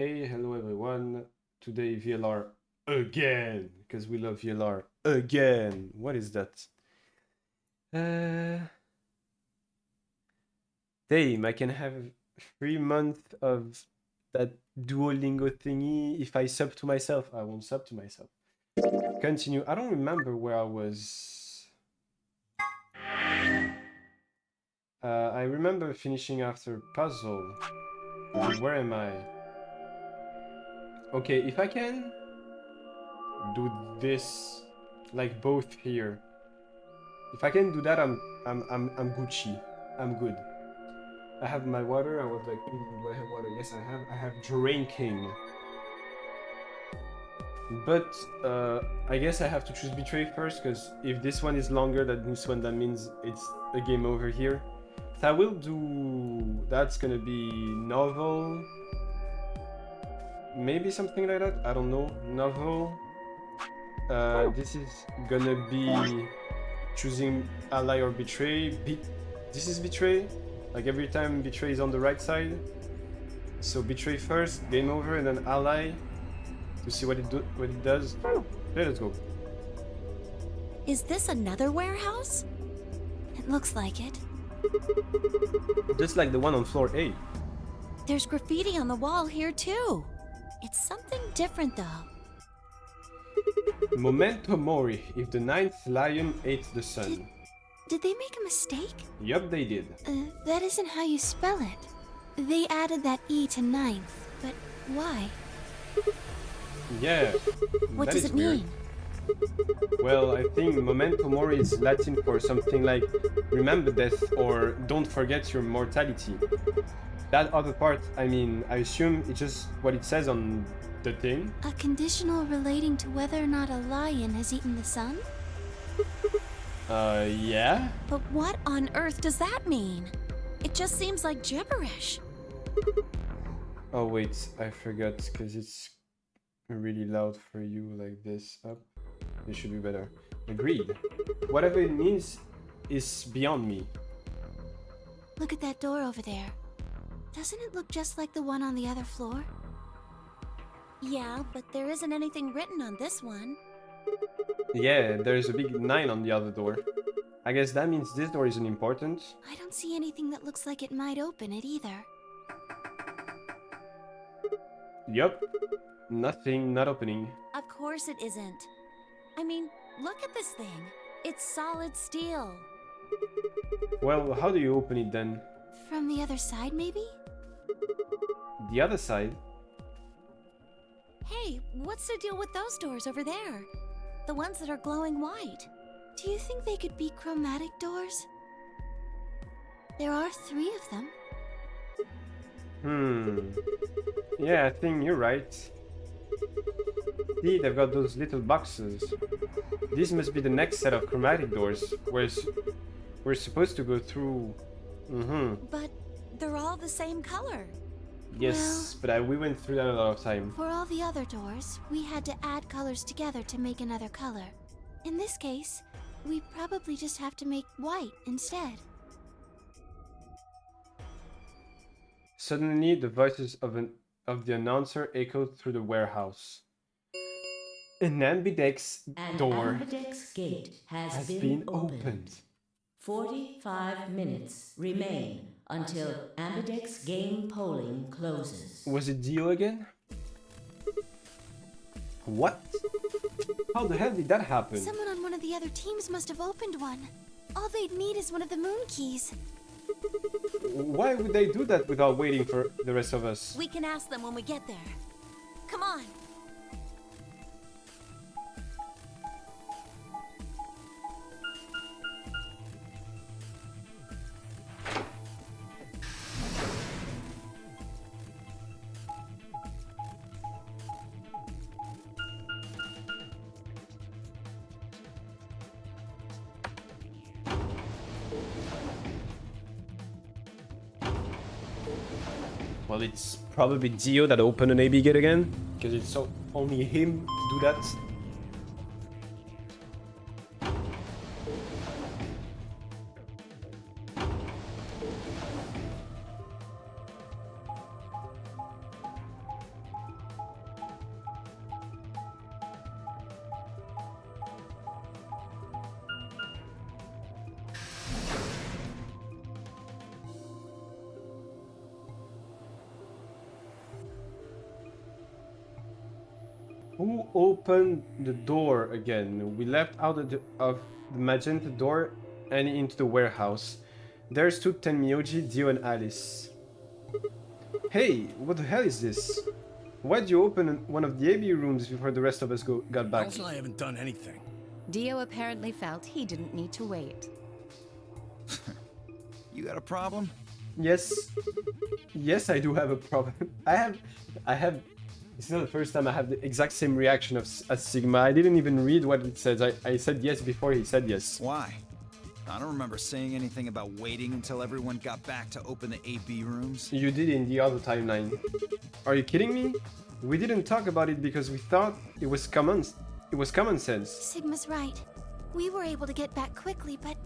Hey, hello everyone. Today VLR again, because we love VLR again. What is that? Uh, Damn, I can have 3 months of that Duolingo thingy if I sub to myself. I won't sub to myself. Continue. I don't remember where I was. I remember finishing after puzzle. Where am I? Okay, if I can do this, like both here. If I can do that, I'm Gucci. I'm good. I have my water. I was like, do I have water? Yes, I have. I have drinking. But I guess I have to choose betray first, because if this one is longer than this one, that means it's a game over here. So I will do. That's gonna be novel. Maybe something like that. I don't know. Novel. This is gonna be choosing ally or betray. This is betray. Like every time betray is on the right side. So betray first, game over, and then ally to see what it does. Okay, let's go. Is this another warehouse? It looks like it. Just like the one on floor A. There's graffiti on the wall here too. It's something different though. Memento mori, if the ninth lion ate the sun. Did they make a mistake? Yup, they did. That isn't how you spell it. They added that E to ninth, but why? Yeah. What that does is it weird. mean? Well, I think memento mori is Latin for something like remember death or don't forget your mortality. That other part, I mean, I assume it's just what it says on the thing. A conditional relating to whether or not a lion has eaten the sun? Yeah? But what on earth does that mean? It just seems like gibberish. Oh wait, I forgot, because it's really loud for you like this. Up. It should be better. Agreed. Whatever it means is beyond me. Look at that door over there. Doesn't it look just like the one on the other floor? Yeah, but there isn't anything written on this one. Yeah, there's a big 9 on the other door. I guess that means this door isn't important. I don't see anything that looks like it might open it either. Yup. Nothing, not opening. Of course it isn't. I mean, look at this thing. It's solid steel. Well, how do you open it then? From the other side, maybe? The other side? Hey, what's the deal with those doors over there? The ones that are glowing white. Do you think they could be chromatic doors? There are 3 of them. Yeah, I think you're right. See, they've got those little boxes. This must be the next set of chromatic doors, whereas we're supposed to go through... But they're all the same color. Yes, but we went through that a lot of time. For all the other doors, we had to add colors together to make another color. In this case, we probably just have to make white instead. Suddenly, the voices of the announcer echoed through the warehouse. An ambidex door ambidex gate has been opened. 45 minutes remain until ambidex game polling closes. Was it Dio again? What? How the hell did that happen? Someone on one of the other teams must have opened one. All they'd need is one of the moon keys. Why would they do that without waiting for the rest of us? We can ask them when we get there. Come on. Well, it's probably Dio that opened an AB gate again, because it's only him do that. Who opened the door again? We left out of the magenta door and into the warehouse. There stood Tenmyoji, Dio, and Alice. Hey, what the hell is this? Why'd you open one of the AB rooms before the rest of us got back? Alice and I haven't done anything. Dio apparently felt he didn't need to wait. You got a problem? Yes. Yes, I do have a problem. I have... It's not the first time I have the exact same reaction as Sigma. I didn't even read what it says. I said yes before he said yes. Why? I don't remember saying anything about waiting until everyone got back to open the AB rooms. You did in the other timeline. Are you kidding me? We didn't talk about it because we thought it was common sense. Sigma's right. We were able to get back quickly, but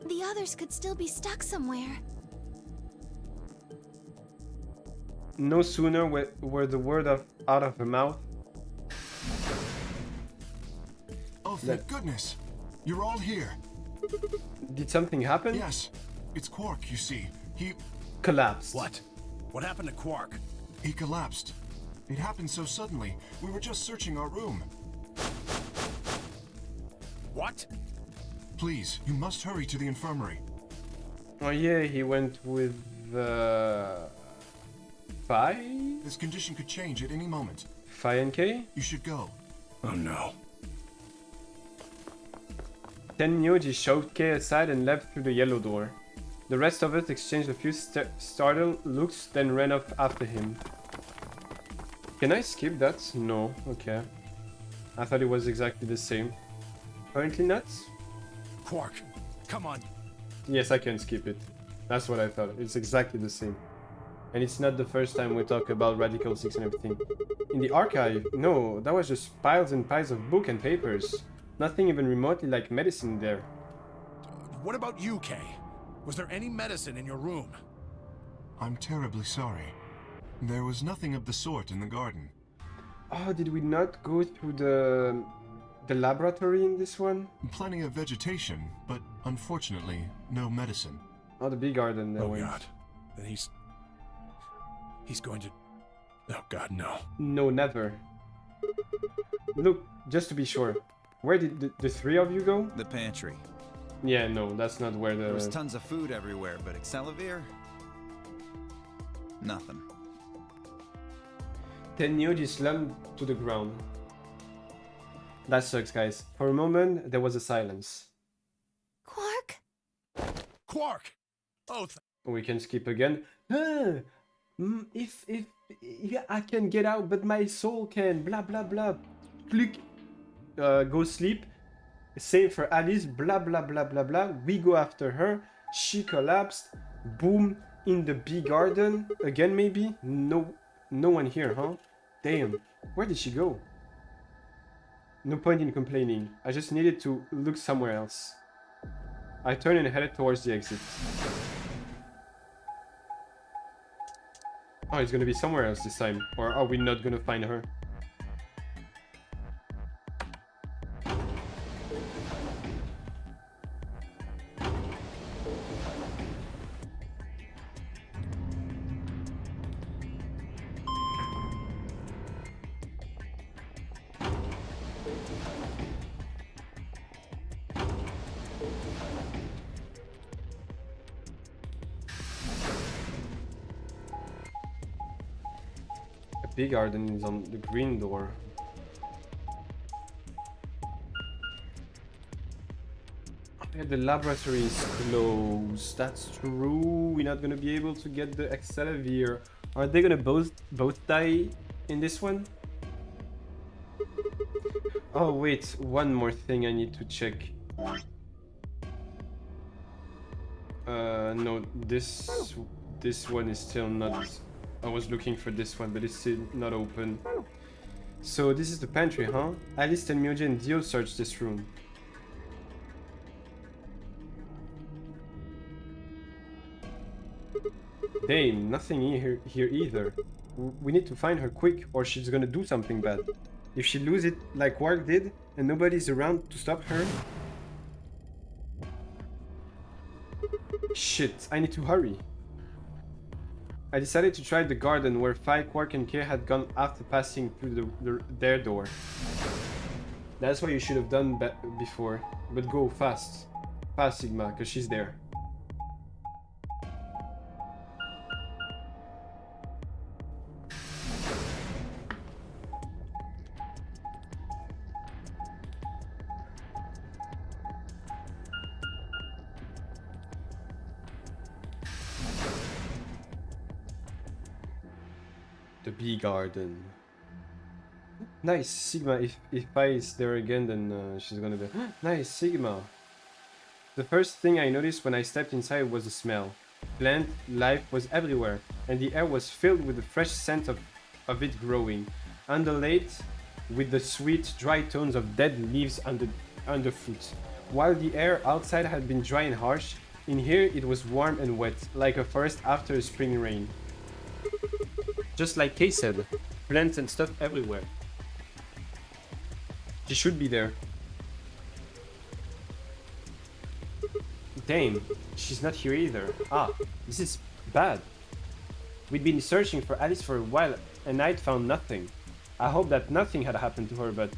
the others could still be stuck somewhere. No sooner were the word out of her mouth. Oh, thank goodness. You're all here. Did something happen? Yes. It's Quark, you see. He Collapsed. What? What happened to Quark? collapsed. It happened so suddenly. We were just searching our room. What? Please, you must hurry to the infirmary. Oh yeah, he went with Phi? This condition could change at any moment. Phi and K? You should go. Oh no. Tenmyoji shoved K aside and left through the yellow door. The rest of us exchanged a few startled looks, then ran off after him. Can I skip that? No. Okay. I thought it was exactly the same. Apparently not. Quark, come on. Yes, I can skip it. That's what I thought. It's exactly the same. And it's not the first time we talk about Radical 6 and everything. In the archive, no, that was just piles and piles of book and papers. Nothing even remotely like medicine there. What about you, Kay? Was there any medicine in your room? I'm terribly sorry. There was nothing of the sort in the garden. Oh, did we not go through the laboratory in this one? Plenty of vegetation, but unfortunately, no medicine. Oh, the big garden there. Oh god. Then he's going to... Oh god, no. No, never. Look, just to be sure, where did the three of you go? The pantry. Yeah, no, that's not where There was the... tons of food everywhere, but Excelivir? Nothing. Tenmyoji slumped to the ground. That sucks, guys. For a moment, there was a silence. Quark? Quark! Oh, We can skip again. If yeah, I can get out, but my soul can. Blah blah blah. Click. Go sleep. Same for Alice. Blah blah blah blah blah. We go after her. She collapsed. Boom. In the bee garden again, maybe. No one here, huh? Damn. Where did she go? No point in complaining. I just needed to look somewhere else. I turned and headed towards the exit. Oh, it's gonna be somewhere else this time. Or are we not gonna find her? Big garden is on the green door. Yeah, the laboratory is closed. That's true. We're not gonna be able to get the Excelivir. Are they gonna both die in this one? Oh wait, one more thing I need to check. No, this one is still not. I was looking for this one, but it's still not open. So this is the pantry, huh? Alice, Tenmyoji, and Dio searched this room. Damn, nothing here either. We need to find her quick, or she's gonna do something bad. If she loses it like Quark did, and nobody's around to stop her... Shit, I need to hurry. I decided to try the garden where Fi, Quark, and Kay had gone after passing through their door. That's what you should have done before. But go fast. Fast, Sigma, because she's there. The bee garden. Nice, Sigma. If Pi is there again, then she's gonna be... Nice, Sigma. The first thing I noticed when I stepped inside was the smell. Plant life was everywhere, and the air was filled with the fresh scent of it growing, underlaid with the sweet, dry tones of dead leaves underfoot. While the air outside had been dry and harsh, in here it was warm and wet, like a forest after a spring rain. Just like Kay said, plants and stuff everywhere. She should be there. Damn, she's not here either. Ah, this is bad. We'd been searching for Alice for a while and I'd found nothing. I hope that nothing had happened to her, but...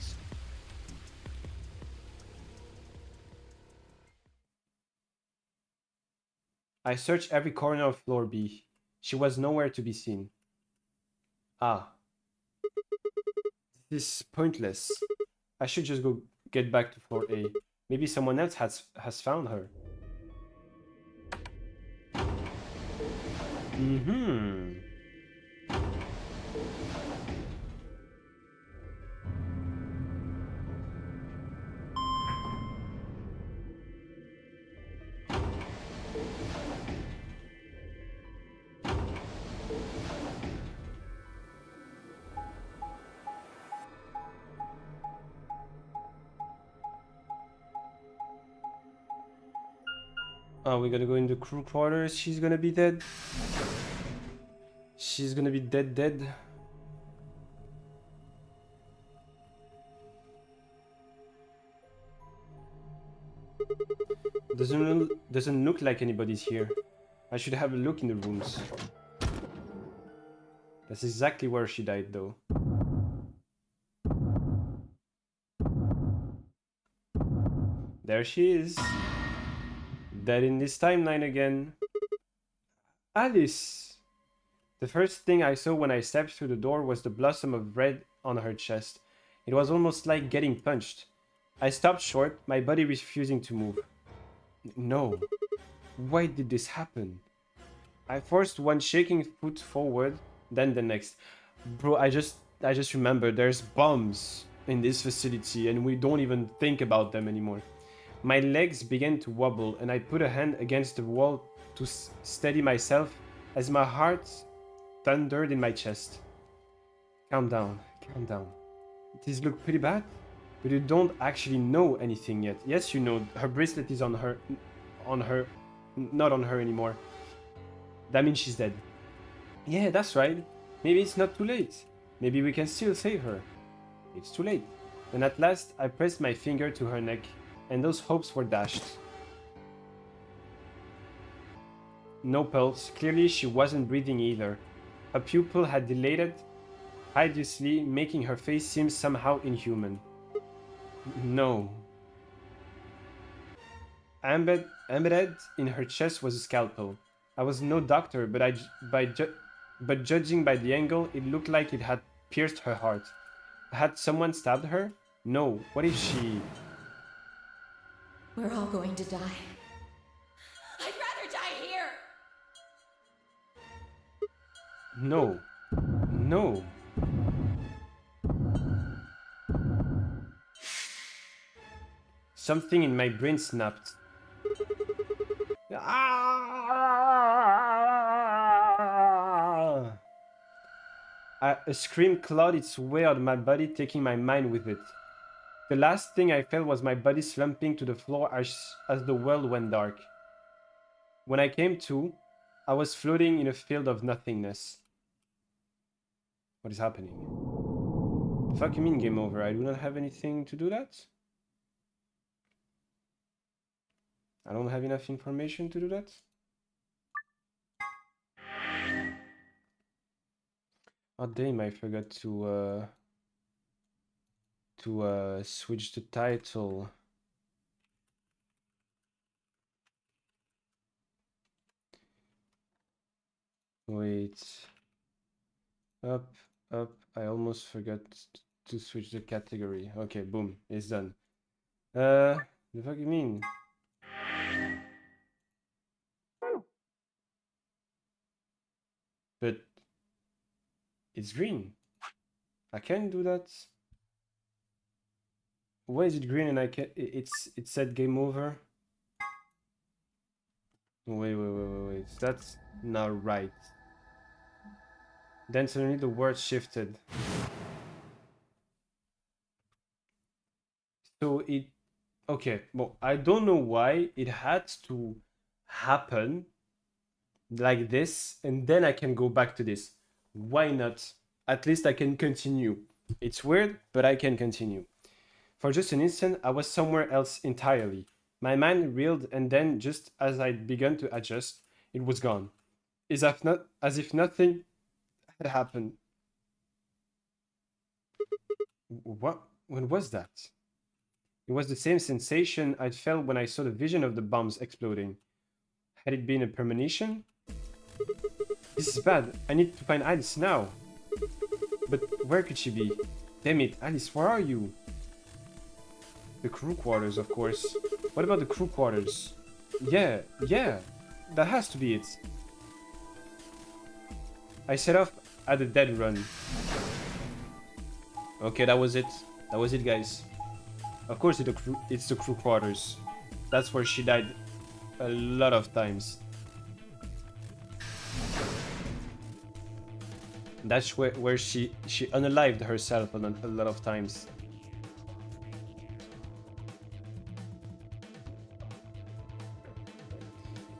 I searched every corner of floor B. She was nowhere to be seen. Ah. This is pointless. I should just go get back to floor A. Maybe someone else has found her. Mm-hmm. Oh, we're gonna go in the crew quarters. She's gonna be dead. She's gonna be dead. Doesn't look like anybody's here. I should have a look in the rooms. That's exactly where she died, though. There she is. Dead in this timeline again. Alice! The first thing I saw when I stepped through the door was the blossom of red on her chest. It was almost like getting punched. I stopped short, my body refusing to move. No. Why did this happen? I forced one shaking foot forward, then the next. Bro, I just remembered there's bombs in this facility and we don't even think about them anymore. My legs began to wobble and I put a hand against the wall to steady myself as my heart thundered in my chest. Calm down. These look pretty bad, but you don't actually know anything yet. Yes, you know, her bracelet is on her, not on her anymore. That means she's dead. Yeah, that's right. Maybe it's not too late. Maybe we can still save her. It's too late. Then at last, I pressed my finger to her neck, and those hopes were dashed. No pulse. Clearly, she wasn't breathing either. Her pupil had dilated hideously, making her face seem somehow inhuman. No. Embedded in her chest was a scalpel. I was no doctor, but judging by the angle, it looked like it had pierced her heart. Had someone stabbed her? No. What if she... We're all going to die. I'd rather die here! No. No. Something in my brain snapped. A scream clawed its way out of my body, taking my mind with it. The last thing I felt was my body slumping to the floor as the world went dark. When I came to, I was floating in a field of nothingness. What is happening? The fuck you mean game over? I do not have anything to do that? I don't have enough information to do that? Oh damn, I forgot to switch the title. Wait. Up, up. I almost forgot to switch the category. Okay, boom, it's done. The fuck you mean? But it's green. I can't do that. Why is it green and I can't? It said game over. Wait. That's not right. Then suddenly the word shifted. So it. Okay, well, I don't know why it had to happen like this, and then I can go back to this. Why not? At least I can continue. It's weird, but I can continue. For just an instant, I was somewhere else entirely. My mind reeled, and then, just as I'd begun to adjust, it was gone. As if nothing had happened. What? When was that? It was the same sensation I'd felt when I saw the vision of the bombs exploding. Had it been a premonition? This is bad. I need to find Alice now. But where could she be? Damn it, Alice, where are you? The crew quarters, of course. What about the crew quarters? Yeah, that has to be it. I set off at a dead run. Okay, that was it. That was it, guys. Of course, it's the crew quarters. That's where she died a lot of times. That's where she unalived herself a lot of times.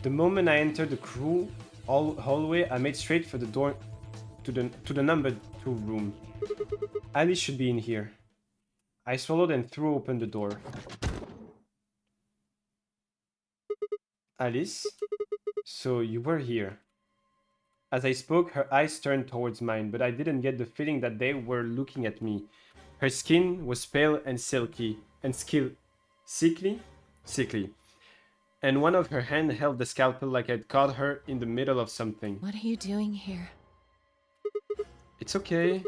The moment I entered the crew hallway, I made straight for the door to the number 2 room. Alice should be in here. I swallowed and threw open the door. Alice? So you were here. As I spoke, her eyes turned towards mine, but I didn't get the feeling that they were looking at me. Her skin was pale and silky, and sickly, and one of her hands held the scalpel like I'd caught her in the middle of something. What are you doing here? It's okay.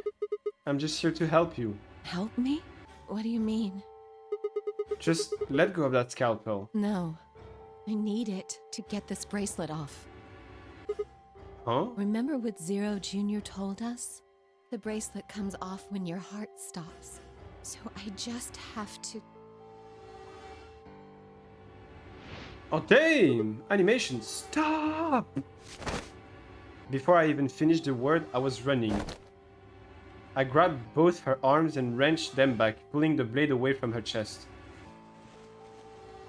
I'm just here to help you. Help me? What do you mean? Just let go of that scalpel. No. I need it to get this bracelet off. Huh? Remember what Zero Jr. told us? The bracelet comes off when your heart stops. So I just have to... Oh damn! Animation, stop! Before I even finished the word, I was running. I grabbed both her arms and wrenched them back, pulling the blade away from her chest.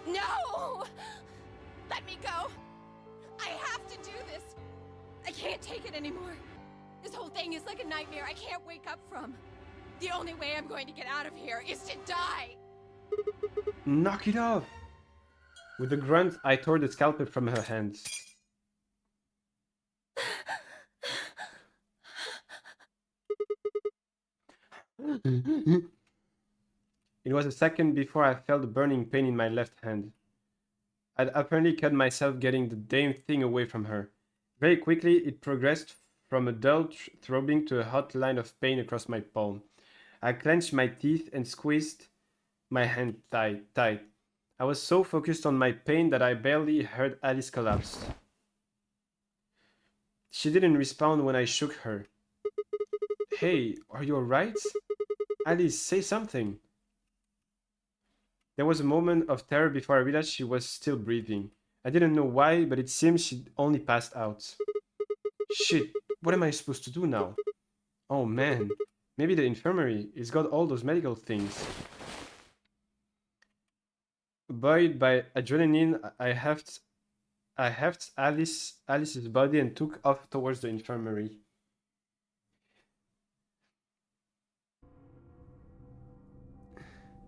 No! Let me go! I have to do this! I can't take it anymore. This whole thing is like a nightmare I can't wake up from. The only way I'm going to get out of here is to die! Knock it off! With a grunt, I tore the scalpel from her hands. It was a second before I felt a burning pain in my left hand. I'd apparently cut myself getting the damn thing away from her. Very quickly, it progressed from a dull throbbing to a hot line of pain across my palm. I clenched my teeth and squeezed my hand tight. I was so focused on my pain that I barely heard Alice collapse. She didn't respond when I shook her. Hey, are you alright? Alice, say something. There was a moment of terror before I realized she was still breathing. I didn't know why, but it seemed she'd only passed out. Shit, what am I supposed to do now? Oh man, maybe the infirmary. It's got all those medical things. Buoyed by adrenaline, I heft Alice's body and took off towards the infirmary.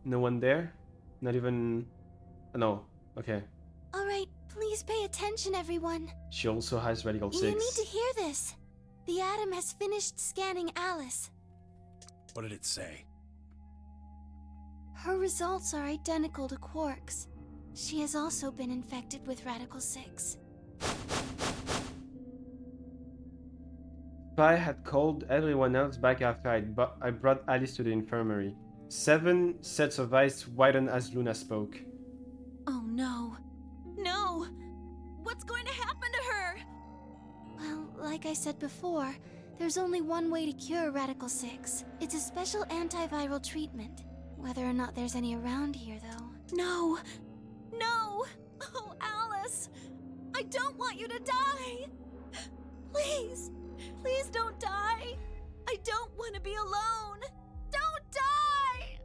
No one there? Not even... No, okay. Alright, please pay attention, everyone. She also has radical 6. You need to hear this. The Atom has finished scanning Alice. What did it say? Her results are identical to Quark's. She has also been infected with Radical 6. Spy had called everyone else back after I brought Alice to the infirmary. 7 sets of eyes widened as Luna spoke. Oh no. No! What's going to happen to her? Well, like I said before, there's only one way to cure Radical 6. It's a special antiviral treatment. Whether or not there's any around here, though. No! No! Oh, Alice! I don't want you to die! Please! Please don't die! I don't want to be alone! Don't die!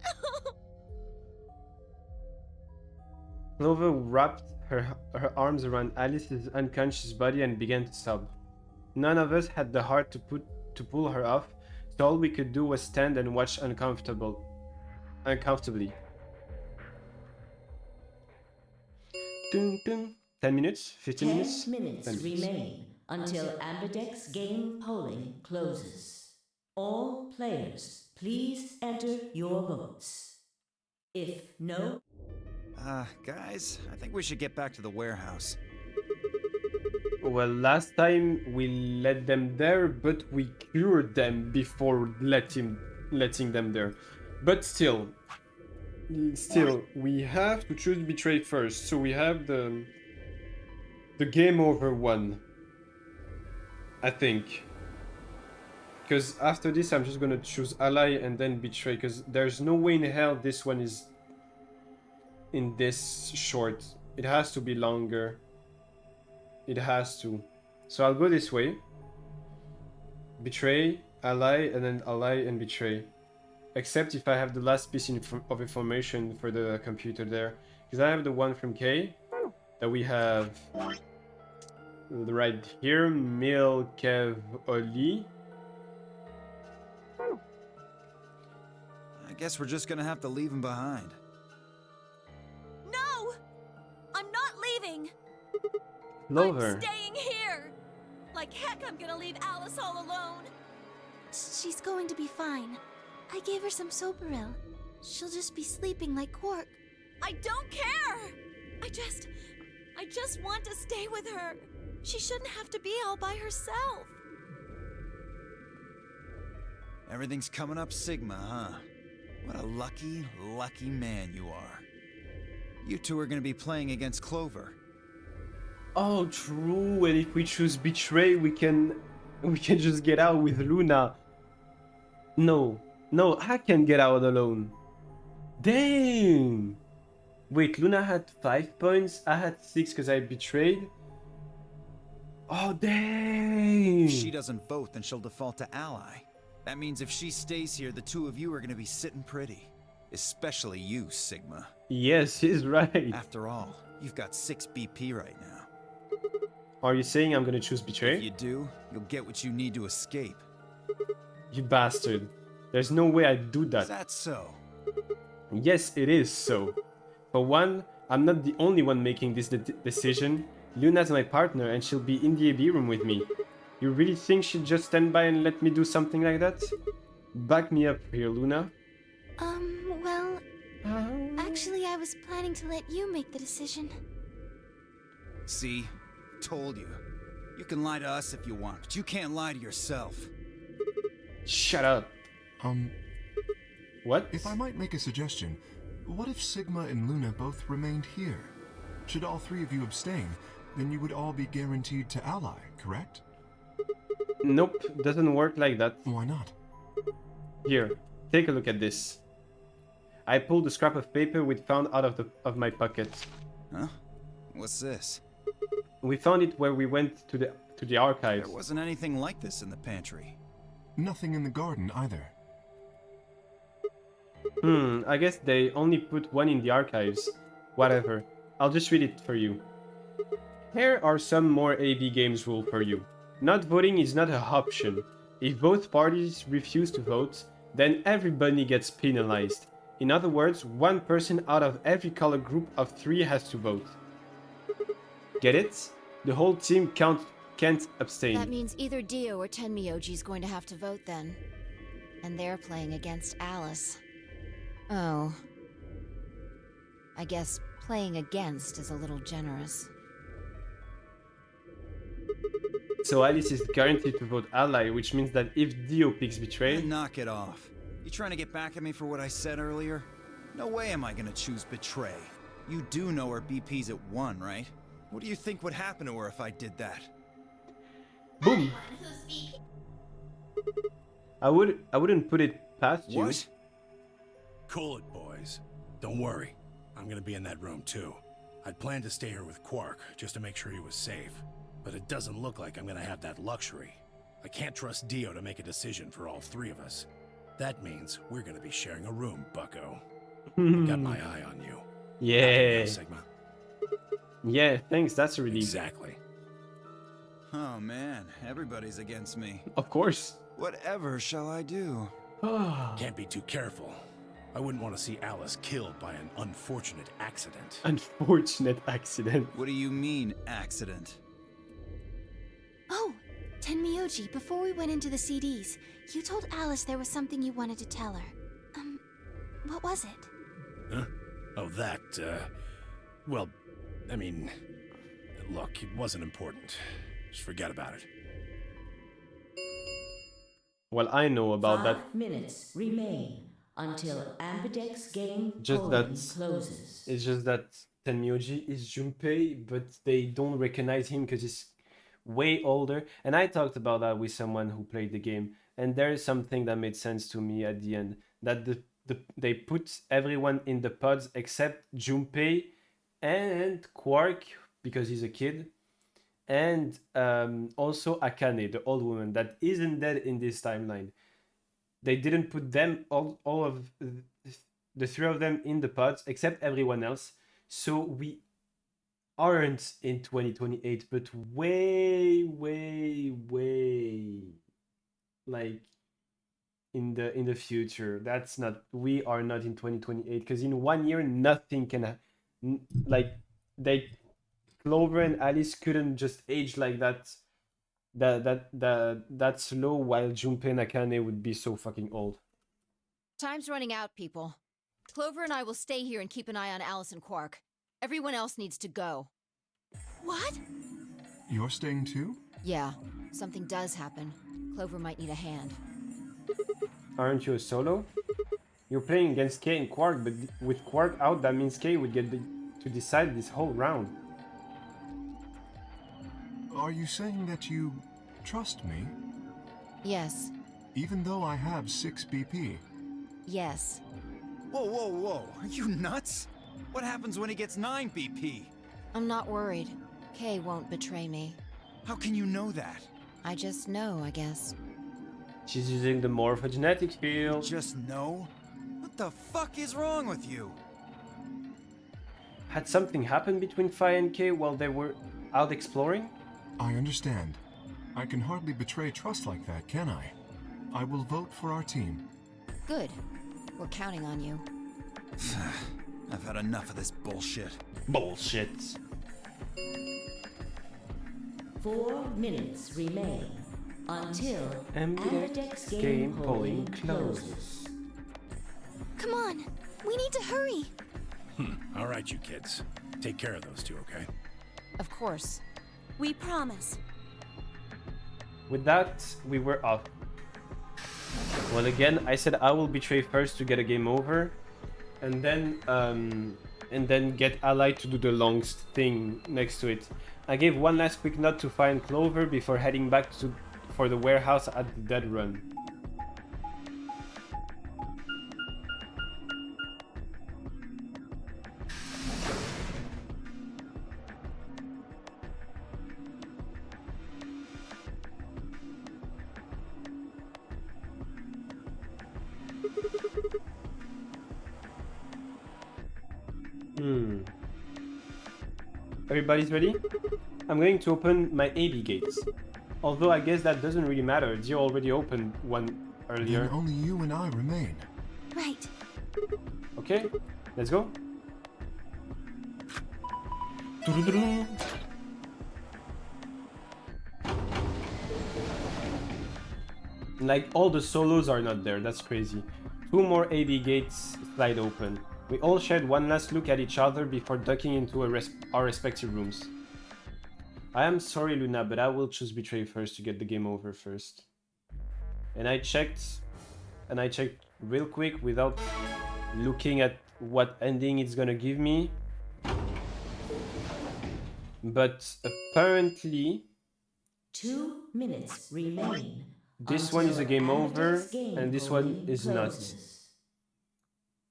Clover wrapped her arms around Alice's unconscious body and began to sob. None of us had the heart to pull her off, so all we could do was stand and watch uncomfortably. 10 minutes? 15 10 minutes? minutes 10 minutes. remain until Ambidex game polling closes. All players, please enter your votes. If no, Guys, I think we should get back to the warehouse. Well, last time we let them there, but we cured them before letting them there. But still, we have to choose betray first. So we have the game over one, I think. Because after this, I'm just gonna choose ally and then betray. Because there's no way in hell this one is in this short. It has to be longer. It has to. So I'll go this way. Betray, ally, and then ally and betray. Except if I have the last piece of information for the computer there. Because I have the one from K that we have right here. Mil Kev Oli. I guess we're just gonna have to leave him behind. No! I'm not leaving! Clover. I'm staying here! Like heck I'm gonna leave Alice all alone! She's going to be fine. I gave her some Soperil. She'll just be sleeping like Quark. I don't care! I just want to stay with her. She shouldn't have to be all by herself. Everything's coming up Sigma, huh? What a lucky, lucky man you are. You two are gonna be playing against Clover. Oh, true. And if we choose betray, we can just get out with Luna. No, I can get out alone. Dang. Wait, Luna had 5 points. I had 6 because I betrayed. Oh, dang. If she doesn't vote, then she'll default to ally. That means if she stays here, the two of you are gonna be sitting pretty. Especially you, Sigma. Yes, he's right. After all, you've got 6 BP right now. Are you saying I'm gonna choose betray? If you do, you'll get what you need to escape. You bastard. There's no way I'd do Is that. that so? Yes, it is so. For one, I'm not the only one making this decision. Luna's my partner and she'll be in the AB room with me. You really think she'd just stand by and let me do something like that? Back me up here, Luna. Well, actually I was planning to let you make the decision. See? Told you. You can lie to us if you want, but you can't lie to yourself. Shut up. What? If I might make a suggestion, what if Sigma and Luna both remained here? Should all three of you abstain, then you would all be guaranteed to ally, correct? Nope, doesn't work like that. Why not? Here, take a look at this. I pulled a scrap of paper we'd found out of my pocket. Huh? What's this? We found it where we went to the archives. There wasn't anything like this in the pantry. Nothing in the garden either. I guess they only put one in the archives. Whatever. I'll just read it for you. Here are some more AB Games rules for you. Not voting is not an option. If both parties refuse to vote, then everybody gets penalized. In other words, one person out of every color group of 3 has to vote. Get it? The whole team can't abstain. That means either Dio or Tenmyoji's going to have to vote then. And they're playing against Alice. Oh. I guess playing against is a little generous. So Alice is guaranteed to vote ally, which means that if Dio picks betray, Knock it off. You trying to get back at me for what I said earlier? No way am I gonna choose betray. You do know her BP's at 1, right? What do you think would happen to her if I did that? boom. I wouldn't put it past you. What? Cool it, boys. Don't worry. I'm gonna be in that room too. I'd planned to stay here with Quark, just to make sure he was safe. But it doesn't look like I'm gonna have that luxury. I can't trust Dio to make a decision for all 3 of us. That means we're gonna be sharing a room, bucko. I've got my eye on you. Yeah. Sigma. Yeah, thanks. That's a relief. Exactly. Oh man, everybody's against me. Of course. Whatever shall I do? Can't be too careful. I wouldn't want to see Alice killed by an unfortunate accident. Unfortunate accident. What do you mean, accident? Oh, Tenmyoji, before we went into the CDs, you told Alice there was something you wanted to tell her. What was it? Huh? Oh, that, well, I mean, look, it wasn't important. Just forget about it. Well, I know about 5 that. minutes remain until Ambidex game Just polling that closes. it's just that Tenmyoji is Junpei, but they don't recognize him because he's way older. And I talked about that with someone who played the game, and there is something that made sense to me at the end. That they put everyone in the pods except Junpei and Quark because he's a kid, and also Akane, the old woman that isn't dead in this timeline. They didn't put them all of the 3 of them in the pods except everyone else. So we aren't in 2028, but way like in the future. That's not, we are not in 2028 because in 1 year nothing can like they Clover and Alice couldn't just age like that slow, while Junpei and Akane would be so fucking old. Time's running out, people. Clover and I will stay here and keep an eye on Alice and Quark. Everyone else needs to go. What? You're staying too? Yeah, something does happen. Clover might need a hand. Aren't you a solo? You're playing against Kay and Quark, but with Quark out, that means Kay would get to decide this whole round. Are you saying that you trust me? Yes. Even though I have 6 BP? Yes. Whoa. Are you nuts? What happens when he gets 9 BP? I'm not worried. Kay won't betray me. How can you know that? I just know, I guess. She's using the morphogenetic field. Just know? What the fuck is wrong with you? Had something happened between Fi and Kay while they were out exploring? I understand. I can hardly betray trust like that, can I? I will vote for our team. Good. We're counting on you. I've had enough of this bullshit. Bullshit. 4 minutes remain until Ambidex game polling closes. Come on, we need to hurry. All right, you kids. Take care of those 2, okay? Of course. We promise. With that, we were off. Well, again, I said I will betray first to get a game over, and then get Ally to do the long thing next to it. I gave one last quick nod to find Clover before heading back for the warehouse at the dead run. Everybody's ready? I'm going to open my AB gates. Although I guess that doesn't really matter. Dio already opened one earlier. Then only you and I remain. Right. Okay, let's go. Like, all the solos are not there, that's crazy. 2 more AB gates slide open. We all shared one last look at each other before ducking into our respective rooms. I am sorry, Luna, but I will choose Betray first to get the game over first. And I checked real quick without looking at what ending it's gonna give me. But apparently 2 minutes remain. this one is a game over and this one is not.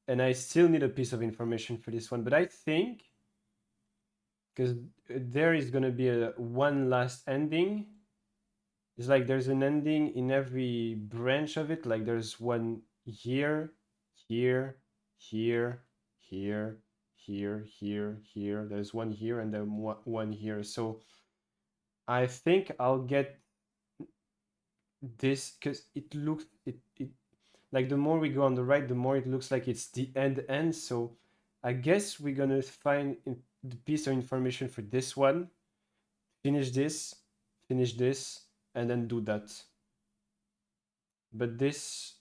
And I still need a piece of information for this one, but I think because there is gonna be a one last ending. It's like there's an ending in every branch of it. Like there's one here, here, here, here, here, here, here. There's one here and then one here. So I think I'll get this because it looks it like the more we go on the right, the more it looks like it's the end. So I guess we're gonna find the piece of information for this one, finish this, and then do that. But this,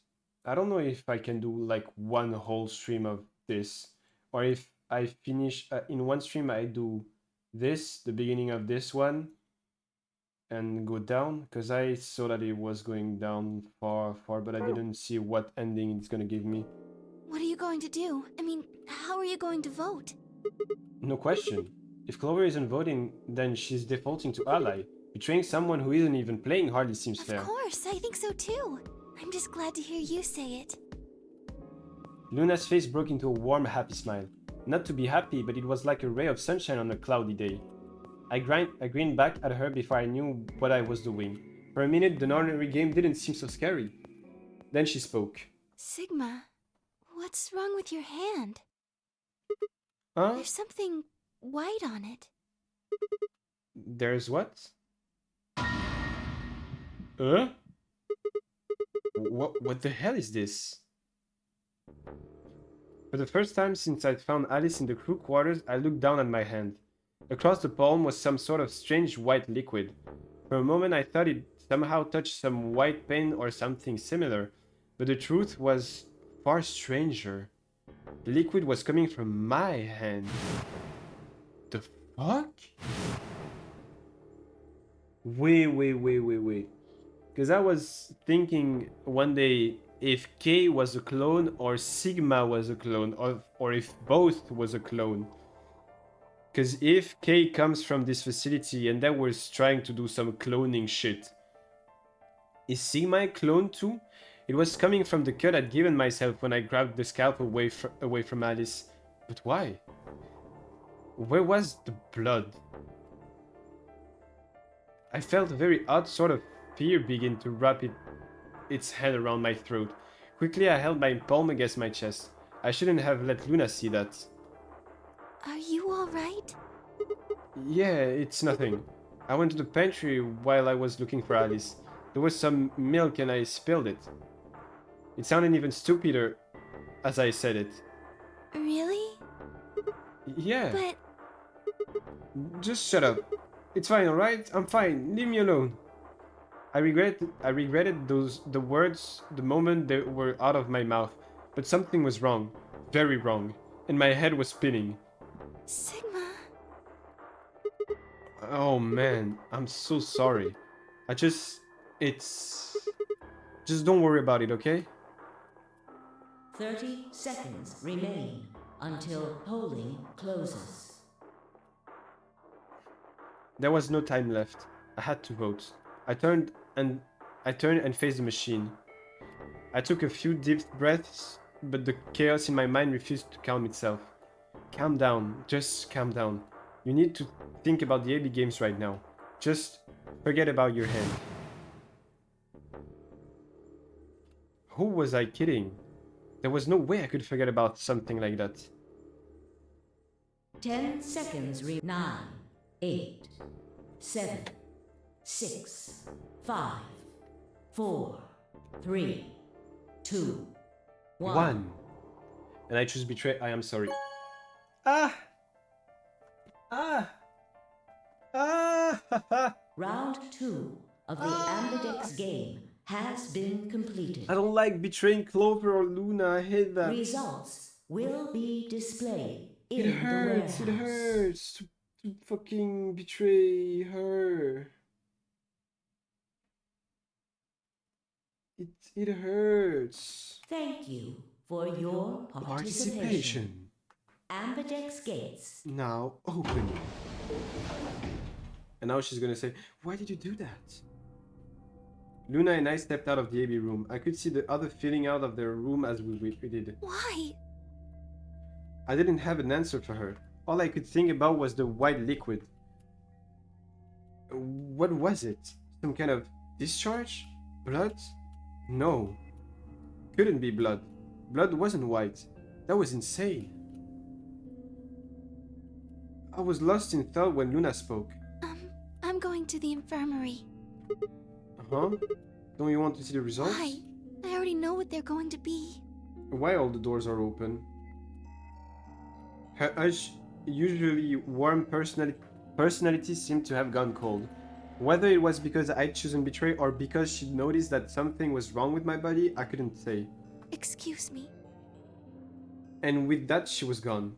I don't know if I can do like one whole stream of this, or if I finish in one stream I do this, the beginning of this one, and go down, because I saw that it was going down far, but I didn't see what ending it's gonna give me. What are you going to do? I mean, how are you going to vote? No question. If Clover isn't voting, then she's defaulting to ally. Betraying someone who isn't even playing hardly seems fair. Of course, I think so too. I'm just glad to hear you say it. Luna's face broke into a warm, happy smile. Not to be happy, but it was like a ray of sunshine on a cloudy day. I grinned back at her before I knew what I was doing. For a minute, the ordinary game didn't seem so scary. Then she spoke. Sigma, what's wrong with your hand? Huh? There's something white on it. There's what? What the hell is this? For the first time since I'd found Alice in the crew quarters, I looked down at my hand. Across the palm was some sort of strange white liquid. For a moment I thought it somehow touched some white paint or something similar, but the truth was far stranger. The liquid was coming from my hand. The fuck? Wait. Because I was thinking one day if K was a clone or Sigma was a clone, or if both was a clone. Because if K comes from this facility and that was trying to do some cloning shit, is Sigma a clone too? It was coming from the cut I'd given myself when I grabbed the scalpel away from Alice. But why? Where was the blood? I felt a very odd sort of fear begin to wrap its head around my throat. Quickly I held my palm against my chest. I shouldn't have let Luna see that. Are you alright? Yeah, it's nothing. I went to the pantry while I was looking for Alice. There was some milk and I spilled it. It sounded even stupider as I said it. Really? Yeah. But Just shut up. It's fine, alright? I'm fine. Leave me alone. I regretted the words the moment they were out of my mouth, but something was wrong. Very wrong. And my head was spinning. Sigma... Oh man, I'm so sorry. Just don't worry about it, okay? 30 seconds remain until polling closes. There was no time left. I had to vote. I turned and faced the machine. I took a few deep breaths, but the chaos in my mind refused to calm itself. Calm down, just calm down. You need to think about the AB games right now. Just forget about your hand. Who was I kidding? There was no way I could forget about something like that. 10 seconds 9, 8, 7, 6, 5, 4, 3, 2, 1. And I choose betray. I am sorry. Round 2 of the Ambidex game has been completed. I don't like betraying Clover or Luna. I hate that. Results will be displayed It in the hurts. warehouse. It hurts to fucking betray her. It hurts. Thank you for your participation. Ambidex gates. Now open. And now she's gonna say, "Why did you do that?" Luna and I stepped out of the AB room. I could see the other filling out of their room as we did. Why? I didn't have an answer for her. All I could think about was the white liquid. What was it? Some kind of discharge? Blood? No. Couldn't be blood. Blood wasn't white. That was insane. I was lost in thought when Luna spoke. I'm going to the infirmary. Uh-huh? Don't you want to see the results? Why? I already know what they're going to be. Why all the doors are open? Her usually warm personality seemed to have gone cold. Whether it was because I'd chosen betray or because she noticed that something was wrong with my body, I couldn't say. Excuse me. And with that, she was gone.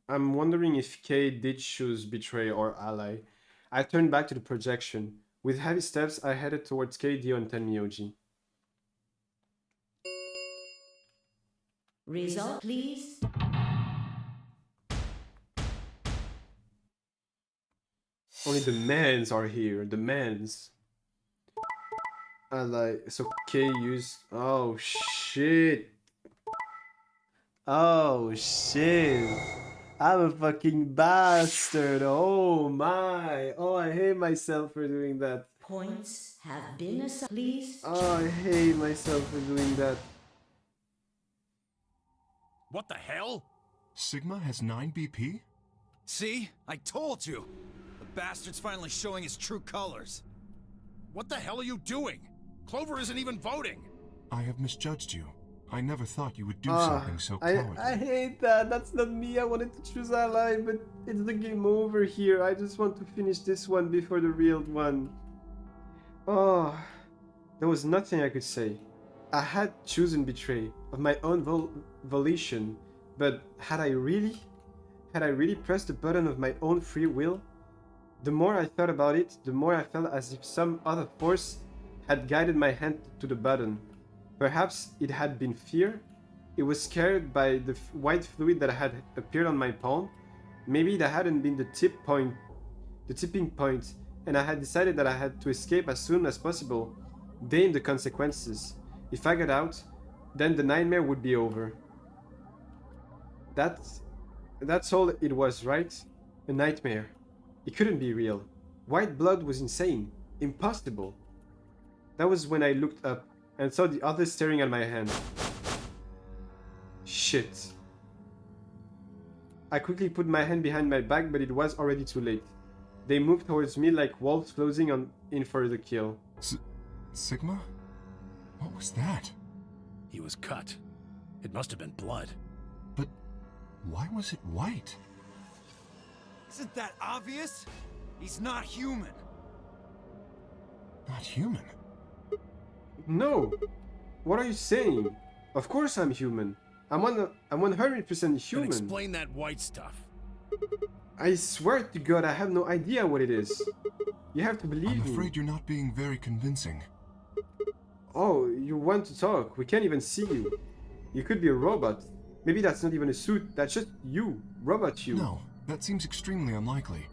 I'm wondering if Kay did choose betray or ally. I turned back to the projection. With heavy steps, I headed towards Kay, Dio, and Tenmyoji. Result, please. Only the mans are here. The mans. So Kay used. Oh shit. Oh shit. I'm a fucking bastard. Oh my. Oh, I hate myself for doing that. Points have been assigned. Please. Oh, I hate myself for doing that. What the hell? Sigma has 9 BP? See? I told you! The bastard's finally showing his true colors. What the hell are you doing? Clover isn't even voting. I have misjudged you. I never thought you would do something so cowardly. I hate that. That's not me. I wanted to choose ally, but it's the game over here. I just want to finish this one before the real one. Oh, there was nothing I could say. I had chosen betray of my own volition, but had I really pressed the button of my own free will? The more I thought about it, the more I felt as if some other force had guided my hand to the button. Perhaps it had been fear. It was scared by the white fluid that had appeared on my palm. Maybe that hadn't been the tipping point, and I had decided that I had to escape as soon as possible, damn the consequences. If I got out, then the nightmare would be over. That's all it was, right? A nightmare. It couldn't be real. White blood was insane. Impossible. That was when I looked up and saw the others staring at my hand. Shit. I quickly put my hand behind my back, but it was already too late. They moved towards me like wolves closing in for the kill. Sigma? What was that? He was cut. It must have been blood. But why was it white? Isn't that obvious? He's not human. Not human? No! What are you saying? Of course I'm human. I'm 100% human. Then explain that white stuff. I swear to God, I have no idea what it is. You have to believe me. I'm afraid you're not being very convincing. Oh, you want to talk? We can't even see you. You could be a robot. Maybe that's not even a suit. That's just you. Robot you. No, that seems extremely unlikely.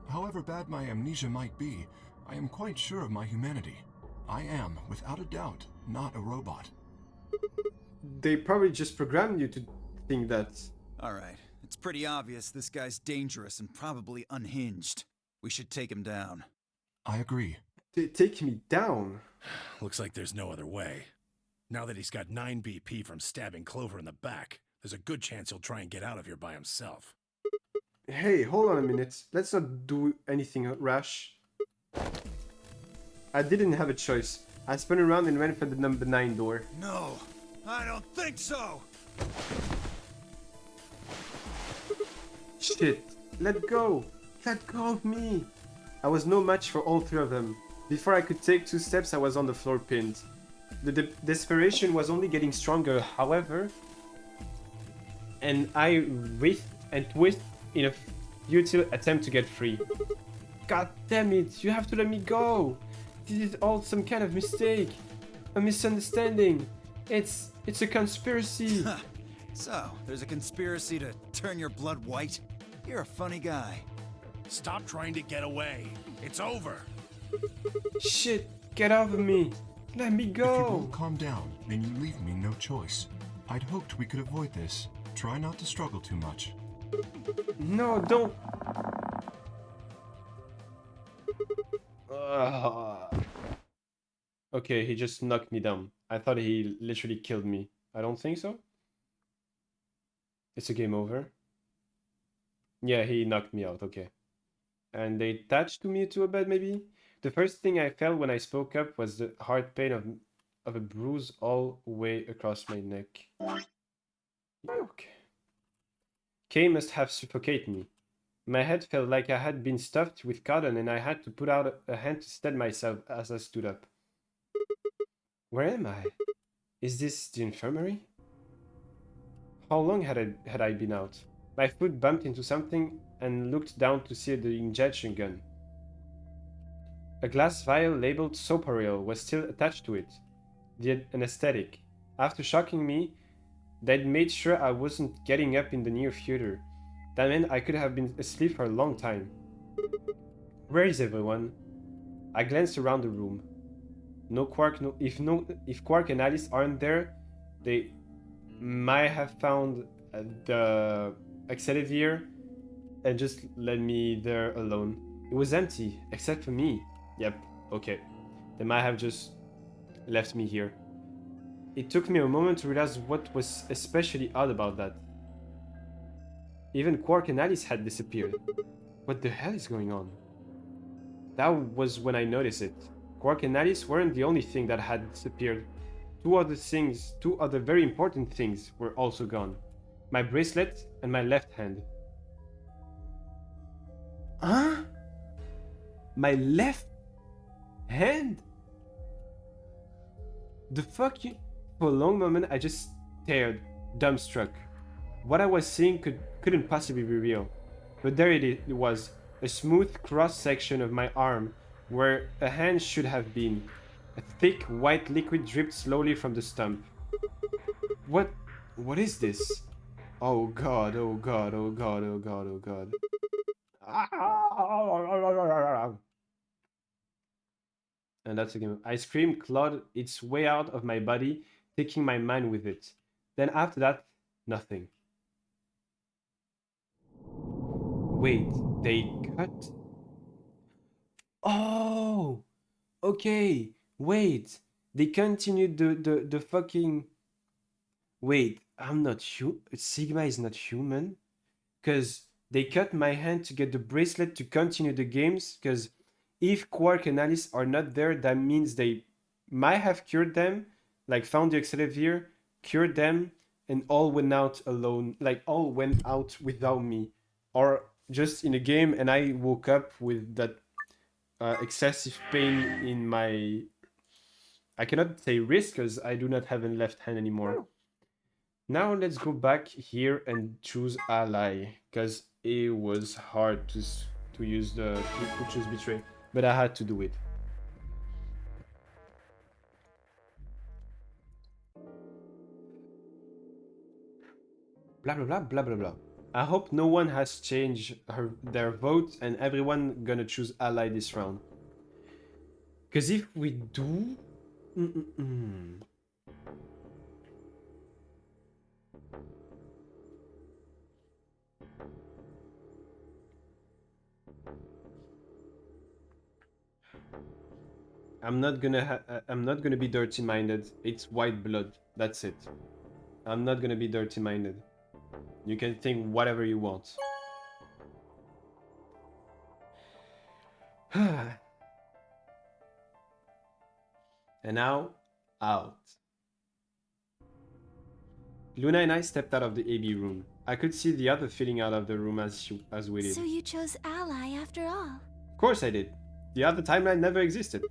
However bad my amnesia might be, I am quite sure of my humanity. I am, without a doubt, not a robot. They probably just programmed you to think that. Alright, it's pretty obvious this guy's dangerous and probably unhinged. We should take him down. I agree. Take me down. Looks like there's no other way. Now that he's got 9 BP from stabbing Clover in the back, there's a good chance he'll try and get out of here by himself. Hey, hold on a minute. Let's not do anything rash. I didn't have a choice. I spun around and went for the number 9 door. No, I don't think so! Shit. Let go. Let go of me. I was no match for all three of them. Before I could take 2 steps, I was on the floor pinned. The desperation was only getting stronger, however, and I writhed and twisted in a futile attempt to get free. God damn it, you have to let me go! This is all some kind of mistake. A misunderstanding. It's a conspiracy. So, there's a conspiracy to turn your blood white? You're a funny guy. Stop trying to get away. It's over. Shit, get off of me. Let me If you go. won't calm down, then you leave me no choice. I'd hoped we could avoid this. Try not to struggle too much. No, don't. Okay, he just knocked me down. I thought he literally killed me. I don't think so. It's a game over. Yeah, he knocked me out, okay. And they attached to me to a bed, maybe? The first thing I felt when I spoke up was the hard pain of a bruise all the way across my neck. Okay. Kay must have suffocated me. My head felt like I had been stuffed with cotton and I had to put out a hand to steady myself as I stood up. Where am I? Is this the infirmary? How long had I been out? My foot bumped into something and looked down to see the injection gun. A glass vial labeled Soparil was still attached to it. The anesthetic. After shocking me, they'd made sure I wasn't getting up in the near future. That meant I could have been asleep for a long time. Where is everyone? I glanced around the room. No Quark. If Quark and Alice aren't there, they might have found the Xavier and just let me there alone. It was empty, except for me. Yep, okay. They might have just left me here. It took me a moment to realize what was especially odd about that. Even Quark and Alice had disappeared. What the hell is going on? That was when I noticed it. Quark and Alice weren't the only thing that had disappeared. Two other very important things were also gone. My bracelet and my left hand. Huh? My left hand? The fuck you? For a long moment I just stared, dumbstruck. What I was seeing couldn't possibly be real. But there it was, a smooth cross-section of my arm, where a hand should have been. A thick, white liquid dripped slowly from the stump. What is this? Oh god, oh god, oh god, oh god, oh god. And that's again. I screamed, clawed its way out of my body, taking my mind with it. Then after that, nothing. Wait, they cut? Oh! Okay, wait. They continued the fucking... Wait, I'm not Sigma is not human? Because they cut my hand to get the bracelet to continue the games, because if Quark and Alice are not there, that means they might have cured them, like found the Xavier, cured them, and all went out alone, like all went out without me. Or just in a game and I woke up with that excessive pain in my... I cannot say wrist because I do not have a left hand anymore. Now let's go back here and choose ally, because it was hard to use to choose betray, but I had to do it. Blah blah blah blah blah blah. I hope no one has changed their vote and everyone gonna choose ally this round. Because if we do... I'm not gonna be dirty-minded. It's white blood. That's it. I'm not gonna be dirty-minded. You can think whatever you want. And now, out. Luna and I stepped out of the AB room. I could see the other filling out of the room as we did. So you chose ally after all. Of course I did. The other timeline never existed.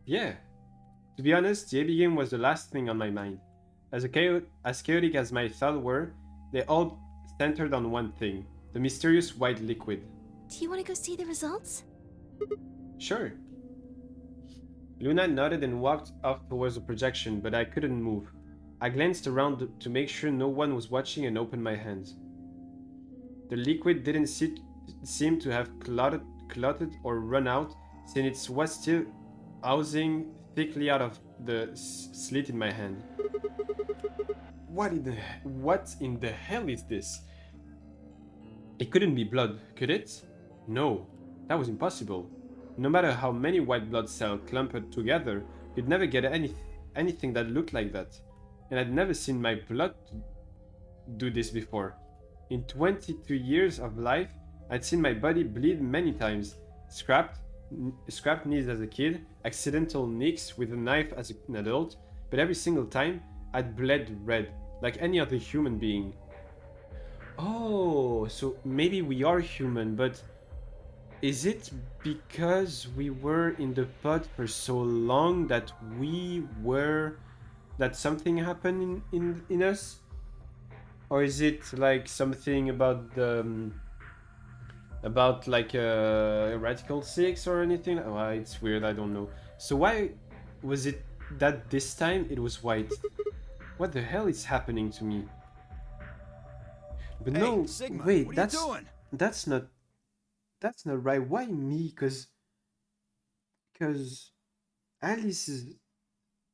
Yeah. To be honest, the AB game was the last thing on my mind. As chaotic as my thoughts were, they all centered on one thing: the mysterious white liquid. Do you want to go see the results? Sure. Luna nodded and walked off towards the projection, but I couldn't move. I glanced around to make sure no one was watching and opened my hands. The liquid didn't seem to have clotted or run out, since it was still oozing thickly out of the slit in my hand. What in the hell is this? It couldn't be blood, could it? No, that was impossible. No matter how many white blood cells clumped together, you'd never get anything that looked like that. And I'd never seen my blood do this before. In 22 years of life, I'd seen my body bleed many times. Scrapped knees as a kid, accidental nicks with a knife as an adult, but every single time, I'd bled red, like any other human being. Oh, so maybe we are human, but is it because we were in the pod for so long that something happened in us? Or is it like something about the about like Radical 6 or anything? Oh, it's weird, I don't know. So why was it that this time it was white? What the hell is happening to me? But Hey, no, Sigma, wait, what are you doing? that's not right. Why me? Cause Alice is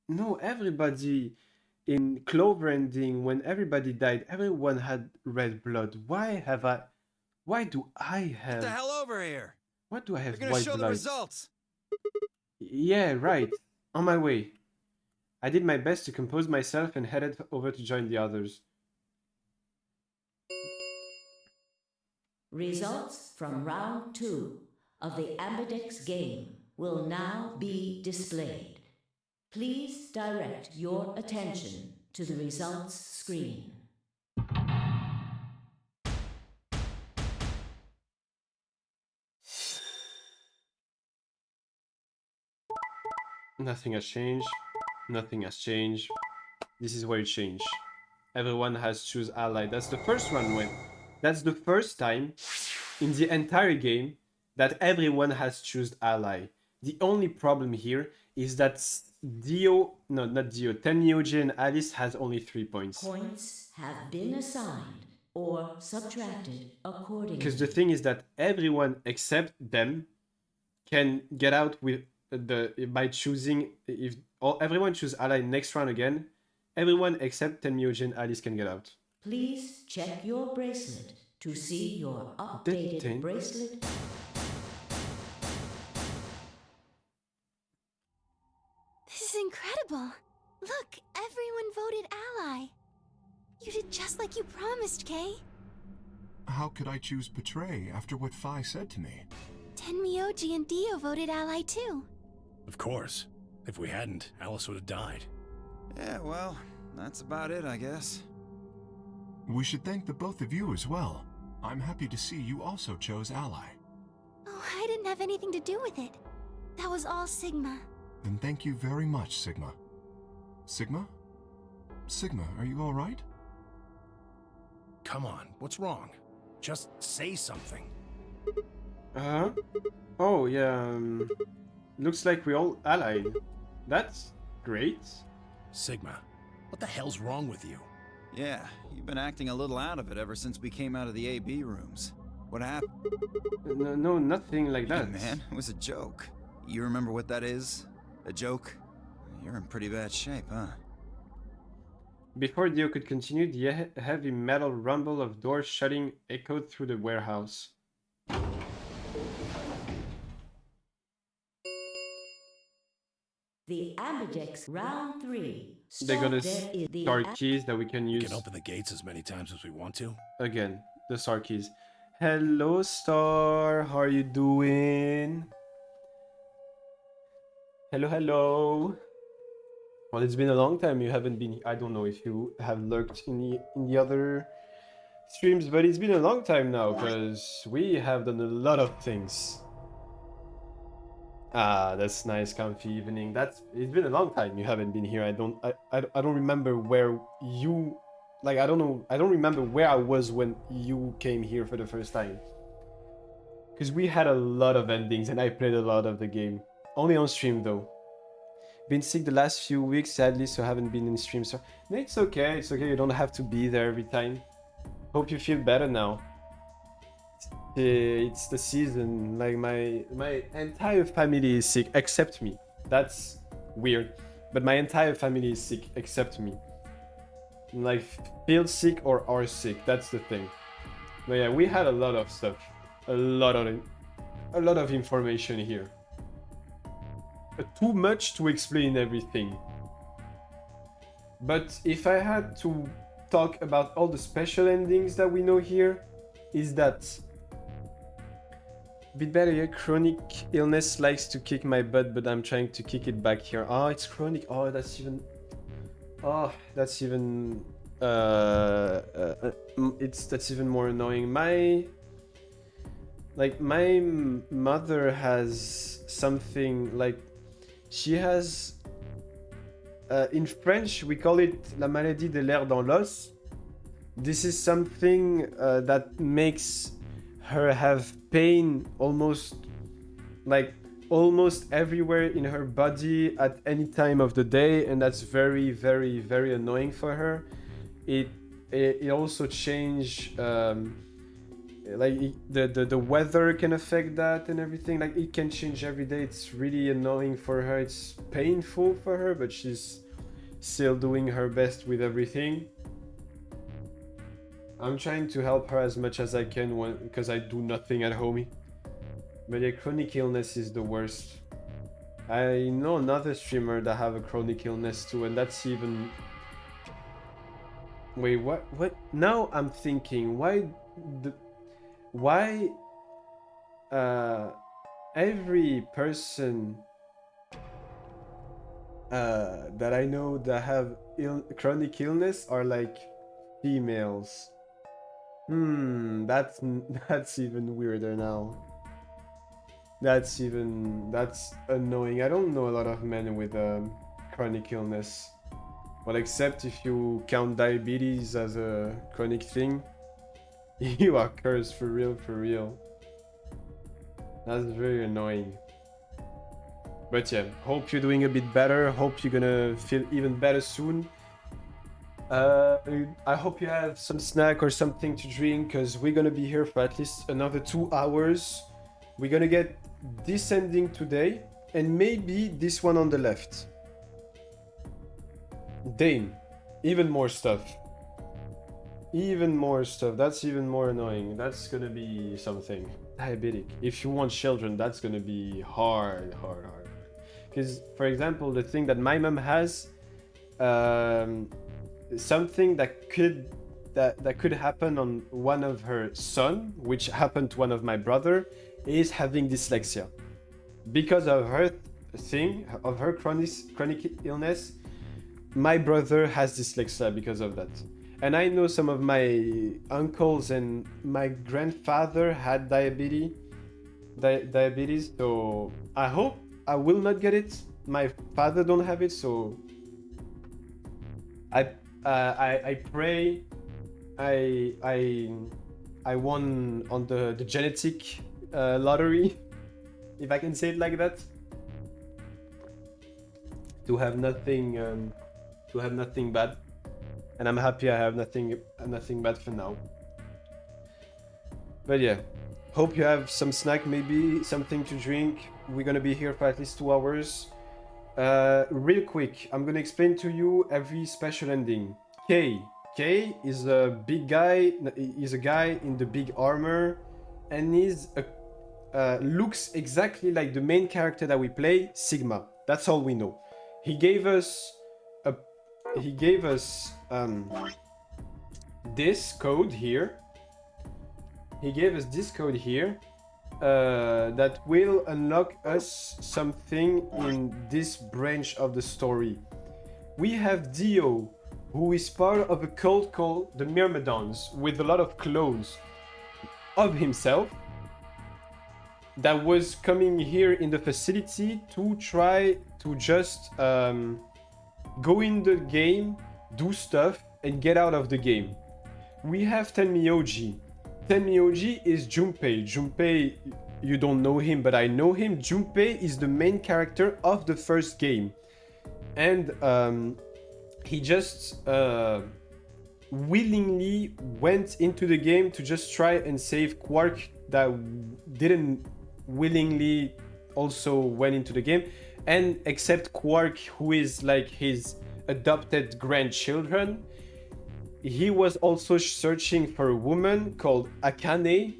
no, everybody in Clover ending, when everybody died, everyone had red blood. Why do I Get have the hell over here! why do I We're have gonna white show the blood? results! Yeah, right. On my way. I did my best to compose myself and headed over to join the others. Results from round 2 of the Ambidex game will now be displayed. Please direct your attention to the results screen. Nothing has changed. Nothing has changed. This is where it changed. Everyone has choose ally. That's the first time in the entire game that everyone has choose ally. The only problem here is that Tenmyoji and Alice has only 3 points. Points have been assigned or subtracted accordingly. Because the thing is that everyone except them can get out with by choosing, if everyone choose ally next round again, everyone except Tenmyoji and Alice can get out. Please check your bracelet to see your updated bracelet. This is incredible. Look, everyone voted ally. You did just like you promised, Kay. How could I choose Betray after what Phi said to me? Tenmyoji and Dio voted ally too. Of course. If we hadn't, Alice would have died. Yeah, well, that's about it, I guess. We should thank the both of you as well. I'm happy to see you also chose Ally. Oh, I didn't have anything to do with it. That was all Sigma. Then thank you very much, Sigma. Sigma? Sigma, are you alright? Come on, what's wrong? Just say something. Uh-huh. Oh, yeah, looks like we all allied. That's great. Sigma, what the hell's wrong with you? Yeah, you've been acting a little out of it ever since we came out of the AB rooms. What happened? No, nothing like Hey, that. man, it was a joke. You remember what that is? A joke? You're in pretty bad shape, huh? Before Dio could continue, the heavy metal rumble of doors shutting echoed through the warehouse. The Ambidex round 3. They're gonna the start keys that we can We use can open the gates as many times as we want to. again. The star keys. Hello, Star. How are you doing? Hello, hello. Well, it's been a long time. You haven't been. I don't know if you have lurked in the other streams, but it's been a long time now because we have done a lot of things. Ah, that's nice, comfy evening. It's been a long time you haven't been here. I don't remember where you, like, I don't know. I don't remember where I was when you came here for the first time. Because we had a lot of endings and I played a lot of the game. Only on stream though. Been sick the last few weeks, sadly, so haven't been in stream. So no, it's okay. It's okay. You don't have to be there every time. Hope you feel better now. It's the season. Like my entire family is sick except me. That's weird, but my entire family is sick except me. Like feel sick or are sick. That's the thing. But yeah, we had a lot of stuff, a lot of information here. Too much to explain everything. But if I had to talk about all the special endings that we know here, is that bit better, yeah. Chronic illness likes to kick my butt, but I'm trying to kick it back here. Oh, it's chronic. Oh, that's even. Oh, that's even. That's even more annoying. My mother has something like. She has. In French, we call it la maladie de l'air dans l'os. This is something that makes her have pain almost everywhere in her body at any time of the day, and that's very, very, very annoying for her. It also change the weather can affect that and everything. Like it can change every day. It's really annoying for her. It's painful for her, but she's still doing her best with everything. I'm trying to help her as much as I can because I do nothing at home. But yeah, chronic illness is the worst. I know another streamer that have a chronic illness too, and that's even... Wait, what? Now I'm thinking, why every person that I know that have chronic illness are like females. That's even weirder now. That's annoying. I don't know a lot of men with chronic illness. Well, except if you count diabetes as a chronic thing. You are cursed for real, for real. That's very annoying. But yeah, hope you're doing a bit better. Hope you're gonna feel even better soon. I hope you have some snack or something to drink, because we're gonna be here for at least another 2 hours. We're gonna get this ending today, and maybe this one on the left. Dane, even more stuff. Even more stuff. That's even more annoying. That's gonna be something. Diabetic. If you want children, that's gonna be hard. Because, for example, the thing that my mom has, something that could happen on one of her son, which happened to one of my brother, is having dyslexia. Because of her thing, of her chronic illness, my brother has dyslexia because of that. And I know some of my uncles and my grandfather had diabetes, so I hope I will not get it. My father don't have it, so I pray I won on the genetic lottery, if I can say it like that, to have nothing bad, and I'm happy I have nothing bad for now. But yeah, hope you have some snack, maybe something to drink. We're gonna be here for at least 2 hours. Real quick, I'm gonna explain to you every special ending. K is a big guy. He's a guy in the big armor, and looks exactly like the main character that we play, Sigma. That's all we know. He gave us this code here. That will unlock us something in this branch of the story. We have Dio, who is part of a cult called the Myrmidons, with a lot of clones of himself. that was coming here in the facility to try to just go in the game, do stuff, and get out of the game. We have Tenmyoji. Tenmyoji is Junpei. Junpei, you don't know him, but I know him. Junpei is the main character of the first game. And he just willingly went into the game to just try and save Quark that didn't willingly also went into the game, and except Quark, who is like his adopted grandchildren. He was also searching for a woman called Akane.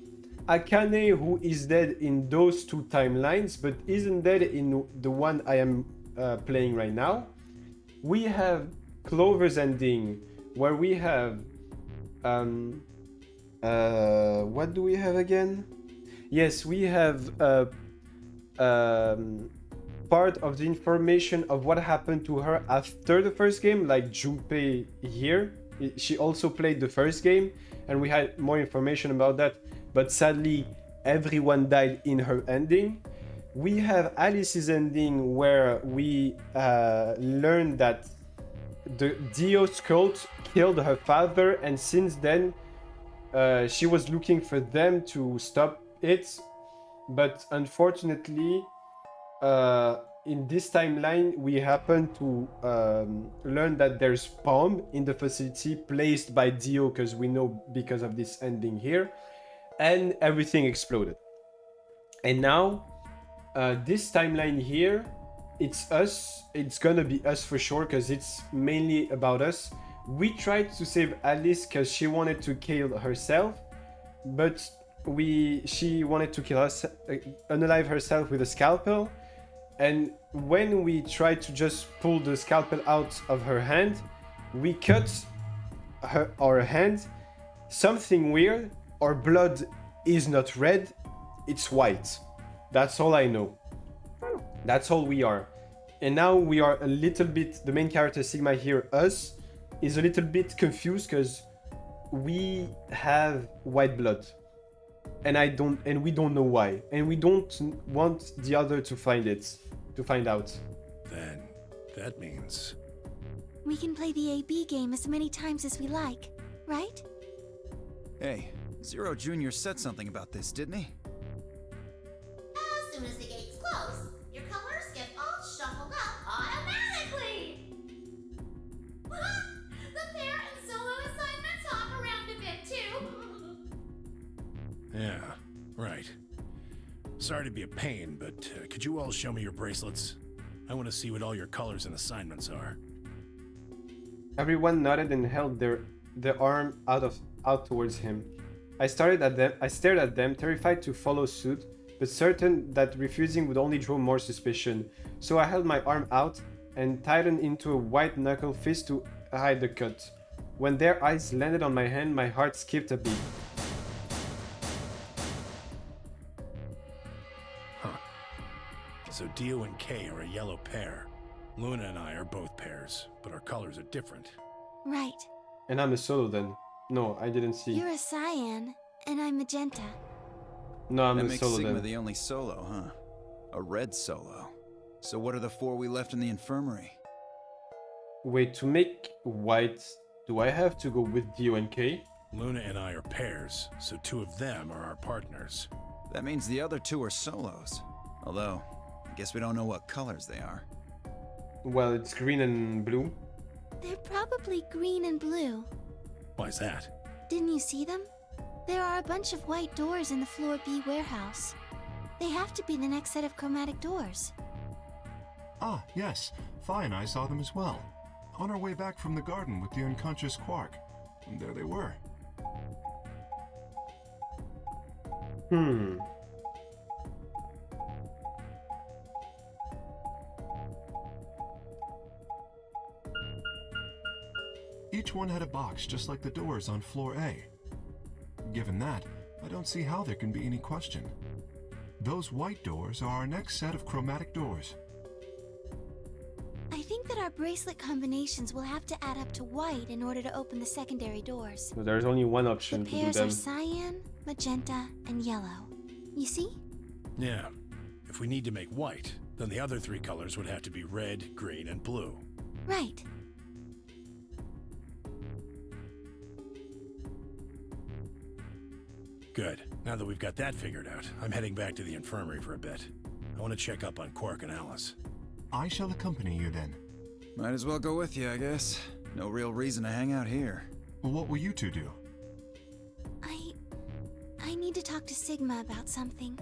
Akane, who is dead in those two timelines, but isn't dead in the one I am playing right now. We have Clover's ending, where we have what do we have again? Yes, we have part of the information of what happened to her after the first game, like Junpei here. She also played the first game, and we had more information about that, but sadly everyone died in her ending. We have Alice's ending, where we learned that the Dios cult killed her father, and since then she was looking for them to stop it, but unfortunately in this timeline we happen to learn that there's bomb in the facility placed by Dio, because we know because of this ending here, and everything exploded. And now this timeline here, it's us. It's gonna be us for sure, because it's mainly about us. We tried to save Alice because she wanted to kill herself, but she wanted to kill us, unalive herself with a scalpel. And when we tried to just pull the scalpel out of her hand, we cut our hand. Something weird. Our blood is not red, it's white. That's all I know. That's all we are. And now we are a little bit, the main character Sigma here, us, is a little bit confused because we have white blood. And we don't know why. And we don't want the other to find out. Then that means... We can play the AB game as many times as we like, right? Hey, Zero Jr. said something about this, didn't he? As soon as the gates close, your colors get all shuffled up automatically! The pair and solo assignments hop around a bit too! Yeah, right. Sorry to be a pain, but could you all show me your bracelets? I want to see what all your colors and assignments are. Everyone nodded and held their arm out towards him. I stared at them, terrified to follow suit, but certain that refusing would only draw more suspicion. So I held my arm out and tightened into a white knuckle fist to hide the cut. When their eyes landed on my hand, my heart skipped a beat. Huh. So Dio and Kay are a yellow pair. Luna and I are both pairs, but our colors are different. Right. And I'm a solo then. No, I didn't see. You're a cyan, and I'm magenta. No, I'm That a makes solo Sigma then. the only solo, huh? A red solo. So what are the four we left in the infirmary? Wait, to make white, do I have to go with Dio and Kay? Luna and I are pairs, so two of them are our partners. That means the other two are solos. Although, I guess we don't know what colors they are. Well, it's green and blue. They're probably green and blue. Why's that? Didn't you see them? There are a bunch of white doors in the Floor B warehouse. They have to be the next set of chromatic doors. Ah, yes. Phi and I saw them as well. On our way back from the garden with the unconscious Quark. And there they were. Each one had a box just like the doors on floor A. Given that, I don't see how there can be any question. Those white doors are our next set of chromatic doors. I think that our bracelet combinations will have to add up to white in order to open the secondary doors. So there's only one The option to do pairs them. are cyan, magenta, and yellow. You see? Yeah. If we need to make white, then the other three colors would have to be red, green, and blue. Right. Good. Now that we've got that figured out, I'm heading back to the infirmary for a bit. I want to check up on Quark and Alice. I shall accompany you then. Might as well go with you, I guess. No real reason to hang out here. What will you two do? I need to talk to Sigma about something.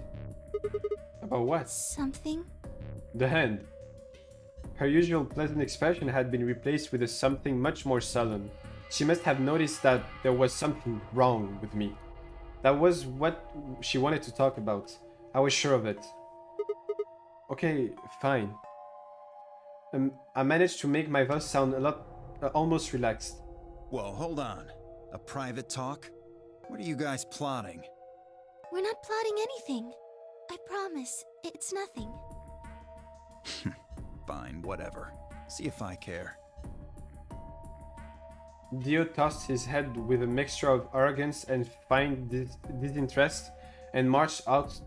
About what? Something? The hand. Her usual pleasant expression had been replaced with a something much more sullen. She must have noticed that there was something wrong with me. That was what she wanted to talk about. I was sure of it. Okay, fine. I managed to make my voice sound a lot, almost relaxed. Whoa, hold on. A private talk? What are you guys plotting? We're not plotting anything. I promise. It's nothing. Fine, whatever. See if I care. Dio tossed his head with a mixture of arrogance and fine disinterest and marched out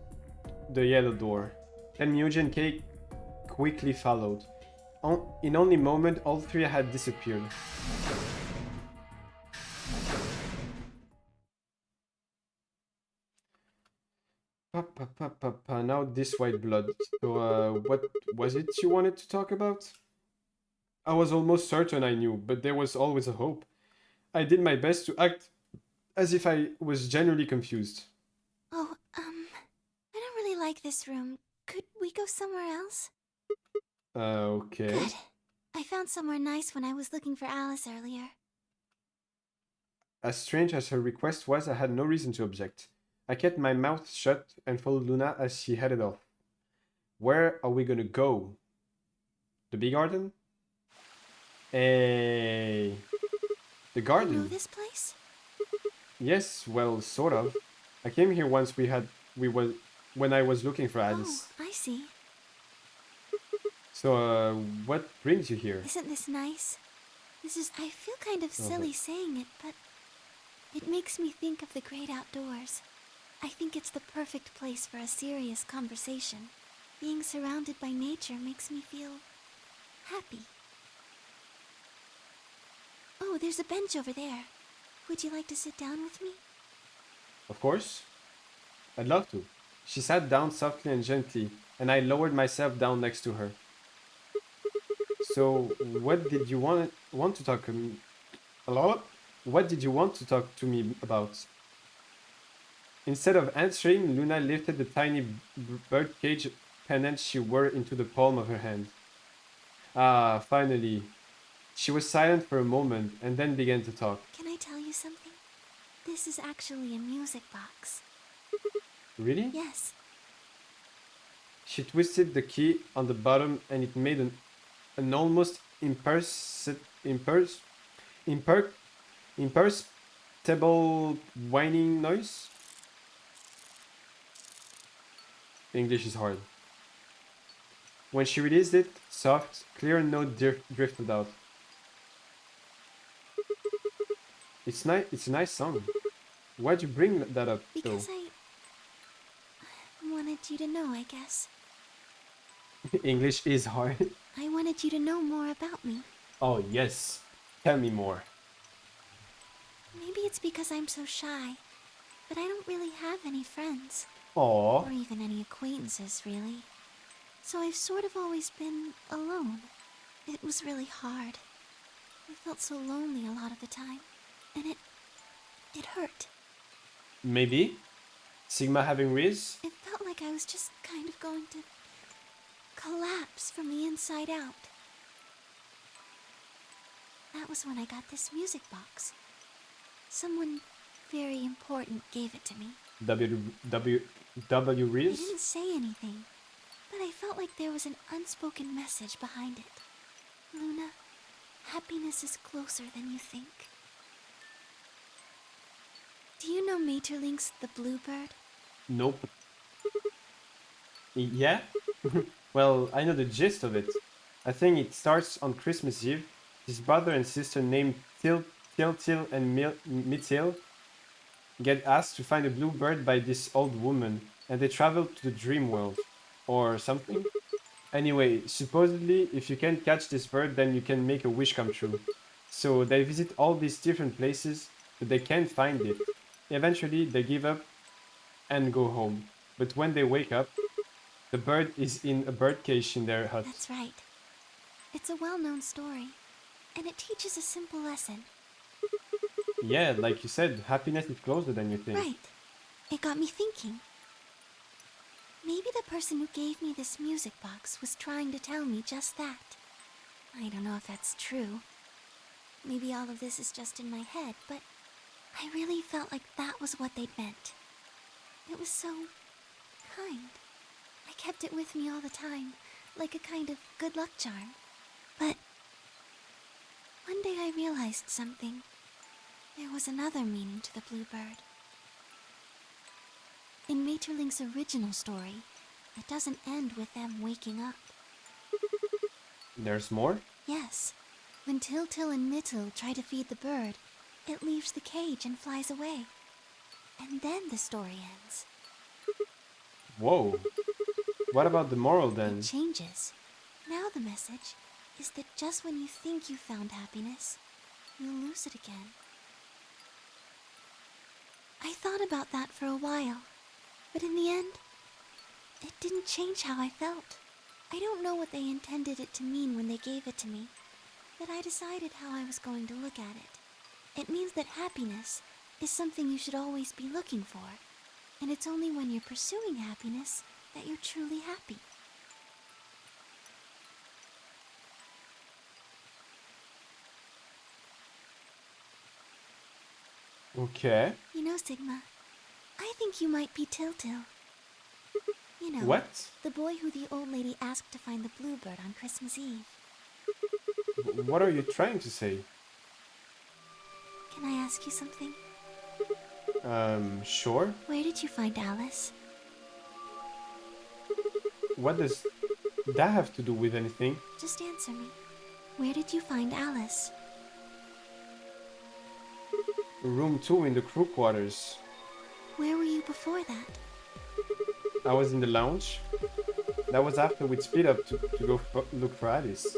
the yellow door. Then Myoji and Kei quickly followed. In only a moment, all three had disappeared. Now this white blood. So, what was it you wanted to talk about? I was almost certain I knew, but there was always a hope. I did my best to act as if I was genuinely confused. Oh, I don't really like this room. Could we go somewhere else? Okay. Good. I found somewhere nice when I was looking for Alice earlier. As strange as her request was, I had no reason to object. I kept my mouth shut and followed Luna as she headed off. Where are we gonna go? The bee garden? Hey. The garden? You know this place? Yes, well, sort of. I came here once when I was looking for Alice. Oh, I see. So, what brings you here? Isn't this nice? I feel kind of silly saying it, but it makes me think of the great outdoors. I think it's the perfect place for a serious conversation. Being surrounded by nature makes me feel happy. Oh, there's a bench over there. Would you like to sit down with me? Of course. I'd love to. She sat down softly and gently, and I lowered myself down next to her. So, what did you want to talk to me? Hello? What did you want to talk to me about? Instead of answering, Luna lifted the tiny birdcage pendant she wore into the palm of her hand. Ah, finally. She was silent for a moment and then began to talk. Can I tell you something? This is actually a music box. Really? Yes. She twisted the key on the bottom and it made an almost imperceptible whining noise. English is hard. When she released it, soft, clear note drifted out. It's nice. It's a nice song. Why'd you bring that up, though? Because I wanted you to know, I guess. English is hard. I wanted you to know more about me. Oh yes, tell me more. Maybe it's because I'm so shy, but I don't really have any friends. Aww. Or even any acquaintances, really. So I've sort of always been alone. It was really hard. I felt so lonely a lot of the time. And it hurt. Maybe? Sigma having Riz? It felt like I was just kind of going to collapse from the inside out. That was when I got this music box. Someone very important gave it to me. W They Riz? didn't say anything, but I felt like there was an unspoken message behind it. Luna, happiness is closer than you think. Do you know Maeterlinck's The Bluebird? Nope. Yeah? Well, I know the gist of it. I think it starts on Christmas Eve. His brother and sister named Tiltil and Mithil get asked to find a bluebird by this old woman and they travel to the dream world or something. Anyway, supposedly, if you can catch this bird, then you can make a wish come true. So they visit all these different places, but they can't find it. Eventually, they give up and go home. But when they wake up, the bird is in a bird cage in their hut. That's right. It's a well-known story, and it teaches a simple lesson. Yeah, like you said, happiness is closer than you think. Right. It got me thinking. Maybe the person who gave me this music box was trying to tell me just that. I don't know if that's true. Maybe all of this is just in my head, but I really felt like that was what they'd meant. It was so kind. I kept it with me all the time, like a kind of good luck charm. But one day I realized something. There was another meaning to the bluebird. In Maeterlinck's original story, it doesn't end with them waking up. There's more? Yes. When Til and Mittel try to feed the bird, it leaves the cage and flies away. And then the story ends. Whoa. What about the moral then? It changes. Now the message is that just when you think you found happiness, you'll lose it again. I thought about that for a while, but in the end, it didn't change how I felt. I don't know what they intended it to mean when they gave it to me, but I decided how I was going to look at it. It means that happiness is something you should always be looking for, and it's only when you're pursuing happiness that you're truly happy. Okay. You know, Sigma, I think you might be Til. You know, What? the boy who the old lady asked to find the bluebird on Christmas Eve. What are you trying to say? Can I ask you something? Sure. Where did you find Alice? What does that have to do with anything? Just answer me. Where did you find Alice? Room 2 in the crew quarters. Where were you before that? I was in the lounge. That was after we'd split up to go look for Alice.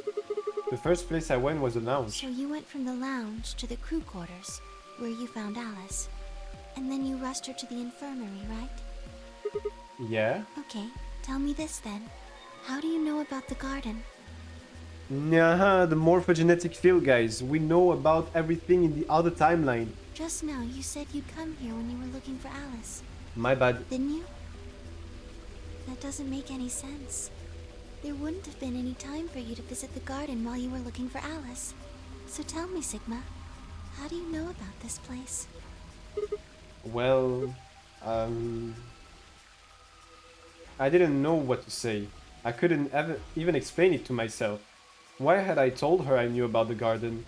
The first place I went was the lounge. So you went from the lounge to the crew quarters, where you found Alice. And then you rushed her to the infirmary, right? Yeah? Okay, tell me this then. How do you know about the garden? Nah, the morphogenetic field, guys. We know about everything in the other timeline. Just now you said you'd come here when you were looking for Alice, My bad. didn't you? That doesn't make any sense. There wouldn't have been any time for you to visit the garden while you were looking for Alice. So tell me, Sigma, how do you know about this place? Well, I didn't know what to say. I couldn't even explain it to myself. Why had I told her I knew about the garden?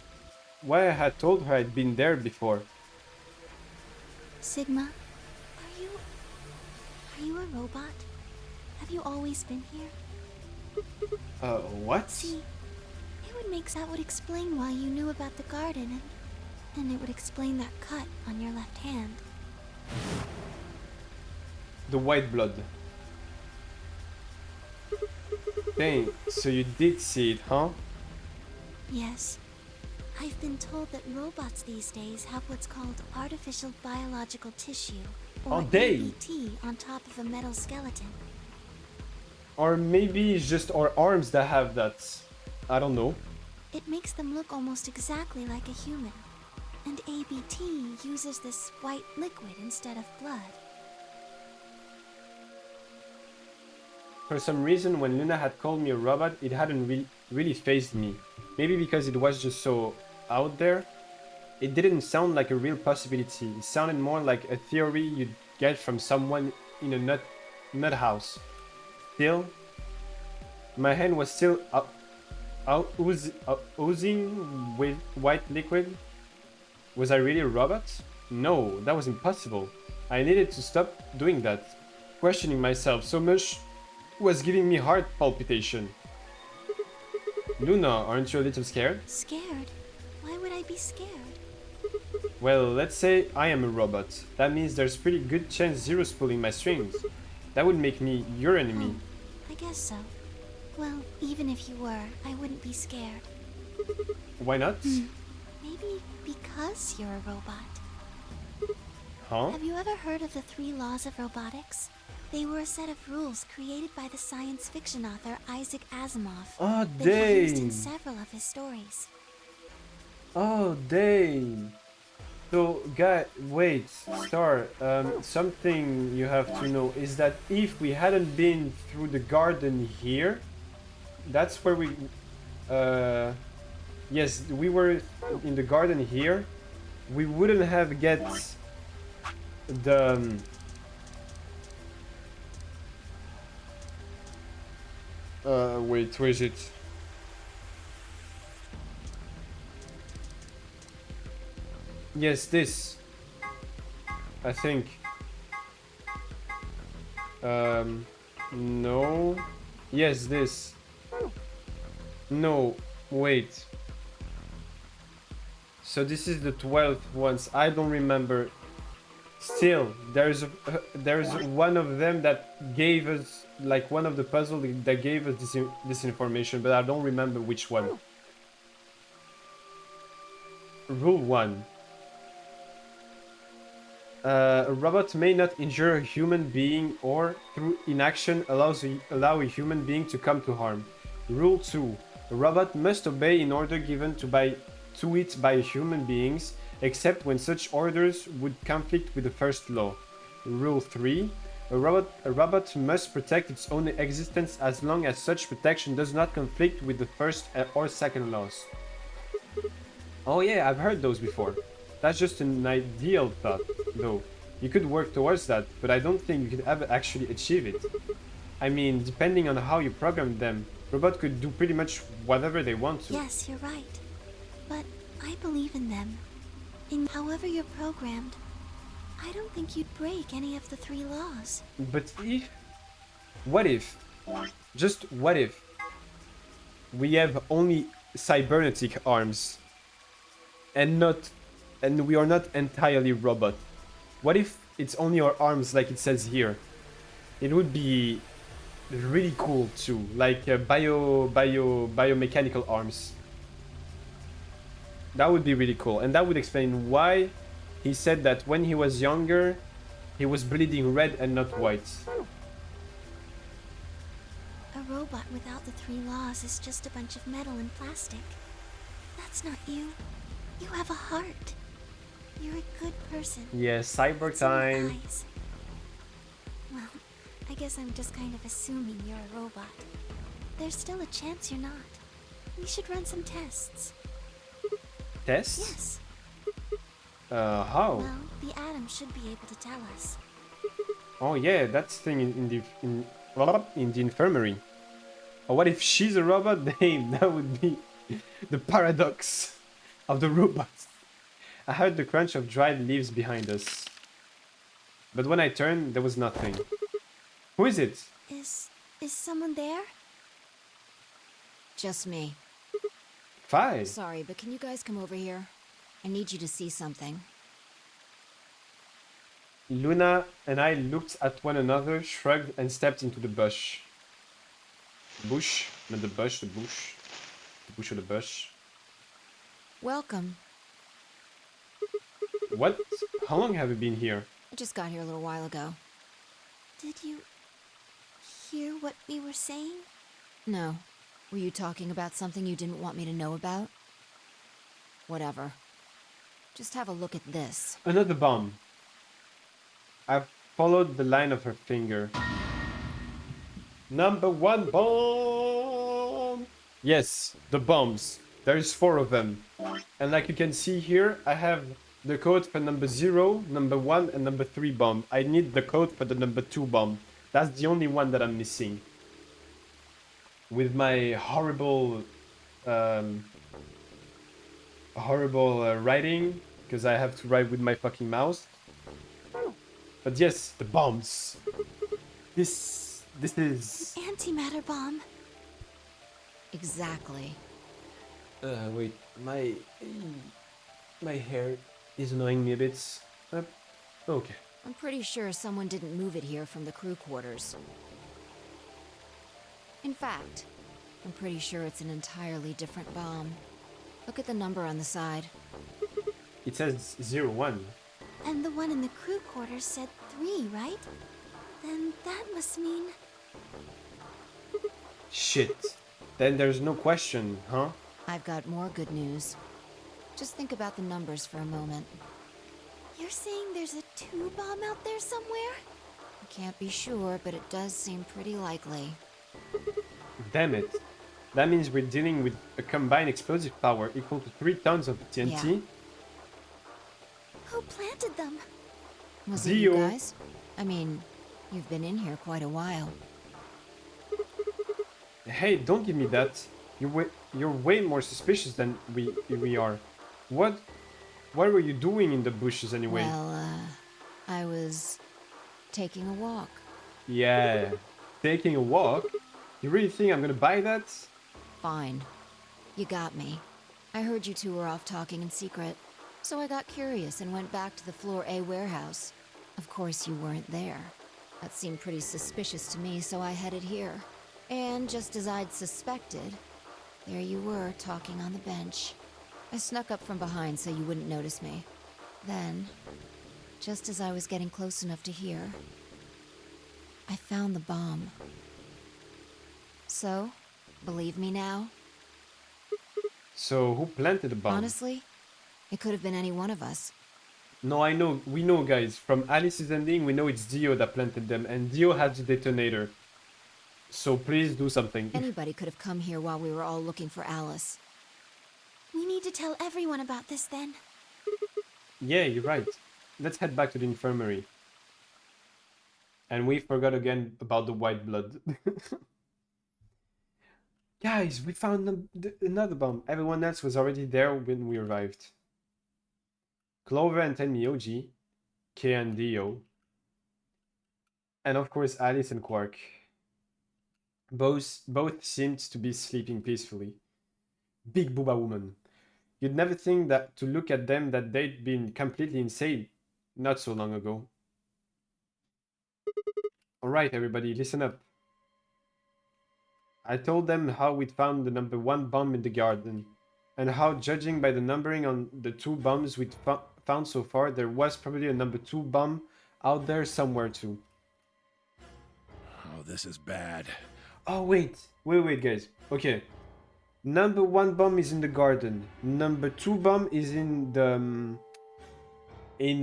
Why I had told her I'd been there before? Sigma, are you a robot? Have you always been here? What? See, that would explain why you knew about the garden, and it would explain that cut on your left hand. The white blood. Dang, so you did see it, huh? Yes. I've been told that robots these days have what's called artificial biological tissue, or Oh, they? ABT, on top of a metal skeleton. Or maybe it's just our arms that have that. I don't know. It makes them look almost exactly like a human. And ABT uses this white liquid instead of blood. For some reason, when Luna had called me a robot, it hadn't really fazed me. Maybe because it was just so out there. It didn't sound like a real possibility. It sounded more like a theory you'd get from someone in a nut house. Still, my hand was still oozing with white liquid. Was I really a robot? No, that was impossible. I needed to stop doing that. Questioning myself so much was giving me heart palpitation. Luna, aren't you a little scared? Scared? Why would I be scared? Well, let's say I am a robot. That means there's pretty good chance Zero's pulling my strings. That would make me your enemy. I guess so. Well, even if you were, I wouldn't be scared. Why not? Maybe because you're a robot. Huh? Have you ever heard of the 3 laws of robotics? They were a set of rules created by the science fiction author Isaac Asimov. Oh, That he used in dang. several of his stories. Oh, dang. So, guy, wait, Star, something you have to know is that if we hadn't been through the garden here, that's where we, yes, we were in the garden here, we wouldn't have get the, wait, where is it? Yes, this. I think. No. Yes, this. No, wait. So this is the 12th ones. I don't remember. Still, there's one of them that gave us, like one of the puzzle that gave us this information, but I don't remember which one. Rule 1. A robot may not injure a human being or, through inaction, allow a human being to come to harm. Rule 2. A robot must obey an order given to it by human beings, except when such orders would conflict with the first law. Rule 3. A robot must protect its own existence as long as such protection does not conflict with the first or second laws. Oh yeah, I've heard those before. That's just an ideal thought, though. You could work towards that, but I don't think you could ever actually achieve it. I mean, depending on how you program them, robots could do pretty much whatever they want to. Yes, you're right. But I believe in them. In however you're programmed, I don't think you'd break any of the 3 laws. But if... What if? Just what if? We have only cybernetic arms. And we are not entirely robot. What if it's only our arms like it says here? It would be really cool too, like biomechanical arms. That would be really cool, and that would explain why he said that when he was younger, he was bleeding red and not white. A robot without the 3 laws is just a bunch of metal and plastic. That's not you. You have a heart. You're a good person. Yeah, cyber It's in your time. eyes. Well, I guess I'm just kind of assuming you're a robot. There's still a chance you're not. We should run some tests. Tests? Yes. How? Well, the atom should be able to tell us. Oh yeah, that's thing in the infirmary. Or what if she's a robot? Damn, that would be the paradox of the robots. I heard the crunch of dried leaves behind us. But when I turned, there was nothing. Who is it? Is someone there? Just me. Fi. Sorry, but can you guys come over here? I need you to see something. Luna and I looked at one another, shrugged, and stepped into the bush. Bush? Not the bush, the bush. The bush or the bush. Welcome. What? How long have you been here? I just got here a little while ago. Did you hear what we were saying? No. Were you talking about something you didn't want me to know about? Whatever. Just have a look at this. Another bomb. I followed the line of her finger. Number 1 bomb! Yes, the bombs. There's 4 of them. And like you can see here, I have the code for number 0, number 1, and number 3 bomb. I need the code for the number 2 bomb. That's the only one that I'm missing. With my horrible writing, because I have to write with my fucking mouse. But yes, the bombs. This is... Antimatter bomb. Exactly. Wait, my hair is annoying me a bit. Okay. I'm pretty sure someone didn't move it here from the crew quarters. In fact, I'm pretty sure it's an entirely different bomb. Look at the number on the side. It says 01. And the one in the crew quarters said 3, right? Then that must mean... Shit. Then there's no question, huh? I've got more good news. Just think about the numbers for a moment. You're saying there's a 2 bomb out there somewhere? I can't be sure, but it does seem pretty likely. Damn it. That means we're dealing with a combined explosive power equal to 3 tons of TNT. Yeah. Who planted them? Was it you Dio. guys? I mean, you've been in here quite a while. Hey, don't give me that. You're way more suspicious than we are. What were you doing in the bushes anyway? Well, I was taking a walk. Yeah, taking a walk? You really think I'm gonna buy that? Fine. You got me. I heard you two were off talking in secret, so I got curious and went back to the Floor A warehouse. Of course you weren't there. That seemed pretty suspicious to me, so I headed here. And just as I'd suspected, there you were, talking on the bench. I snuck up from behind so you wouldn't notice me. Then, just as I was getting close enough to hear, I found the bomb. So, believe me now? So, who planted the bomb? Honestly, it could have been any one of us. No, I know. We know, guys. From Alice's ending, we know it's Dio that planted them, and Dio has the detonator. So please do something. Anybody could have come here while we were all looking for Alice. We need to tell everyone about this then. Yeah, you're right. Let's head back to the infirmary. And we forgot again about the white blood. Guys, we found another bomb. Everyone else was already there when we arrived. Clover and Tenmyoji, Kay and Dio, and of course Alice and Quark. Both seemed to be sleeping peacefully. Big booba woman. You'd never think that to look at them that they'd been completely insane not so long ago. Alright everybody, listen up. I told them how we'd found the number 1 bomb in the garden, and how, judging by the numbering on the 2 bombs we'd found so far, there was probably a number 2 bomb out there somewhere too. Oh, this is bad. Oh, wait, guys. Okay. Number 1 bomb is in the garden. Number 2 bomb is in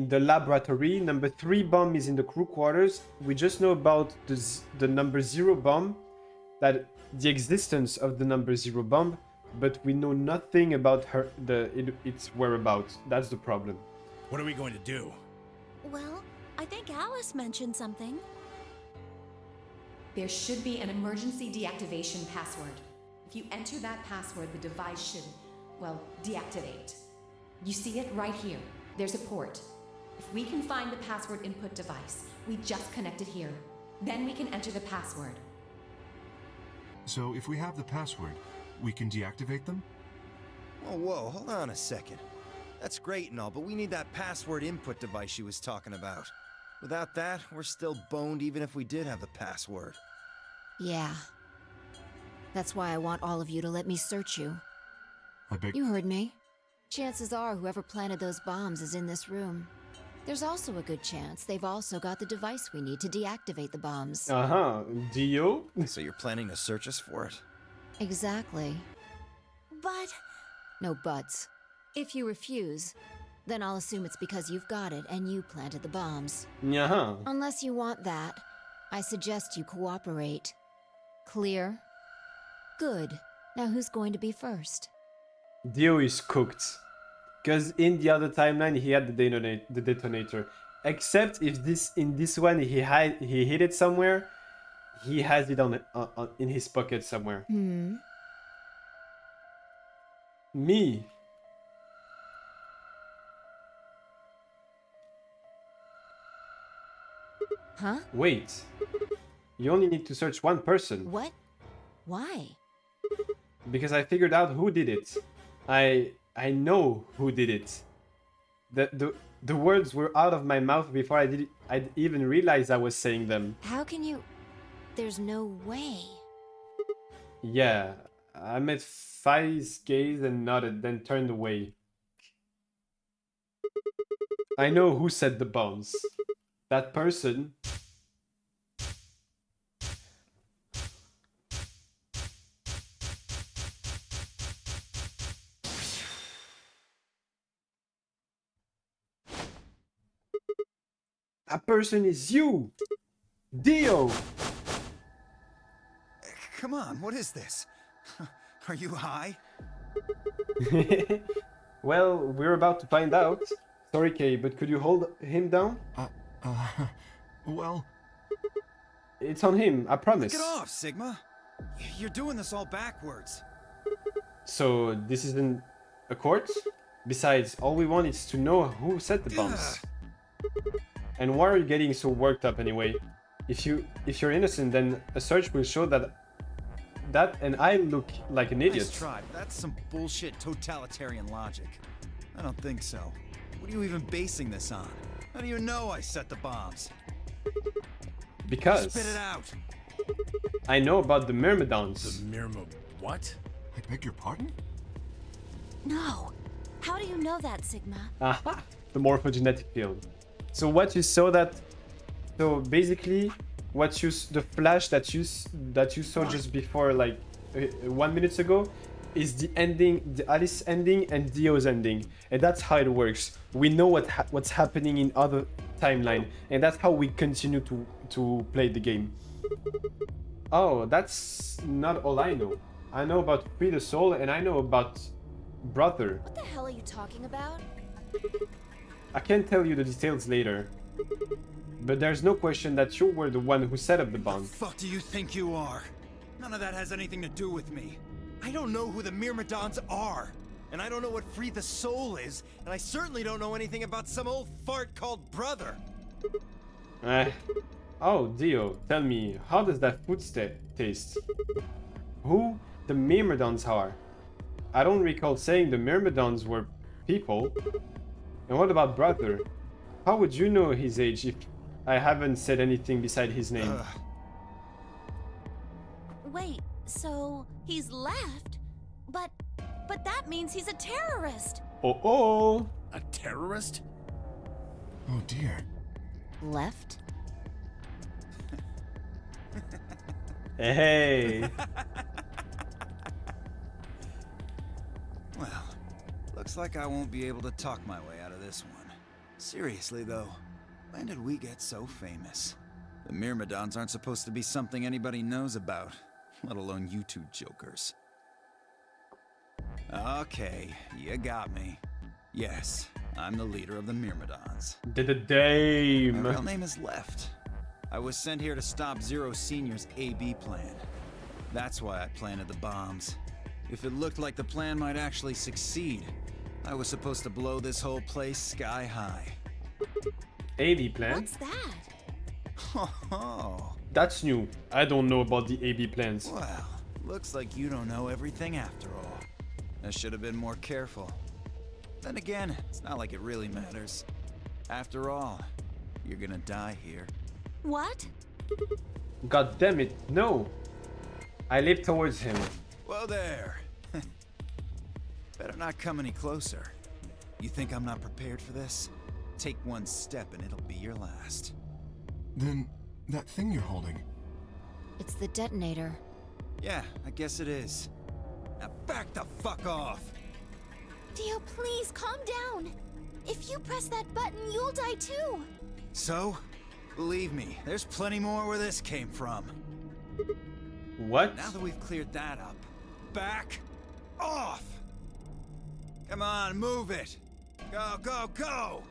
the laboratory. Number 3 bomb is in the crew quarters. We just know about the number 0 bomb, that the existence of the number 0 bomb, but we know nothing about its whereabouts. That's the problem. What are we going to do? Well, I think Alice mentioned something. There should be an emergency deactivation password. If you enter that password, the device should, well, deactivate. You see it right here. There's a port. If we can find the password input device, we just connect it here. Then we can enter the password. So if we have the password, we can deactivate them? Whoa, hold on a second. That's great and all, but we need that password input device she was talking about. Without that, we're still boned even if we did have the password. Yeah. That's why I want all of you to let me search you. I beg... You heard me. Chances are whoever planted those bombs is in this room. There's also a good chance they've also got the device we need to deactivate the bombs. Uh-huh. Dio? So you're planning to search us for it? Exactly. But... No buts. If you refuse, then I'll assume it's because you've got it and you planted the bombs. Uh-huh. Unless you want that, I suggest you cooperate. Clear? Good. Now who's going to be first? Dio is cooked. Because in the other timeline he had the detonator. Except if in this one he hid it somewhere, he has it in his pocket somewhere. Me. Huh? Wait. You only need to search one person. What? Why? Because I figured out who did it. I know who did it. The words were out of my mouth before I'd even realized I was saying them. How can you... There's no way. Yeah, I met Fai's gaze and nodded, then turned away. I know who set the bombs. That person... That person is you! Dio! Come on, what is this? Are you high? Well, we're about to find out. Sorry, Kay, but could you hold him down? Well... It's on him, I promise. Get off, Sigma! You're doing this all backwards. So, this isn't a court? Besides, all we want is to know who set the bombs. And why are you getting so worked up anyway? If you're innocent, then a search will show that and I look like an idiot. Nice try. That's some bullshit totalitarian logic. I don't think so. What are you even basing this on? How do you know I set the bombs? Because Spit it out. I know about the Myrmidons. The what? I beg your pardon? No. How do you know that, Sigma? Aha! The morphogenetic field. So what you saw so basically, the flash that you saw just before, like 1 minute ago, is the ending, the Alice ending and Dio's ending, and that's how it works. We know what's happening in other timeline, and that's how we continue to play the game. Oh, that's not all I know. I know about Free the Soul, and I know about Brother. What the hell are you talking about? I can tell you the details later. But there's no question that you were the one who set up the bombs. What the fuck do you think you are? None of that has anything to do with me. I don't know who the Myrmidons are. And I don't know what Free the Soul is. And I certainly don't know anything about some old fart called Brother. Oh, Dio, tell me, how does that food taste? Who the Myrmidons are? I don't recall saying the Myrmidons were people. And what about Brother? How would you know his age if I haven't said anything beside his name? Wait, so he's left? But that means he's a terrorist. Oh. A terrorist? Oh dear. Left? Hey. Well, looks like I won't be able to talk my way out of this one. Seriously though, when did we get so famous? The Myrmidons aren't supposed to be something anybody knows about, let alone you two jokers. Okay, you got me. Yes, I'm the leader of the Myrmidons. The Dame. My real name is Left. I was sent here to stop Zero Senior's AB plan. That's why I planted the bombs. If it looked like the plan might actually succeed, I was supposed to blow this whole place sky high. AB plan? What's that? Oh, That's new. I don't know about the AB plans. well, looks like you don't know everything after all. I should have been more careful. Then again, it's not like it really matters. After all, you're gonna die here. What? God damn it, no. I leap towards him. Whoa there. Better not come any closer. You think I'm not prepared for this? Take one step and it'll be your last. Then, that thing you're holding. It's the detonator. Yeah, I guess it is. Now back the fuck off! Dio, please calm down. If you press that button, you'll die too. So? Believe me, there's plenty more where this came from. What? Now that we've cleared that up, back off! Come on, move it! Go, go, go!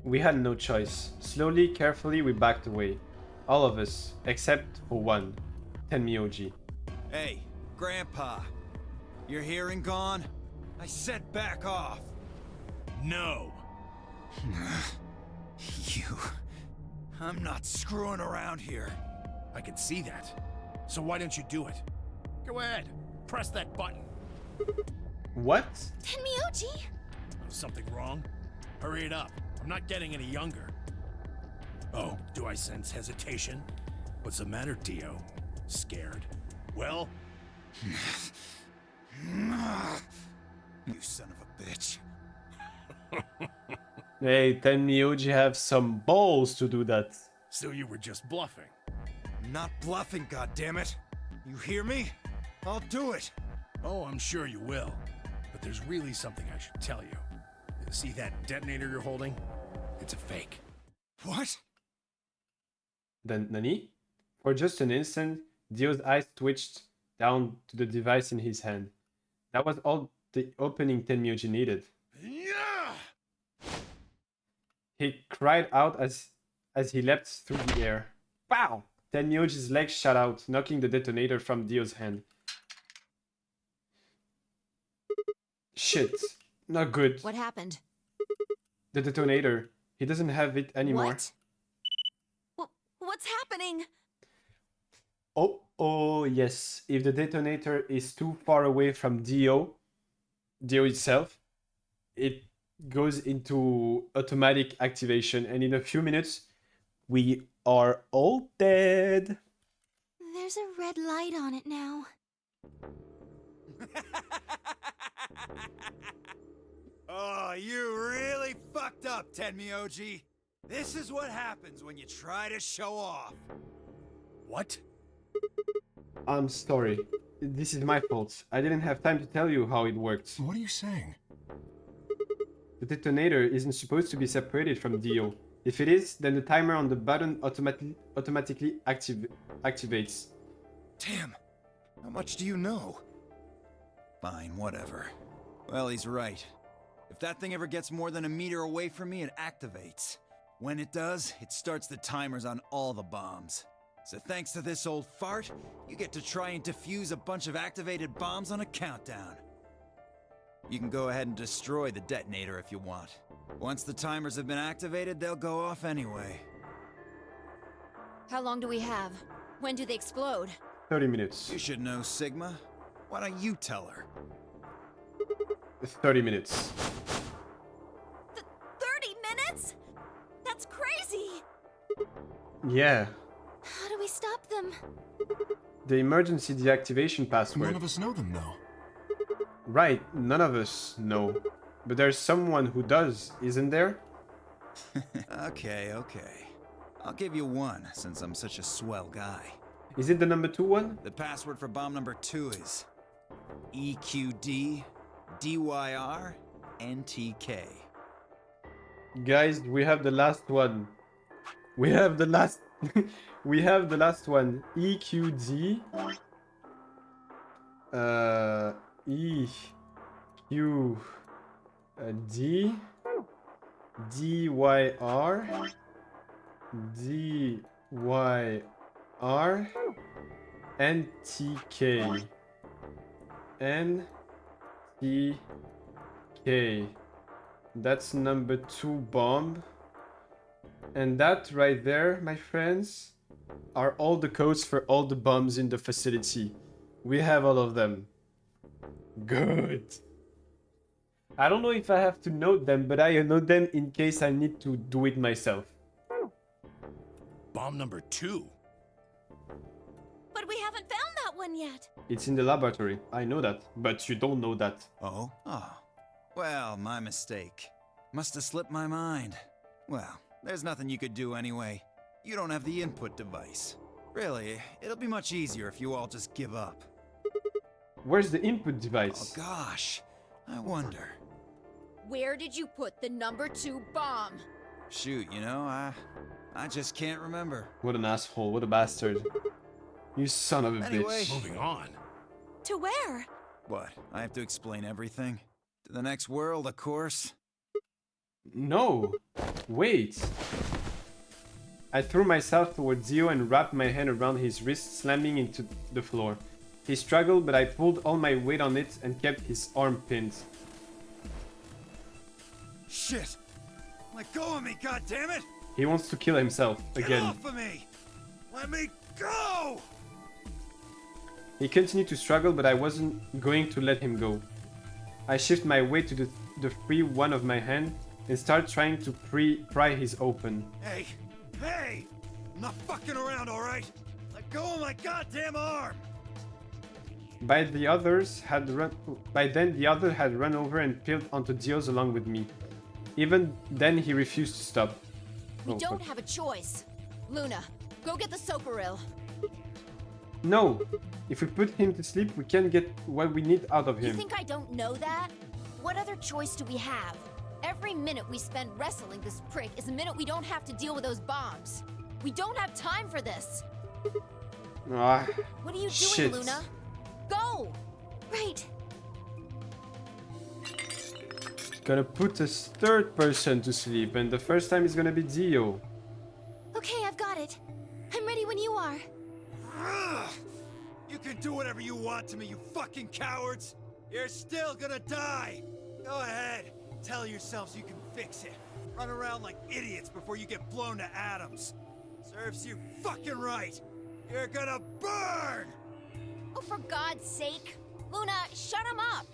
We had no choice. Slowly, carefully, we backed away. All of us, except for one, Tenmyoji. Hey, Grandpa. Your hearing gone? I said back off! No. You... I'm not screwing around here. I can see that. So why don't you do it? Go ahead. Press that button. What? Tenmyoji! Something wrong? Hurry it up. I'm not getting any younger. Oh, do I sense hesitation? What's the matter, Dio? Scared? Well? You son of a bitch. Hey, Tenmyoji have some balls to do that. So you were just bluffing. I'm not bluffing, goddammit. You hear me? I'll do it. Oh, I'm sure you will. But there's really something I should tell you. See that detonator you're holding? It's a fake. What? Then Nani? For just an instant, Dio's eyes twitched down to the device in his hand. That was all the opening Tenmyoji needed. Yeah! He cried out as he leapt through the air. Pow! Tenmyoji's leg shot out, knocking the detonator from Dio's hand. Shit. Not good. What happened? The detonator. He doesn't have it anymore. What? What's happening? Oh, yes. If the detonator is too far away from Dio itself, it goes into automatic activation, and in a few minutes, we are all dead. There's a red light on it now. Oh, you really fucked up, Tenmyoji. This is what happens when you try to show off. What? I'm sorry. This is my fault. I didn't have time to tell you how it worked. What are you saying? The detonator isn't supposed to be separated from Dio. If it is, then the timer on the button automatically activates. Damn. How much do you know? Fine, whatever. Well, he's right. If that thing ever gets more than a meter away from me, it activates. When it does, it starts the timers on all the bombs. So thanks to this old fart, you get to try and defuse a bunch of activated bombs on a countdown. You can go ahead and destroy the detonator if you want. Once the timers have been activated, they'll go off anyway. How long do we have? When do they explode? 30 minutes. You should know, Sigma. Why don't you tell her? 30 minutes. 30 minutes? That's crazy! Yeah. How do we stop them? The emergency deactivation password. None of us know them, though. Right, none of us know. But there's someone who does, isn't there? Okay. I'll give you one, since I'm such a swell guy. Is it the number 2 one? The password for bomb number 2 is EQD DYR NTK. Guys, we have the last one. We have the last we have the last one. EQD EQD DYR DYR NTK NTK. That's number 2 bomb. And that right there, my friends, are all the codes for all the bombs in the facility. We have all of them. Good. I don't know if I have to note them, but I note them in case I need to do it myself. Bomb number 2? But we haven't found that one yet. It's in the laboratory. I know that, but you don't know that. Oh? Well, my mistake. Must have slipped my mind. Well, there's nothing you could do anyway. You don't have the input device. Really, it'll be much easier if you all just give up. Where's the input device? Oh gosh, I wonder. Where did you put the number 2 bomb? Shoot, I just can't remember. What an asshole, what a bastard. You son of a Anyway. bitch. Moving on. To where? What, I have to explain everything? To the next world, of course. No! Wait! I threw myself towards Dio and wrapped my hand around his wrist, slamming into the floor. He struggled, but I pulled all my weight on it and kept his arm pinned. Shit! Let go of me, goddammit! He wants to kill himself Get again. off of me! Let me go! He continued to struggle, but I wasn't going to let him go. I shift my weight to the free one of my hand and start trying to pry his open. Hey! Hey! I'm not fucking around, alright? Let go of my goddamn arm! By then, the other had run over and peeled onto Dio's along with me. Even then, he refused to stop. We don't have a choice. Luna, go get the soparil. No! If we put him to sleep, we can get what we need out of You him. think I don't know that? What other choice do we have? Every minute we spend wrestling this prick is a minute we don't have to deal with those bombs. We don't have time for this. Ah, What are you doing, shit. Luna? Go! Right. Gonna put a third person to sleep, and the first time is gonna be Dio. Okay, I've got it. I'm ready when you are. Ugh. You can do whatever you want to me, you fucking cowards! You're still gonna die! Go ahead, tell yourselves you can fix it. Run around like idiots before you get blown to atoms. Serves you fucking right! You're gonna burn! Oh, for God's sake. Luna, shut him up!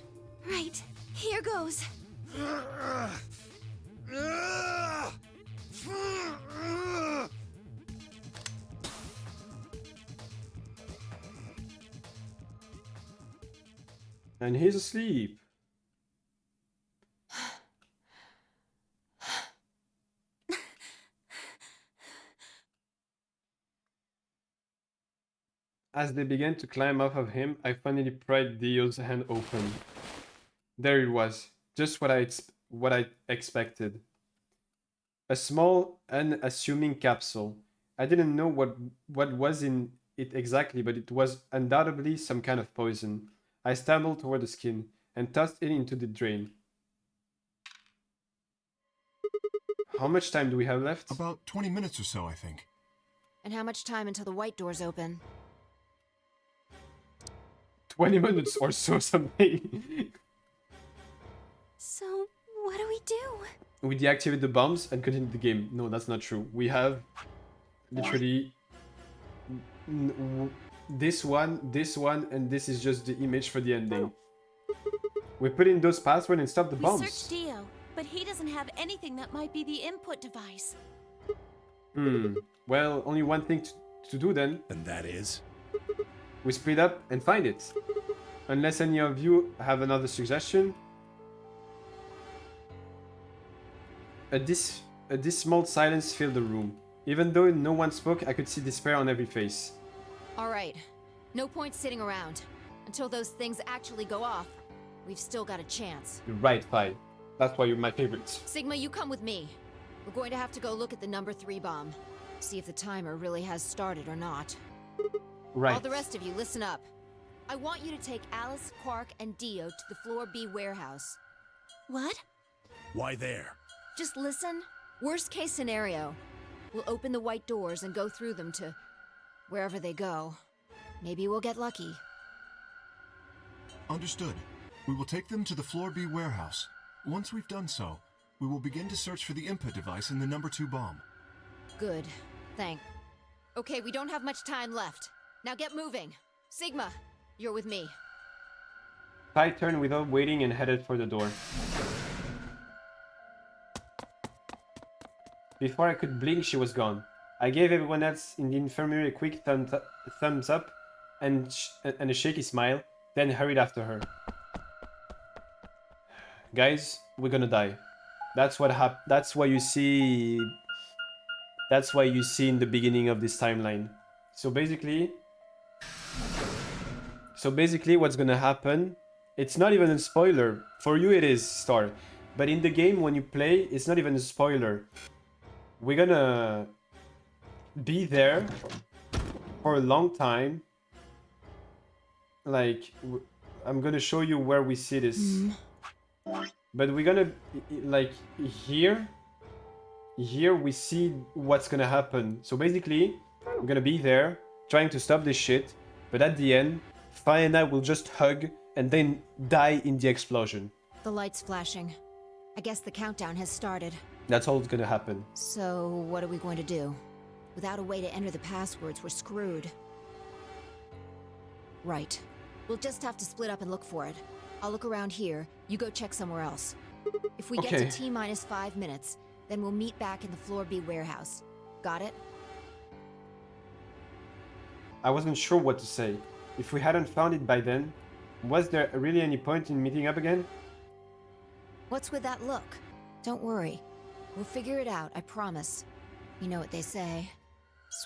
Right. Here goes. And he's asleep. As they began to climb off of him, I finally pried Dio's hand open. There it was, just what I expected. A small, unassuming capsule. I didn't know what was in it exactly, but it was undoubtedly some kind of poison. I stumbled toward the skin and tossed it into the drain. How much time do we have left? About 20 minutes or so, I think. And how much time until the white doors open? 20 minutes or so, something. So, what do we do? We deactivate the bombs and continue the game. No, that's not true. We have literally this one, and this is just the image for the ending. We put in those passwords and stop the We bombs. searched Dio, but he doesn't have anything that might be the input device. Well, only one thing to do then. And that is? We split up and find it. Unless any of you have another suggestion. A dismal silence filled the room. Even though no one spoke, I could see despair on every face. Alright. No point sitting around. Until those things actually go off, we've still got a chance. You're right, Fi. That's why you're my favorite. Sigma, you come with me. We're going to have to go look at the number 3 bomb. See if the timer really has started or not. Right. All the rest of you, listen up. I want you to take Alice, Quark, and Dio to the Floor B warehouse. What? Why there? Just listen. Worst case scenario. We'll open the white doors and go through them to wherever they go. Maybe we'll get lucky. Understood. We will take them to the Floor B warehouse. Once we've done so, we will begin to search for the input device in the number 2 bomb. Good. Thanks. Okay, we don't have much time left. Now get moving. Sigma, you're with me. Fi turned without waiting and headed for the door. Before I could blink, she was gone. I gave everyone else in the infirmary a quick thumbs up and a shaky smile, then hurried after her. Guys, we're gonna die. That's what that's why you see in the beginning of this timeline. So basically what's gonna happen, it's not even a spoiler. For you it is, Star. But in the game when you play, it's not even a spoiler. We're gonna be there for a long time. Like, I'm gonna show you where we see this. But we're gonna, like, here we see what's gonna happen. So basically, we're gonna be there, trying to stop this shit, but at the end, Fi and I will just hug and then die in the explosion. The light's flashing. I guess the countdown has started. That's all that's gonna happen. So, what are we going to do? Without a way to enter the passwords, we're screwed. Right. We'll just have to split up and look for it. I'll look around here. You go check somewhere else. If we get Okay. to T-minus 5 minutes, then we'll meet back in the Floor B warehouse. Got it? I wasn't sure what to say. If we hadn't found it by then, was there really any point in meeting up again? What's with that look? Don't worry. We'll figure it out, I promise. You know what they say.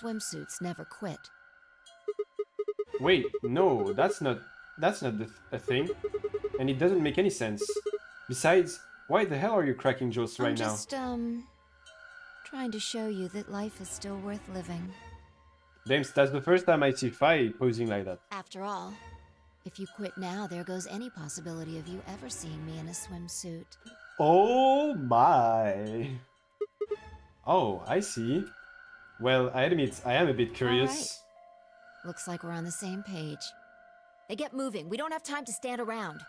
Swimsuits never quit. Wait, no, that's not a thing. And it doesn't make any sense. Besides, why the hell are you cracking jokes right I'm now? just, trying to show you that life is still worth living. Dames, that's the first time I see Fi posing like that. After all, if you quit now, there goes any possibility of you ever seeing me in a swimsuit. Oh my. Oh, I see. Well, I admit, I am a bit curious. Looks like we're on the same page. Hey, get moving. We don't have time to stand around.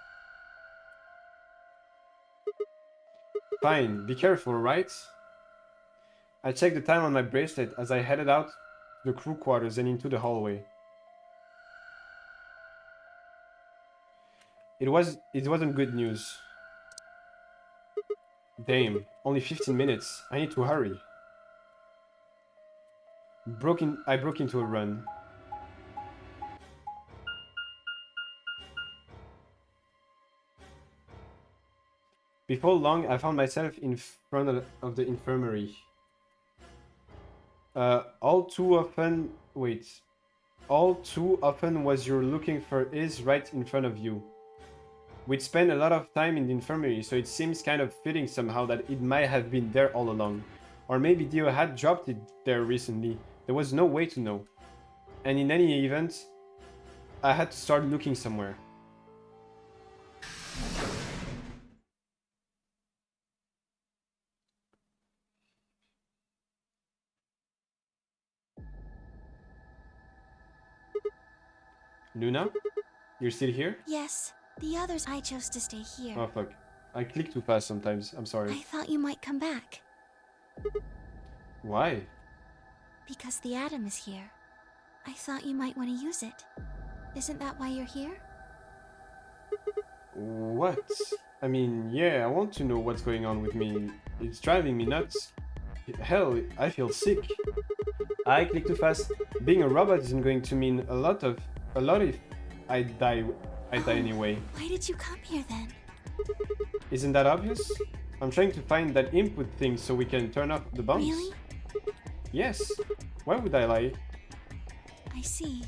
Fine, be careful, right? I checked the time on my bracelet as I headed out the crew quarters and into the hallway. It wasn't good news. Damn, only 15 minutes. I need to hurry. I broke into a run. Before long, I found myself in front of the infirmary. All too often what you're looking for is right in front of you. We'd spent a lot of time in the infirmary, so it seems kind of fitting somehow that it might have been there all along. Or maybe Dio had dropped it there recently. There was no way to know. And in any event, I had to start looking somewhere. Luna? You're still here? Yes, the others. I chose to stay here. Oh fuck. I click too fast sometimes. I'm sorry. I thought you might come back. Why? Because the atom is here. I thought you might want to use it. Isn't that why you're here? What? I mean, yeah, I want to know what's going on with me. It's driving me nuts. Hell, I feel sick. I click too fast. Being a robot isn't going to mean a lot if I die anyway. Why did you come here then? Isn't that obvious? I'm trying to find that input thing so we can turn off the bombs. Really? Yes. Why would I lie? I see.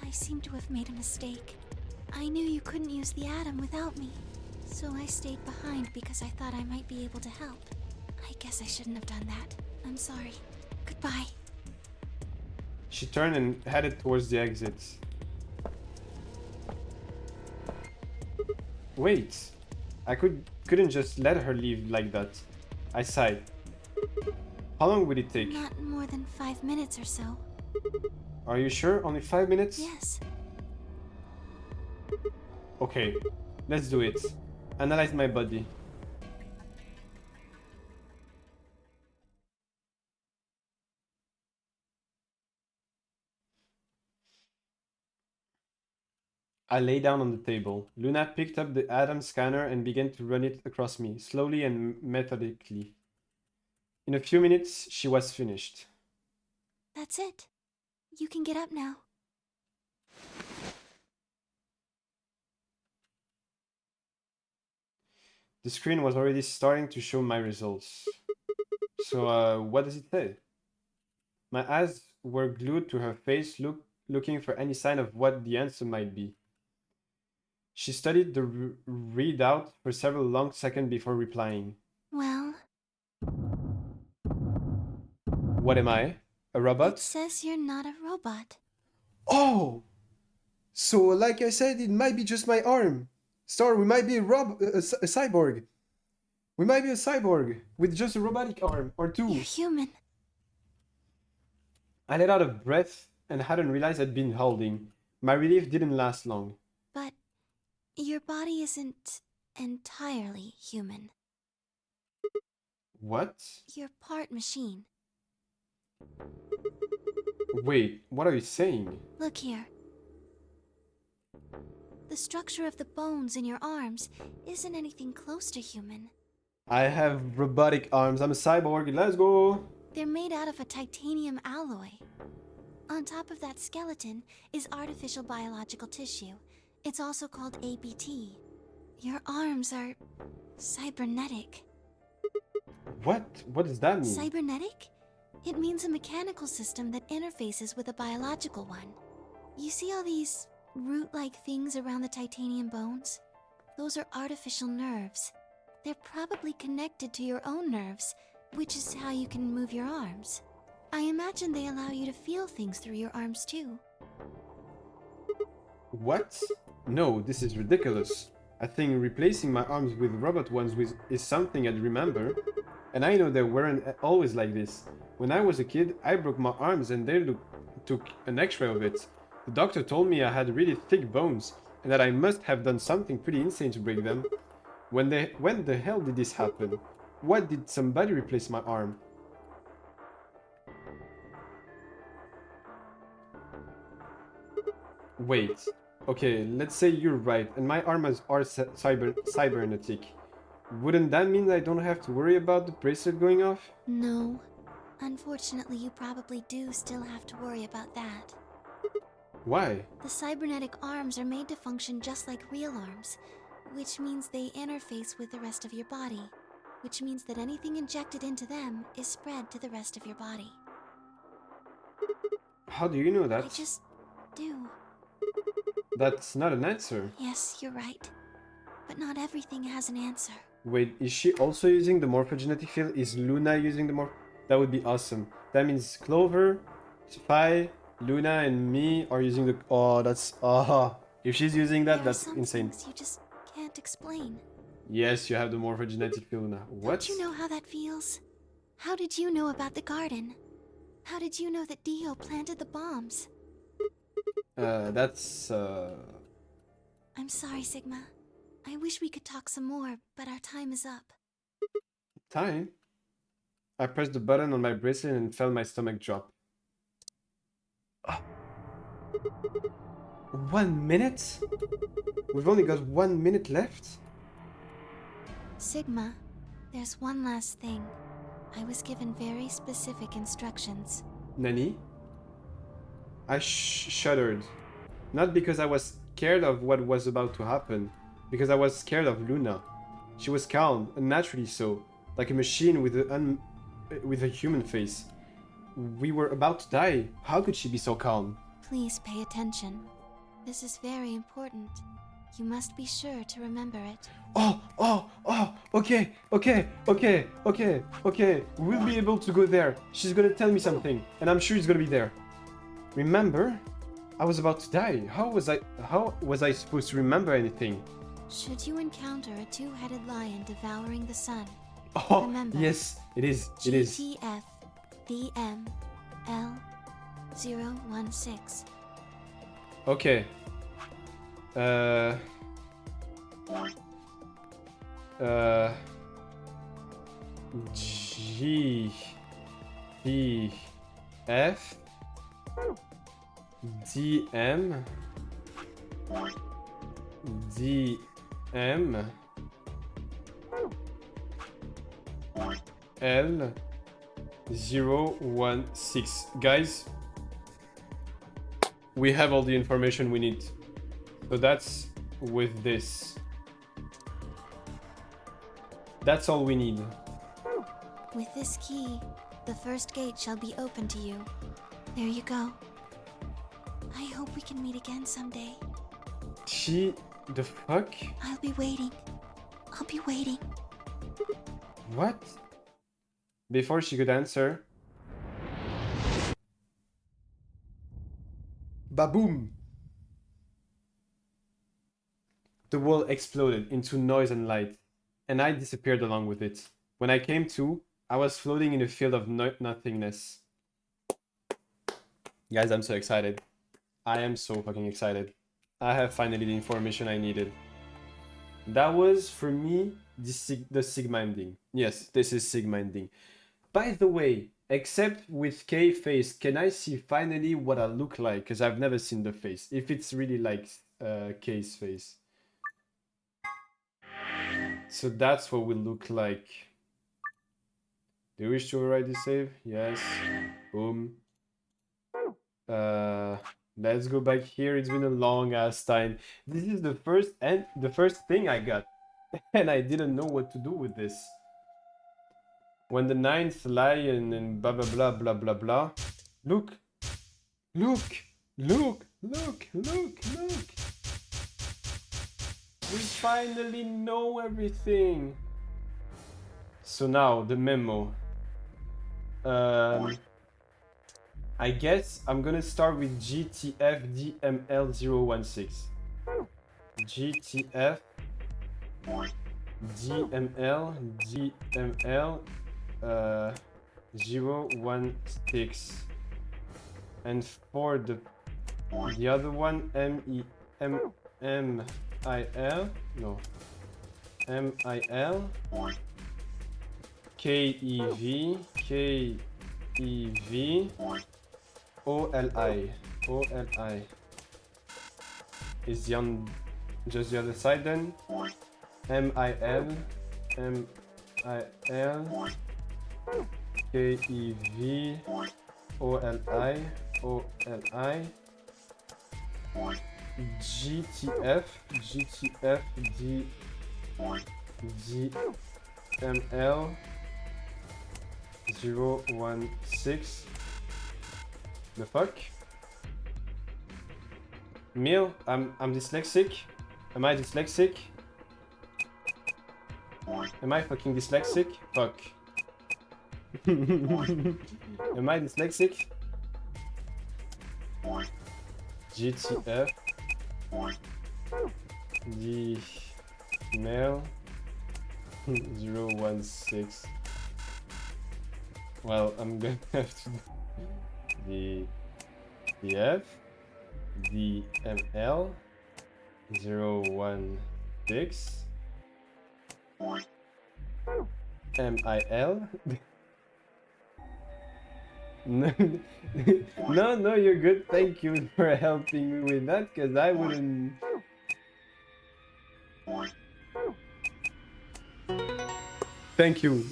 I seem to have made a mistake. I knew you couldn't use the atom without me. So I stayed behind because I thought I might be able to help. I guess I shouldn't have done that. I'm sorry. Goodbye. She turned and headed towards the exit. Wait. I couldn't just let her leave like that. I sighed. How long would it take? Not more than 5 minutes or so. Are you sure? Only 5 minutes? Yes. Okay, let's do it. Analyze my body. I lay down on the table. Luna picked up the atom scanner and began to run it across me, slowly and methodically. In a few minutes, she was finished. That's it. You can get up now. The screen was already starting to show my results. So, what does it say? My eyes were glued to her face, looking for any sign of what the answer might be. She studied the readout for several long seconds before replying. Well, What am I? A robot? it says you're not a robot. Oh! So, like I said, it might be just my arm. Star, we might be a cyborg. We might be a cyborg with just a robotic arm or two. You're human. I let out a breath and hadn't realized I'd been holding. My relief didn't last long. But your body isn't entirely human. What? You're part machine. Wait, what are you saying? Look here. The structure of the bones in your arms isn't anything close to human. I have robotic arms. I'm a cyborg. Let's go. They're made out of a titanium alloy. On top of that skeleton is artificial biological tissue. It's also called ABT. Your arms are cybernetic. What? What does that mean? Cybernetic? It means a mechanical system that interfaces with a biological one. You see all these root-like things around the titanium bones? Those are artificial nerves. They're probably connected to your own nerves, which is how you can move your arms. I imagine they allow you to feel things through your arms too. What? No, this is ridiculous. I think replacing my arms with robot ones is something I'd remember. And I know they weren't always like this. When I was a kid, I broke my arms and they took an x-ray of it. The doctor told me I had really thick bones and that I must have done something pretty insane to break them. When the hell did this happen? What did somebody replace my arm? Wait. Okay, let's say you're right, and my arms are cybernetic. Wouldn't that mean I don't have to worry about the bracelet going off? No. Unfortunately, you probably do still have to worry about that. Why? The cybernetic arms are made to function just like real arms, which means they interface with the rest of your body, which means that anything injected into them is spread to the rest of your body. How do you know that? I just do. That's not an answer. Yes, you're right. But not everything has an answer. Wait, is she also using the morphogenetic field? Is Luna using the That would be awesome. That means Clover, Spy, Luna, and me are using the... Oh, that's... Oh, if she's using that, that's insane. Things you just can't explain. Yes, you have the morphogenetic field now. What? Don't you know how that feels? How did you know about the garden? How did you know that Dio planted the bombs? That's... I'm sorry, Sigma. I wish we could talk some more, but our time is up. Time? I pressed the button on my bracelet and felt my stomach drop. Oh. 1 minute? We've only got 1 minute left? Sigma, there's one last thing. I was given very specific instructions. Nani? I shuddered. Not because I was scared of what was about to happen, because I was scared of Luna. She was calm, unnaturally so, like a machine with a human face. We were about to die. How could she be so calm? Please pay attention. This is very important. You must be sure to remember it. Okay. We'll be able to go there. She's gonna tell me something, and I'm sure it's gonna be there. Remember? I was about to die. How was I supposed to remember anything? Should you encounter a two-headed lion devouring the sun, remember, yes, it is. GTF DML 016. Okay. G B F D M L 016. Guys, we have all the information we need. So that's with this. That's all we need. With this key, the first gate shall be open to you. There you go. I hope we can meet again someday. The fuck? I'll be waiting. I'll be waiting. What? Before she could answer... Baboom! The world exploded into noise and light, and I disappeared along with it. When I came to, I was floating in a field of nothingness. Guys, I'm so excited. I am so fucking excited. I have finally the information I needed. That was, for me, the Sigma ending. Yes, this is Sigma ending. By the way, except with K face, can I see finally what I look like? Because I've never seen the face. If it's really like K's face. So that's what we look like. Do you wish to override the save? Yes. Boom. Let's go back here. It's been a long ass time. This is the first thing I got, and I didn't know what to do with this. When the ninth lion and blah blah blah blah blah blah. Look, look, look, look, look, look. We finally know everything. So now the memo. I guess I'm gonna start with GTF-DML016. GTF-DML-016. And for the other one, MIL, no, MIL, KEV, OLI. Is just the other side then? MIL, KEV, OLI, GTF, DML 016. The fuck? Mil, I'm dyslexic. Am I dyslexic? Am I fucking dyslexic? Fuck. Am I dyslexic? GTF DML 016. Well, I'm gonna have to do the F DML 016 MIL. No, no, you're good. Thank you for helping me with that, because I wouldn't. Thank you.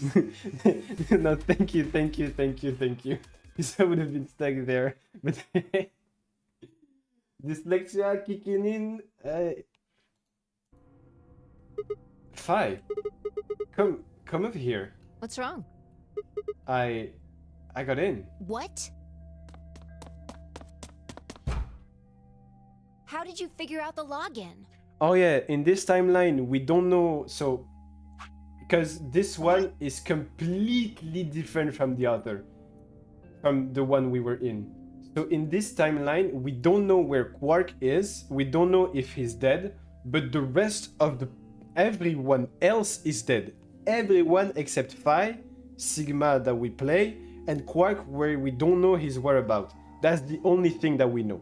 No, thank you. Because I would have been stuck there. But dyslexia kicking in. Fi, come over here. What's wrong? I got in. What? How did you figure out the login? Oh yeah, in this timeline we don't know, so because this one is completely different from the other, from the one we were in. So in this timeline we don't know where Quark is, we don't know if he's dead, but the rest of everyone else is dead. Everyone except Phi, Sigma that we play, and Quark where we don't know his whereabouts. That's the only thing that we know.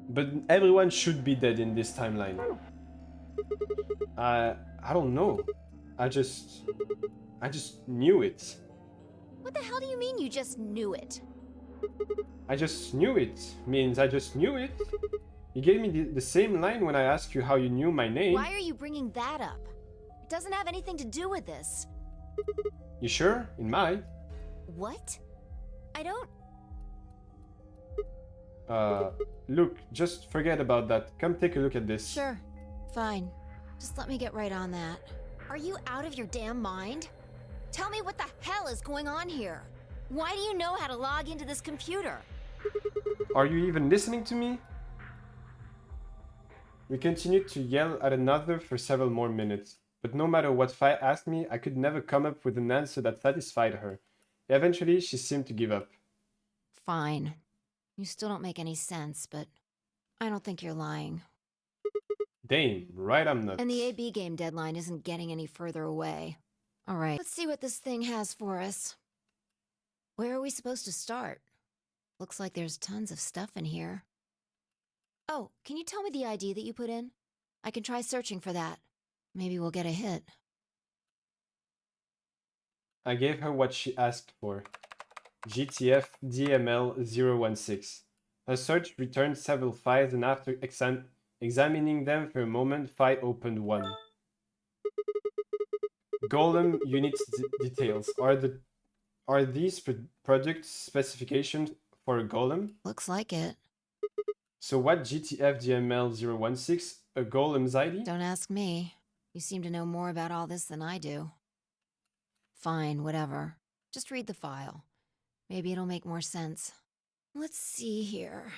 But everyone should be dead in this timeline. I don't know. I just knew it. What the hell do you mean you just knew it? I just knew it. Means I just knew it. You gave me the same line when I asked you how you knew my name. Why are you bringing that up? It doesn't have anything to do with this. You sure? It might. What? I don't... Look, just forget about that. Come take a look at this. Sure. Fine. Just let me get right on that. Are you out of your damn mind? Tell me what the hell is going on here. Why do you know how to log into this computer? Are you even listening to me? We continued to yell at another for several more minutes, but no matter what Fi asked me, I could never come up with an answer that satisfied her. Eventually, she seemed to give up. Fine. You still don't make any sense, but I don't think you're lying. Damn, right I'm not. And the AB game deadline isn't getting any further away. All right, let's see what this thing has for us. Where are we supposed to start? Looks like there's tons of stuff in here. Oh, can you tell me the ID that you put in? I can try searching for that. Maybe we'll get a hit. I gave her what she asked for. GTF DML 016. A search returned several files, and after examining them for a moment, Fi opened one. Golem units details. Are these product specifications for a golem? Looks like it. So what GTF GML 016? A golem's ID? Don't ask me. You seem to know more about all this than I do. Fine, whatever. Just read the file. Maybe it'll make more sense. Let's see here.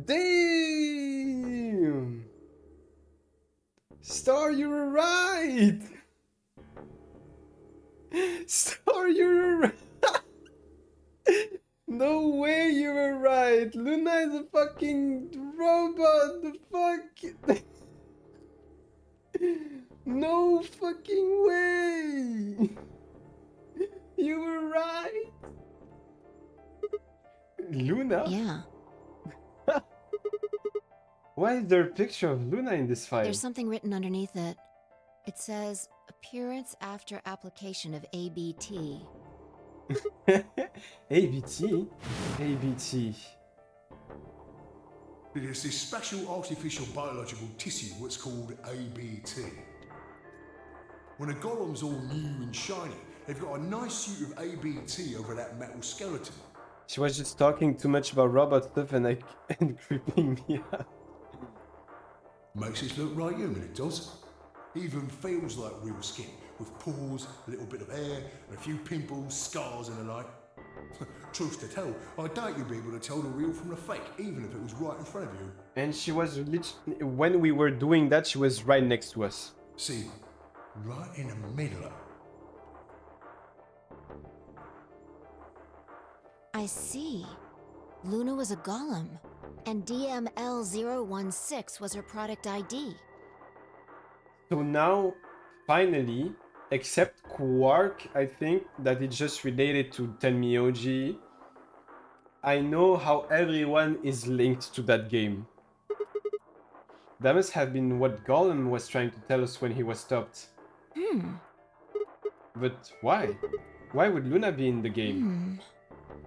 Damn! Star, you were right! Star, you were right! No way you were right! Luna is a fucking robot! The fuck? No fucking way! You were right! Luna? Yeah. Why is there a picture of Luna in this file? There's something written underneath it. It says, appearance after application of ABT. ABT? ABT. It is this special artificial biological tissue what's called ABT. When a golem's all new and shiny, they've got a nice suit of ABT over that metal skeleton. She was just talking too much about robot stuff and creeping me out. Makes it look right human, it does. Even feels like real skin, with pores, a little bit of hair, and a few pimples, scars and the like. Truth to tell, I doubt you'd be able to tell the real from the fake, even if it was right in front of you. And she was when we were doing that, she was right next to us. See, right in the middle of... I see. Luna was a golem, and DML016 was her product ID. So now, finally, except Quark, I think that it's just related to Tenmyoji, I know how everyone is linked to that game. That must have been what Golem was trying to tell us when he was stopped. But why? Why would Luna be in the game?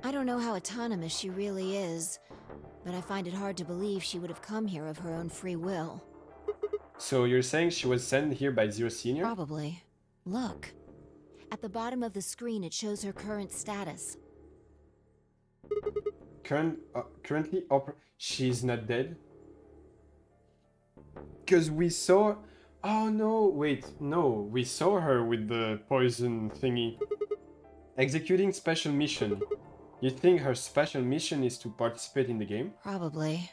I don't know how autonomous she really is, but I find it hard to believe she would have come here of her own free will. So you're saying she was sent here by Zero Senior? Probably. Look. At the bottom of the screen, it shows her current status. Currently she's not dead? Because we saw... Oh no, wait, no. We saw her with the poison thingy. Executing special mission. You think her special mission is to participate in the game? Probably.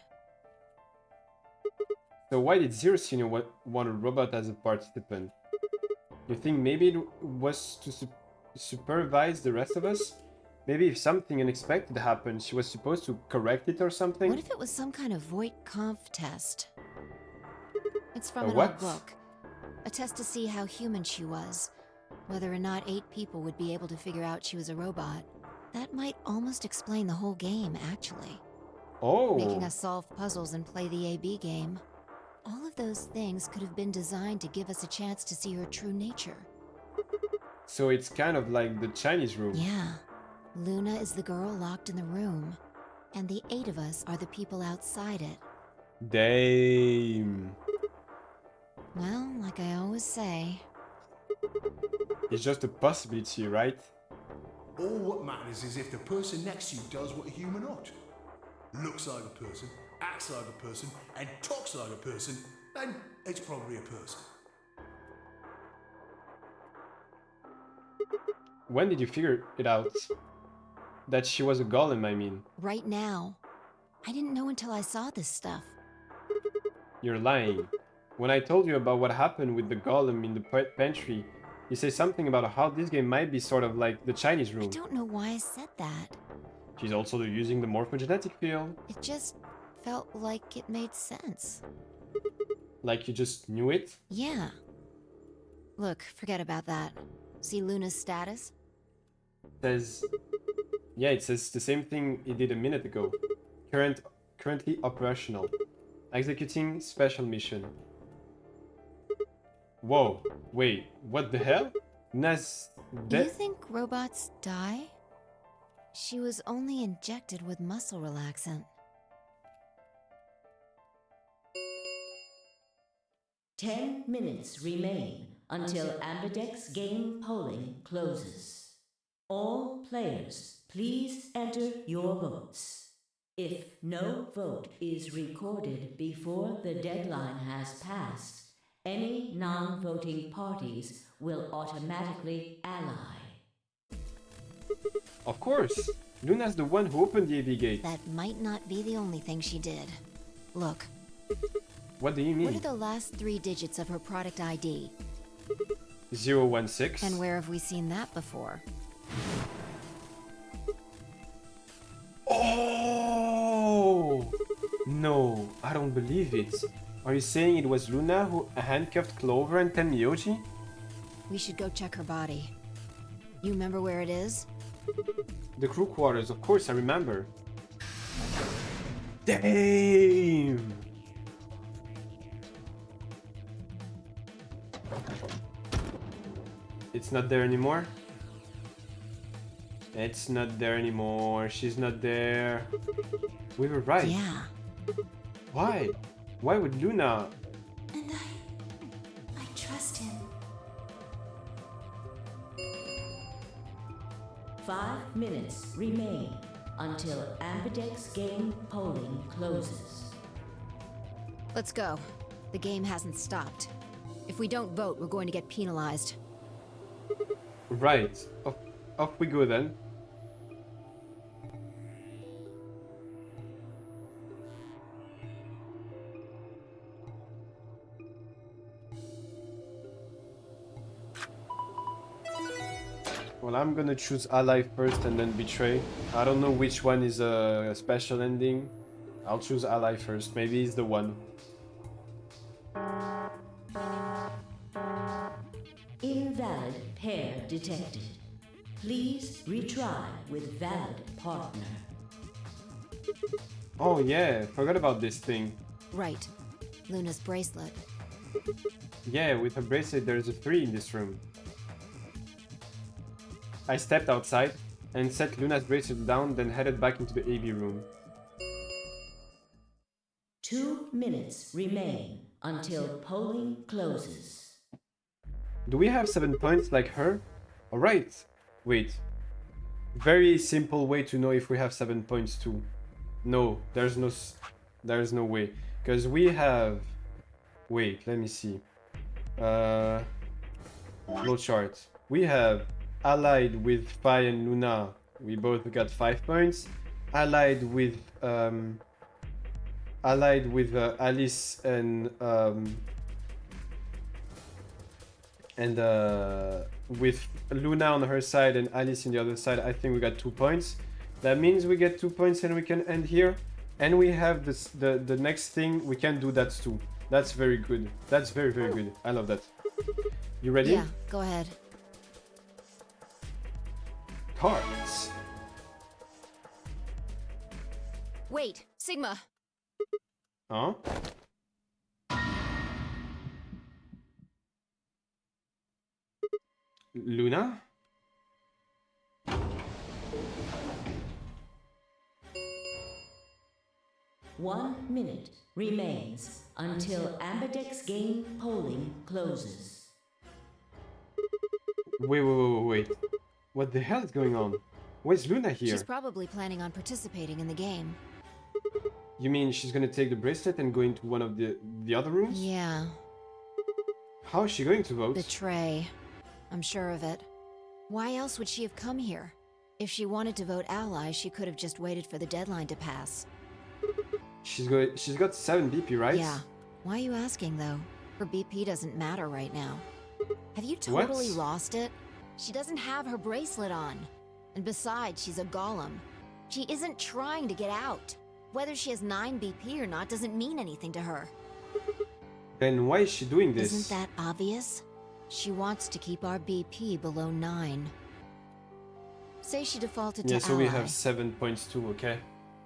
So why did Zero Senior want a robot as a participant? You think maybe it was to supervise the rest of us? Maybe if something unexpected happened, she was supposed to correct it or something? What if it was some kind of Voight-Kampff test? It's from A an what? old book. A test to see how human she was. Whether or not 8 people would be able to figure out she was a robot. That might almost explain the whole game, actually. Oh! Making us solve puzzles and play the AB game. All of those things could have been designed to give us a chance to see her true nature. So it's kind of like the Chinese room. Yeah. Luna is the girl locked in the room. And the 8 of us are the people outside it. Damn. Well, like I always say... It's just a possibility, right? All what matters is if the person next to you does what a human ought. Looks like a person, acts like a person, and talks like a person, then it's probably a person. When did you figure it out? That she was a golem, I mean. Right now. I didn't know until I saw this stuff. You're lying. When I told you about what happened with the golem in the pantry, you say something about how this game might be sort of like the Chinese room. I don't know why I said that. She's also using the morphogenetic field. It just felt like it made sense. Like you just knew it? Yeah. Look, forget about that. See Luna's status? Says... Yeah, it says the same thing it did a minute ago. Currently operational. Executing special mission. Whoa, wait, what the hell? Luna's You dead. think robots die? She was only injected with muscle relaxant. 10 minutes remain until Ambidex game polling closes. All players, please enter your votes. If no vote is recorded before the deadline has passed, any non-voting parties will automatically ally. Of course. Luna's the one who opened the AV gate. That might not be the only thing she did. Look, What do you what are mean? the last 3 digits of her product ID? 016. And where have we seen that before? Oh! No, I don't believe it. Are you saying it was Luna who handcuffed Clover and Tenmyoji? We should go check her body. You remember where it is? The crew quarters, of course I remember. Damn! It's not there anymore? It's not there anymore. She's not there. We were right. Yeah. Why? Why would Luna? And I trust him. 5 minutes remain until Ambidex game polling closes. Let's go. The game hasn't stopped. If we don't vote, we're going to get penalized. Right. Off we go then. Well, I'm gonna choose Ally first and then Betray. I don't know which one is a special ending. I'll choose Ally first. Maybe it's the one. Invalid pair detected. Please retry with valid partner. Oh yeah, forgot about this thing. Right. Luna's bracelet. Yeah, with her bracelet there's a 3 in this room. I stepped outside and set Luna's bracelet down, then headed back into the AV room. 2 minutes remain until polling closes. Do we have 7 points like her? Alright. Wait. Very simple way to know if we have 7 points too. No, there's no way. Because we have... Wait, let me see. Flowchart. We have allied with Fi and Luna. We both got 5 points. Allied with Alice and with Luna on her side and Alice on the other side, I think we got 2 points. That means we get 2 points and we can end here. And we have this, the next thing, we can do that too. That's very good. That's very, very good. I love that. You ready? Yeah, go ahead. Cards. Wait, Sigma. Huh? Luna? One minute remains until Ambidex game polling closes. Wait. What the hell is going on? Where's Luna here? She's probably planning on participating in the game. You mean she's gonna take the bracelet and go into one of the other rooms? Yeah. How is she going to vote? Betray. I'm sure of it. Why else would she have come here? If she wanted to vote ally, she could have just waited for the deadline to pass. She's got 7 BP, right? Yeah. Why are you asking, though? Her BP doesn't matter right now. Have you totally lost it? She doesn't have her bracelet on. And besides, she's a golem. She isn't trying to get out. Whether she has 9 BP or not doesn't mean anything to her. Then why is she doing this? Isn't that obvious? She wants to keep our BP below 9. Say she defaulted to Yeah, so ally. we have 7 points too, okay?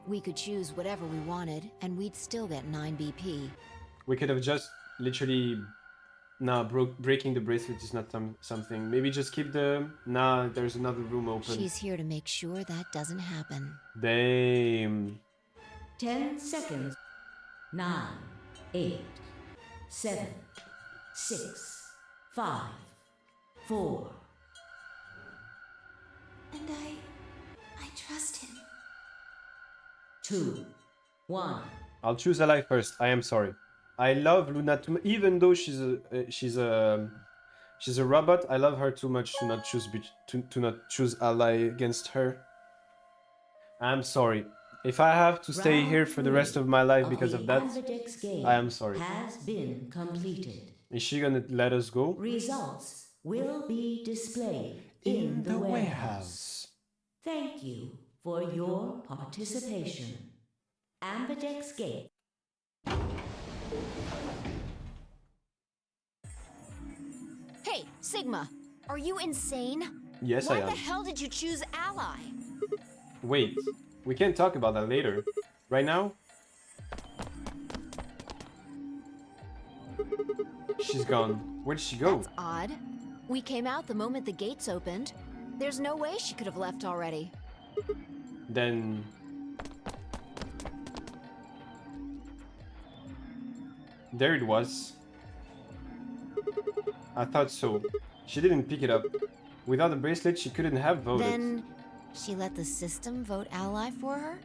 We could choose whatever we wanted, and we'd still get 9 BP. We could have just literally Nah, breaking the bracelet is not something. Maybe just keep the... Nah, there's another room open. She's here to make sure that doesn't happen. Damn. 10 seconds. 9, 8, 7, 6, 5, 4. And I trust him. 2, 1. I'll choose Ally first. I am sorry. I love Luna too much, even though she's a robot. I love her too much to not choose to not choose Ally against her. I'm sorry. If I have to stay here for the rest of my life because of that, I am sorry. Has been completed. Is she gonna let us go? Results will be displayed in the warehouse. Thank you for your participation. Ambidex Gate. Hey, Sigma, are you insane? Yes, I Why am. the hell did you choose Ally? Wait, we can talk about that later. Right now? She's gone. Where did she go? That's odd. We came out the moment the gates opened. There's no way she could have left already. Then... There it was. I thought so. She didn't pick it up. Without the bracelet, she couldn't have voted. Then she let the system vote Ally for her?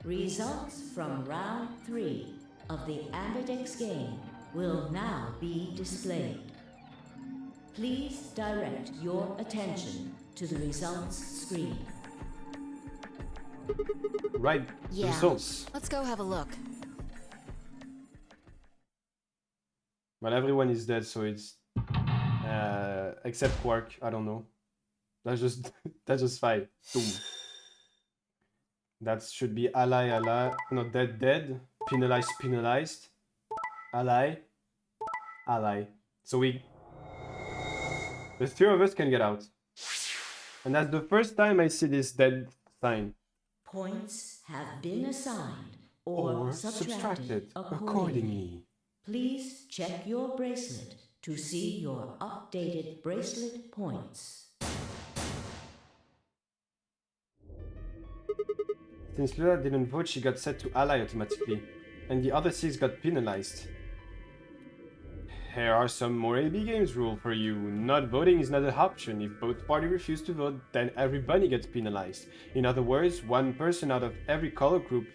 Results from round 3 of the Ambidex game will now be displayed. Please direct your attention to the results screen. Right, Yeah. results. Let's go have a look. Well, everyone is dead, so it's... except Quark, I don't know. That's just... that's just fine. Boom. That should be ally, ally. No, dead, dead. Penalized, penalized. Ally. Ally. So we... The three of us can get out. And that's the first time I see this dead sign. Points have been assigned or, Or subtracted accordingly. Please check your bracelet to see your updated bracelet points. Since Luna didn't vote, she got set to ally automatically. And the other 6 got penalized. Here are some more AB Games rules for you. Not voting is not an option. If both parties refuse to vote, then everybody gets penalized. In other words, one person out of every color group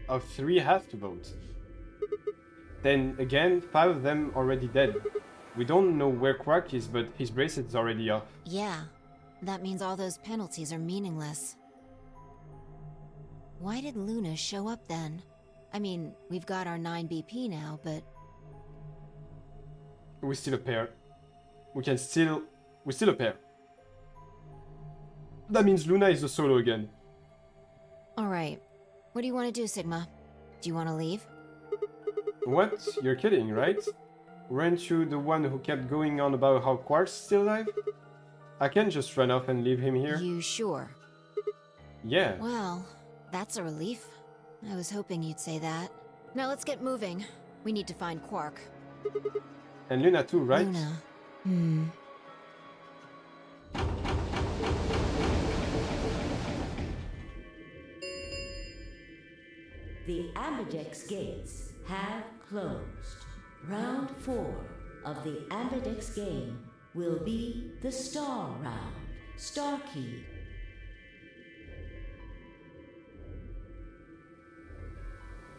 of 3 have to vote. Then again, 5 of them already dead. We don't know where Quark is, but his bracelet is already off. Yeah, that means all those penalties are meaningless. Why did Luna show up then? I mean, we've got our 9 BP now, but... We're still a pair. We're still a pair. That means Luna is a solo again. Alright, what do you want to do, Sigma? Do you want to leave? What? You're kidding, right? Weren't you the one who kept going on about how Quark's still alive? I can't just run off and leave him here. You sure? Yeah. Well, that's a relief. I was hoping you'd say that. Now let's get moving. We need to find Quark. And Luna too, right? Luna. The Ambidex gates have closed. Round 4 of the Ambidex game will be the Star Round. Star Key.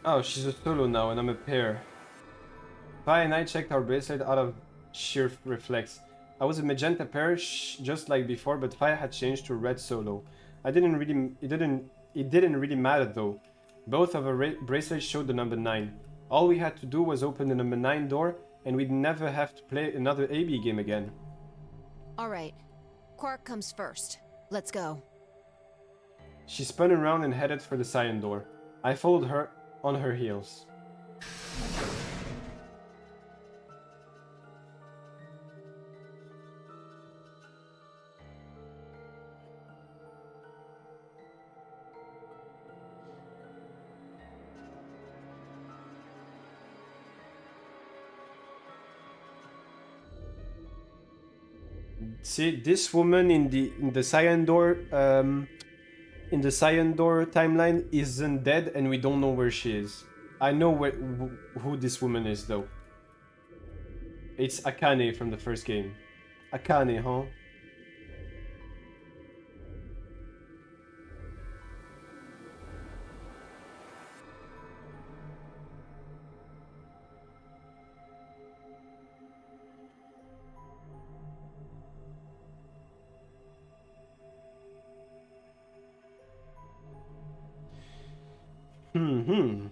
Oh, she's a solo now and I'm a pair. Pi and I checked our bracelet out of sheer reflex. I was a magenta pair just like before, but Pi had changed to red solo. It didn't really matter though. Both of our bracelets showed the number 9. All we had to do was open the number 9 door and we'd never have to play another AB game again. Alright, Quark comes first. Let's go. She spun around and headed for the cyan door. I followed her on her heels. See, this woman in the Cyan Door in the Cyan Door timeline isn't dead, and we don't know where she is. I know who this woman is, though. It's Akane from the first game. Akane, huh? Hmm.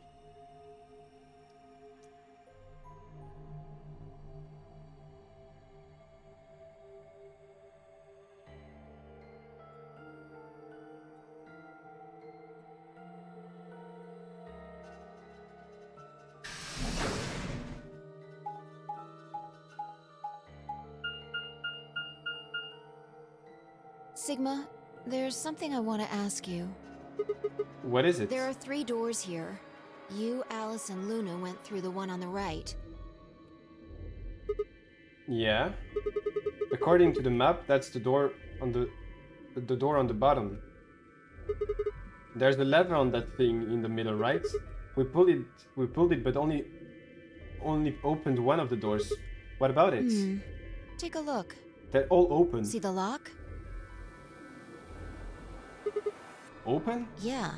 Sigma, there's something I want to ask you. What is it? There are 3 doors here. You, Alice, and Luna went through the one on the right. Yeah. According to the map, that's the door on the door on the bottom. There's a lever on that thing in the middle, right? We pulled it, but only opened one of the doors. What about it? Take a look. They're all open. See the lock? Open? Yeah.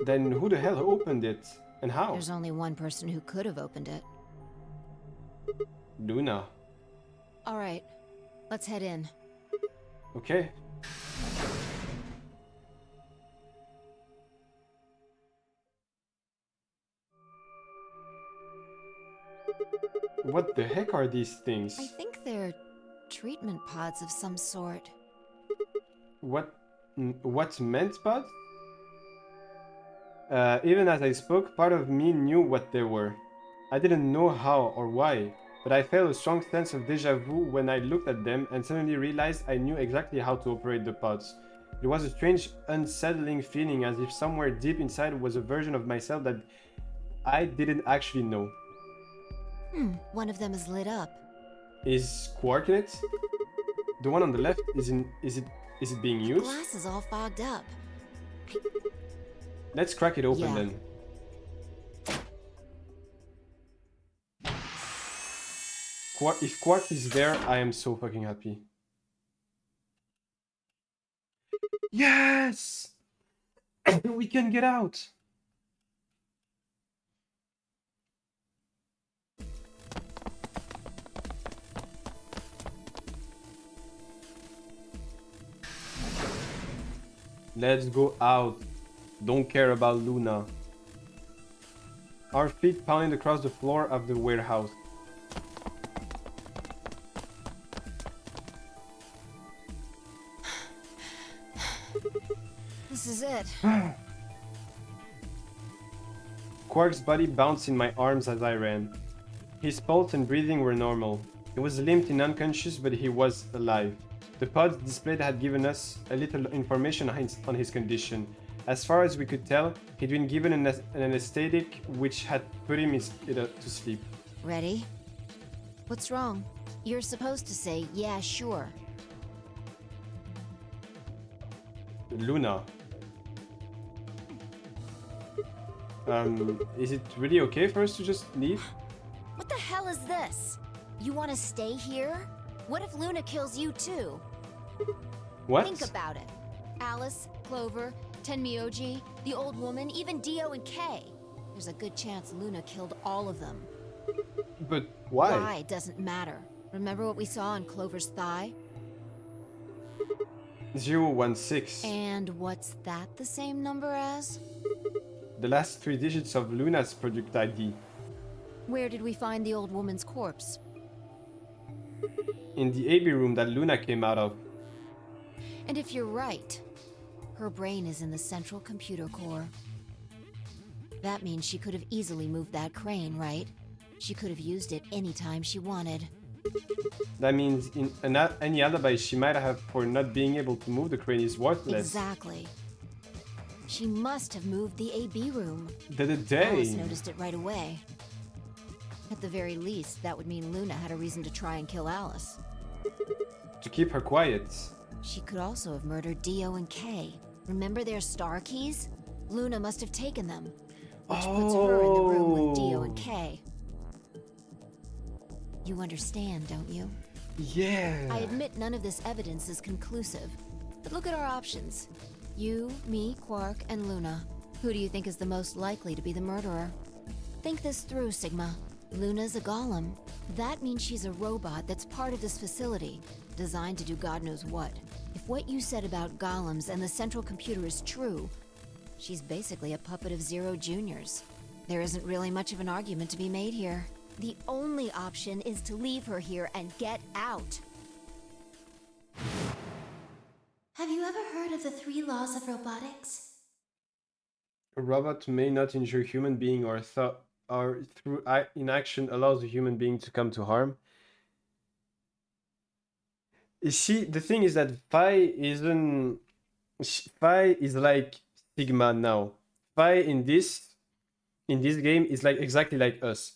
Then who the hell opened it? And how? There's only one person who could have opened it. Luna. Alright, let's head in. Okay. What the heck are these things? I think they're treatment pods of some sort. What's meant pod? Even as I spoke, part of me knew what they were. I didn't know how or why, but I felt a strong sense of déjà vu when I looked at them and suddenly realized I knew exactly how to operate the pods. It was a strange, unsettling feeling, as if somewhere deep inside was a version of myself that I didn't actually know. One of them is lit up. Is Quark in it? The one on the left is it being used? Glass is all fogged up. Let's crack it open Yeah. then. If Quark is there, I am so fucking happy. Yes! We can get out! Let's go out. Don't care about Luna. Our feet pounding across the floor of the warehouse. This is it. Quark's body bounced in my arms as I ran. His pulse and breathing were normal. He was limped and unconscious, but he was alive. The pods displayed had given us a little information on his condition. As far as we could tell, he'd been given an anesthetic which had put him to sleep. Ready? What's wrong? You're supposed to say, yeah, sure. Luna. Is it really okay for us to just leave? What the hell is this? You want to stay here? What if Luna kills you too? What? Think about it. Alice, Clover, Tenmyoji, the old woman, even Dio and Kay. There's a good chance Luna killed all of them. But why? Why doesn't matter. Remember what we saw on Clover's thigh? 016. And what's that the same number as? The last 3 digits of Luna's product ID. Where did we find the old woman's corpse? In the AB room that Luna came out of. And if you're right, her brain is in the central computer core. That means she could have easily moved that crane, right? She could have used it anytime she wanted. That means any alibi she might have for not being able to move the crane is worthless. Exactly. She must have moved the AB room. The day. Alice noticed it right away. At the very least, that would mean Luna had a reason to try and kill Alice. to keep her quiet. She could also have murdered Dio and Kay. Remember their star keys? Luna must have taken them, which puts her in the room with Dio and Kay. You understand, don't you? Yeah. I admit none of this evidence is conclusive, but look at our options. You, me, Quark, and Luna. Who do you think is the most likely to be the murderer? Think this through, Sigma. Luna's a golem. That means she's a robot that's part of this facility, designed to do God knows what. If what you said about golems and the central computer is true, she's basically a puppet of Zero Junior's. There isn't really much of an argument to be made here. The only option is to leave her here and get out. Have you ever heard of the 3 laws of robotics? A robot may not injure human being or through inaction allows a human being to come to harm. You see, the thing is that Phi is like Sigma now. Phi in this game is like exactly like us.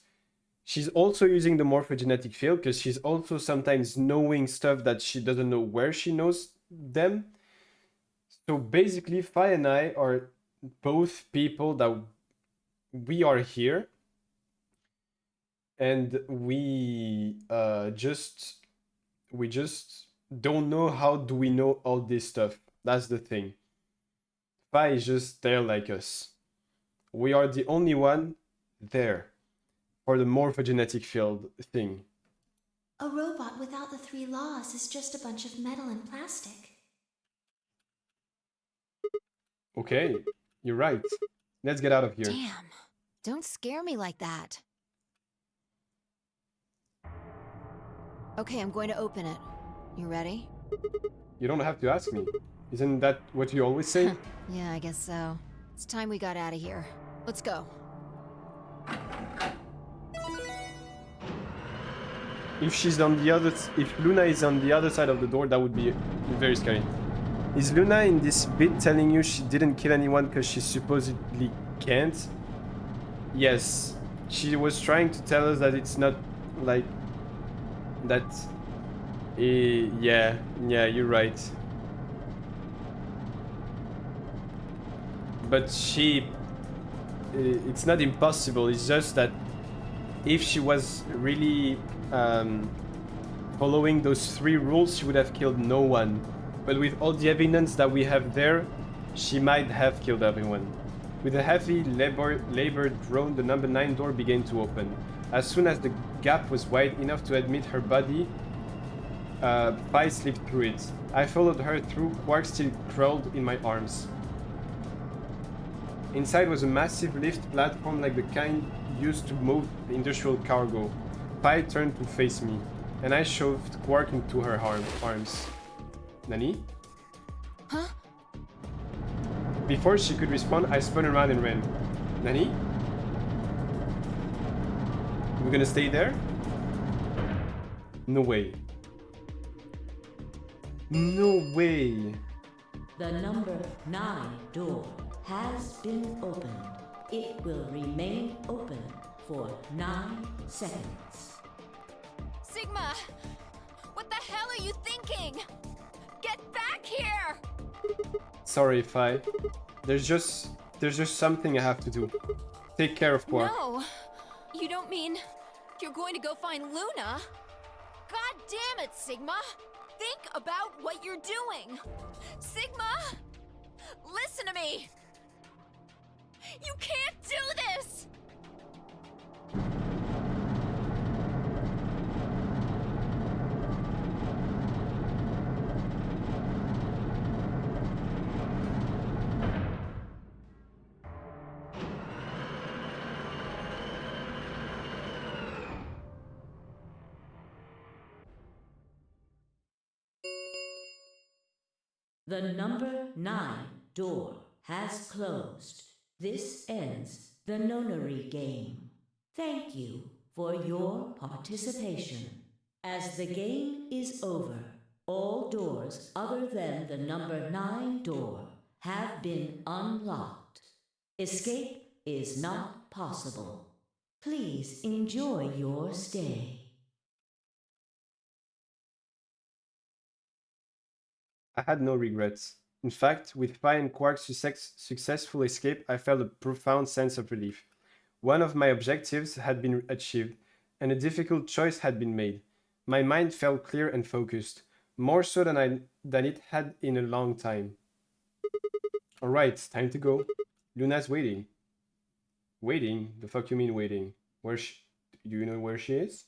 She's also using the morphogenetic field because she's also sometimes knowing stuff that she doesn't know where she knows them. So basically, Phi and I are both people that we are here, and we just don't know how do we know all this stuff. That's the thing. Phi is just there like us. We are the only one there for the morphogenetic field thing. A robot without the 3 laws is just a bunch of metal and plastic. Okay, you're right. Let's get out of here. Damn. Don't scare me like that. Okay, I'm going to open it. You ready? You don't have to ask me. Isn't that what you always say? Yeah, I guess so. It's time we got out of here. Let's go. If Luna is on the other side of the door, that would be very scary. Is Luna in this bit telling you she didn't kill anyone because she supposedly can't? Yes. She was trying to tell us that it's not like that. Yeah, you're right. But it's not impossible. It's just that if she was really following those 3 rules, she would have killed no one. But with all the evidence that we have there, she might have killed everyone. With a heavy, labored groan, the number 9 door began to open. As soon as the gap was wide enough to admit her body, Phi slipped through it. I followed her through. Quark still crawled in my arms. Inside was a massive lift platform like the kind used to move industrial cargo. Phi turned to face me, and I shoved Quark into her arms. Nani? Huh? Before she could respond, I spun around and ran. Nani? We're gonna stay there? No way. No way. The number 9 door has been opened. It will remain open for 9 seconds. Sigma! What the hell are you thinking? Get back here! Sorry, Phi. There's just something I have to do. Take care of Quark. No! You don't mean you're going to go find Luna? God damn it, Sigma! Think about what you're doing! Sigma! Listen to me! You can't do this! The number 9 door has closed. This ends the nonary game. Thank you for your participation. As the game is over, all doors other than the number 9 door have been unlocked. Escape is not possible. Please enjoy your stay. I had no regrets. In fact, with Pi and Quark's successful escape, I felt a profound sense of relief. One of my objectives had been achieved, and a difficult choice had been made. My mind felt clear and focused, more so than it had in a long time. All right, time to go. Luna's waiting. Waiting? The fuck you mean waiting? Where she? Do you know where she is?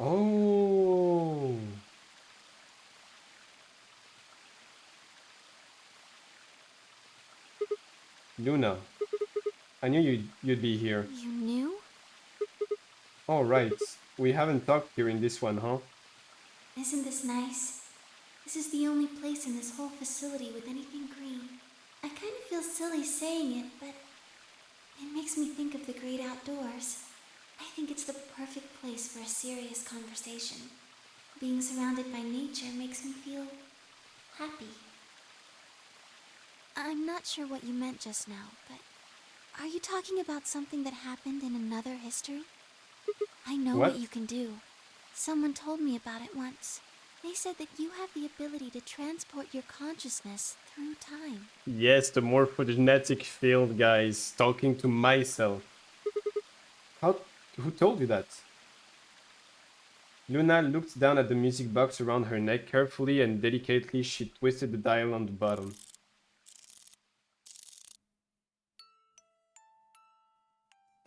Oh. Luna, I knew you'd be here. You knew? All right, we haven't talked during this one, huh? Isn't this nice? This is the only place in this whole facility with anything green. I kind of feel silly saying it, but it makes me think of the great outdoors. I think it's the perfect place for a serious conversation. Being surrounded by nature makes me feel happy. I'm not sure what you meant just now, but are you talking about something that happened in another history? I know what you can do. Someone told me about it once. They said that you have the ability to transport your consciousness through time. Yes, the morphogenetic field, guys. Talking to myself. Who told you that? Luna looked down at the music box around her neck. Carefully and delicately, she twisted the dial on the bottom.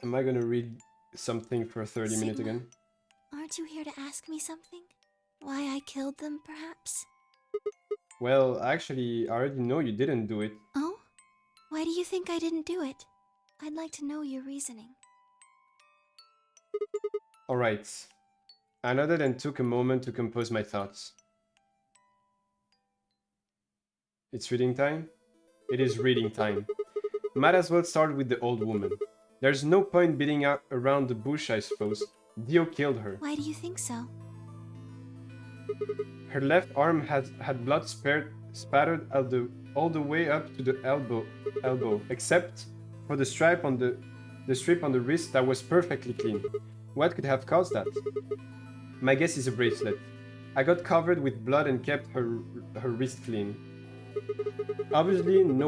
Am I gonna read something for 30 minutes again? Aren't you here to ask me something? Why I killed them, perhaps? Well, actually, I already know you didn't do it. Oh? Why do you think I didn't do it? I'd like to know your reasoning. Alright. I nodded and took a moment to compose my thoughts. It's reading time? It is reading time. Might as well start with the old woman. There's no point beating around the bush, I suppose. Dio killed her. Why do you think so? Her left arm had blood spattered all the way up to the elbow, except for the strip on the wrist that was perfectly clean. What could have caused that? My guess is a bracelet. I got covered with blood and kept her wrist clean. Obviously, none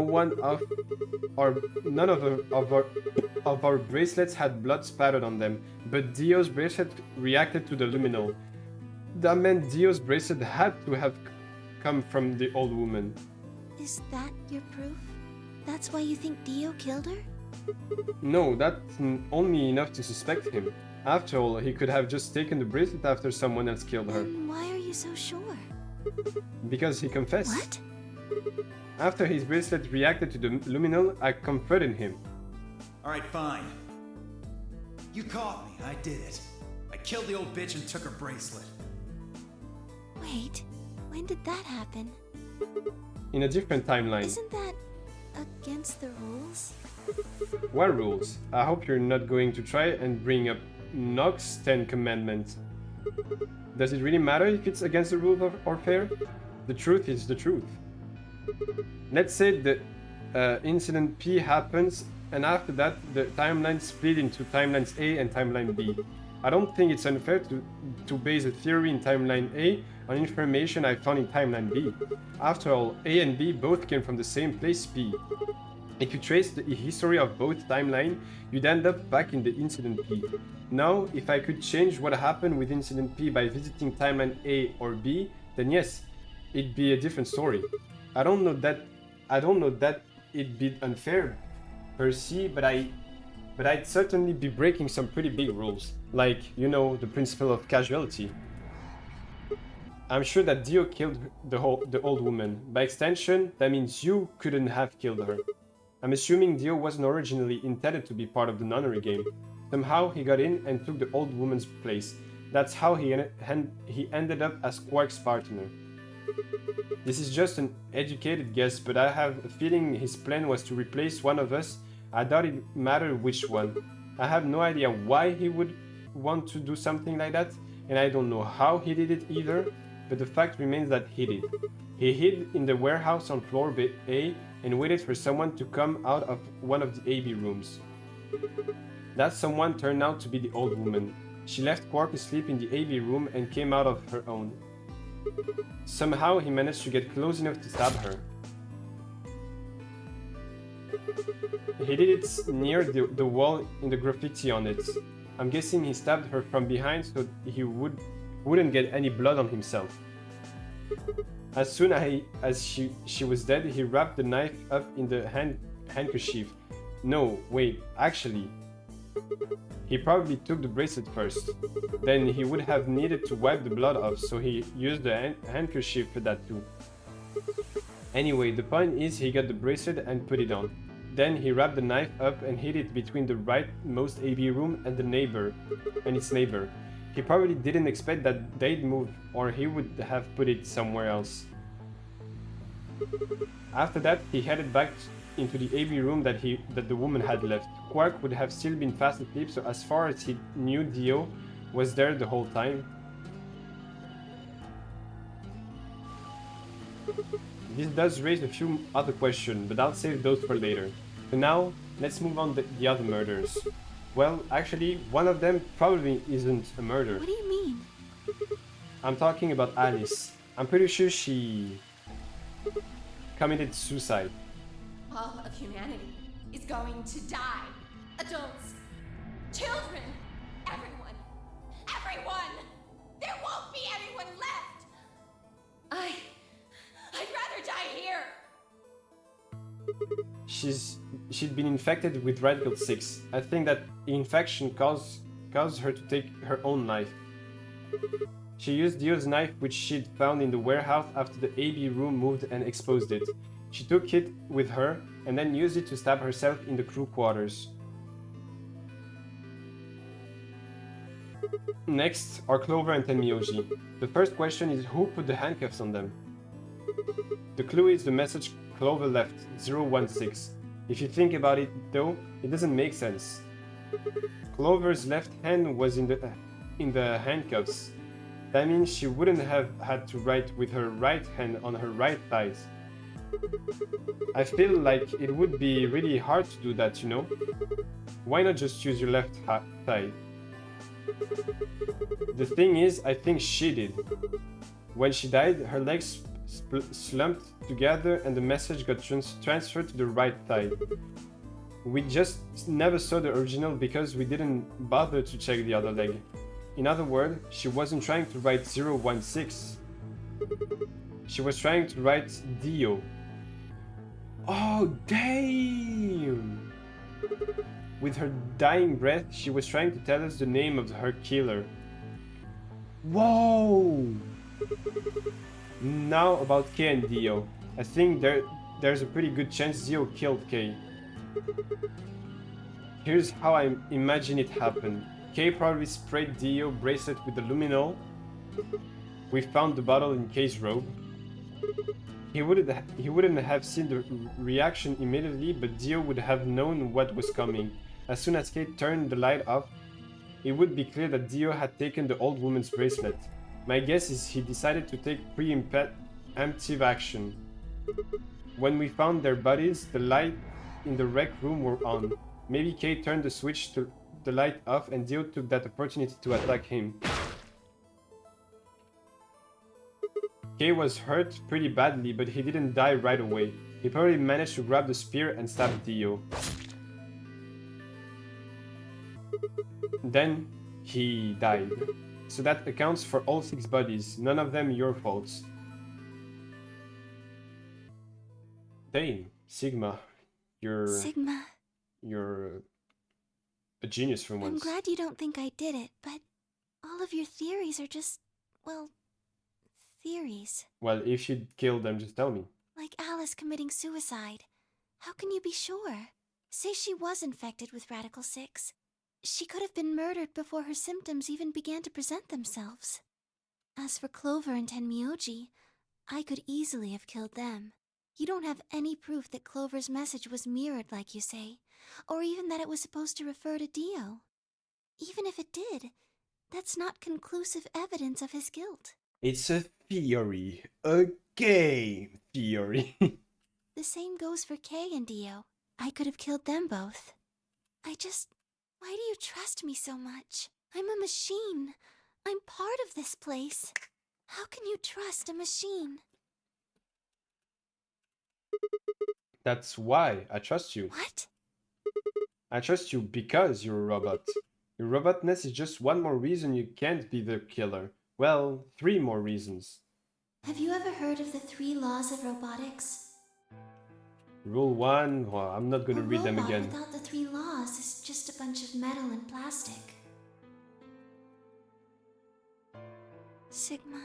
of our bracelets had blood spattered on them, but Dio's bracelet reacted to the luminol. That meant Dio's bracelet had to have come from the old woman. Is that your proof? That's why you think Dio killed her? No, that's only enough to suspect him. After all, he could have just taken the bracelet after someone else killed her. Then why are you so sure? Because he confessed. What? After his bracelet reacted to the luminol, I confronted him. Alright, fine. You caught me, I did it. I killed the old bitch and took her bracelet. Wait, when did that happen? In a different timeline. Isn't that against the rules? What rules? I hope you're not going to try and bring up Nox's 10 Commandments. Does it really matter if it's against the rules or fair? The truth is the truth. Let's say the incident P happens, and after that the timeline split into timelines A and timeline B. I don't think it's unfair to base a theory in timeline A on information I found in timeline B. After all, A and B both came from the same place, P. If you trace the history of both timelines, you'd end up back in the incident P. Now, if I could change what happened with incident P by visiting timeline A or B, then yes, it'd be a different story. I don't know that it'd be unfair per se, but I'd certainly be breaking some pretty big rules, like, you know, the principle of casualty. I'm sure that Dio killed the old woman. By extension, that means you couldn't have killed her. I'm assuming Dio wasn't originally intended to be part of the nunnery game. Somehow he got in and took the old woman's place. That's how he ended up as Quark's partner. This is just an educated guess, but I have a feeling his plan was to replace one of us. I doubt it mattered which one. I have no idea why he would want to do something like that, and I don't know how he did it either, but the fact remains that he did. He hid in the warehouse on floor A and waited for someone to come out of one of the AB rooms. That someone turned out to be the old woman. She left Quark asleep in the AV room and came out of her own. Somehow he managed to get close enough to stab her. He did it near the wall in the graffiti on it. I'm guessing he stabbed her from behind so he wouldn't get any blood on himself. As soon as she was dead, he wrapped the knife up in the handkerchief. No, wait, actually, he probably took the bracelet first. Then he would have needed to wipe the blood off, so he used the handkerchief for that too. Anyway, the point is he got the bracelet and put it on. Then he wrapped the knife up and hid it between the rightmost AV room and its neighbor. He probably didn't expect that they'd move, or he would have put it somewhere else. After that, he headed back into the AV room that the woman had left. Quark would have still been fast asleep, so as far as he knew, Dio was there the whole time. This does raise a few other questions, but I'll save those for later. For now, let's move on to the other murders. Well, actually, one of them probably isn't a murder. What do you mean? I'm talking about Alice. I'm pretty sure she committed suicide. All of humanity is going to die. Adults, children, everyone. Everyone! There won't be anyone left! I'd rather die here! She'd been infected with Radical 6. I think that infection caused her to take her own life. She used Dio's knife, which she'd found in the warehouse after the AV room moved, and exposed it. She took it with her and then used it to stab herself in the crew quarters. Next are Clover and Tenmyoji. The first question is who put the handcuffs on them? The clue is the message Clover left, 016. If you think about it though, it doesn't make sense. Clover's left hand was in the handcuffs. That means she wouldn't have had to write with her right hand on her right thigh. I feel like it would be really hard to do that, you know? Why not just use your left thigh? The thing is, I think she did. When she died, her legs slumped together and the message got transferred to the right thigh. We just never saw the original because we didn't bother to check the other leg. In other words, she wasn't trying to write 016. She was trying to write Dio. Oh, damn! With her dying breath, she was trying to tell us the name of her killer. Whoa! Now about Kay and Dio. I think there's a pretty good chance Dio killed Kay. Here's how I imagine it happened. Kay probably sprayed Dio bracelet with the luminol. We found the bottle in Kay's robe. He wouldn't have seen the reaction immediately, but Dio would have known what was coming. As soon as Kay turned the light off, it would be clear that Dio had taken the old woman's bracelet. My guess is he decided to take preemptive action. When we found their bodies, the light in the rec room were on. Maybe Kay turned the switch to the light off and Dio took that opportunity to attack him. Kay was hurt pretty badly, but he didn't die right away. He probably managed to grab the spear and stab Dio. Then he died. So that accounts for all 6 bodies, none of them your faults. Damn, Sigma, you're a genius for once. I'm glad you don't think I did it, but all of your theories are just, well, theories. Well, if you killed them, just tell me. Like Alice committing suicide. How can you be sure? Say she was infected with Radical 6. She could have been murdered before her symptoms even began to present themselves. As for Clover and Tenmyoji, I could easily have killed them. You don't have any proof that Clover's message was mirrored like you say, or even that it was supposed to refer to Dio. Even if it did, that's not conclusive evidence of his guilt. It's a theory. A game theory. The same goes for Kay and Dio. I could have killed them both. Why do you trust me so much? I'm a machine. I'm part of this place. How can you trust a machine? That's why I trust you. What? I trust you because you're a robot. Your robotness is just one more reason you can't be the killer. Well, 3 more reasons. Have you ever heard of the 3 laws of robotics? Rule 1, well, I'm not gonna A read them robot again. without the 3 laws is just a bunch of metal and plastic. Sigma.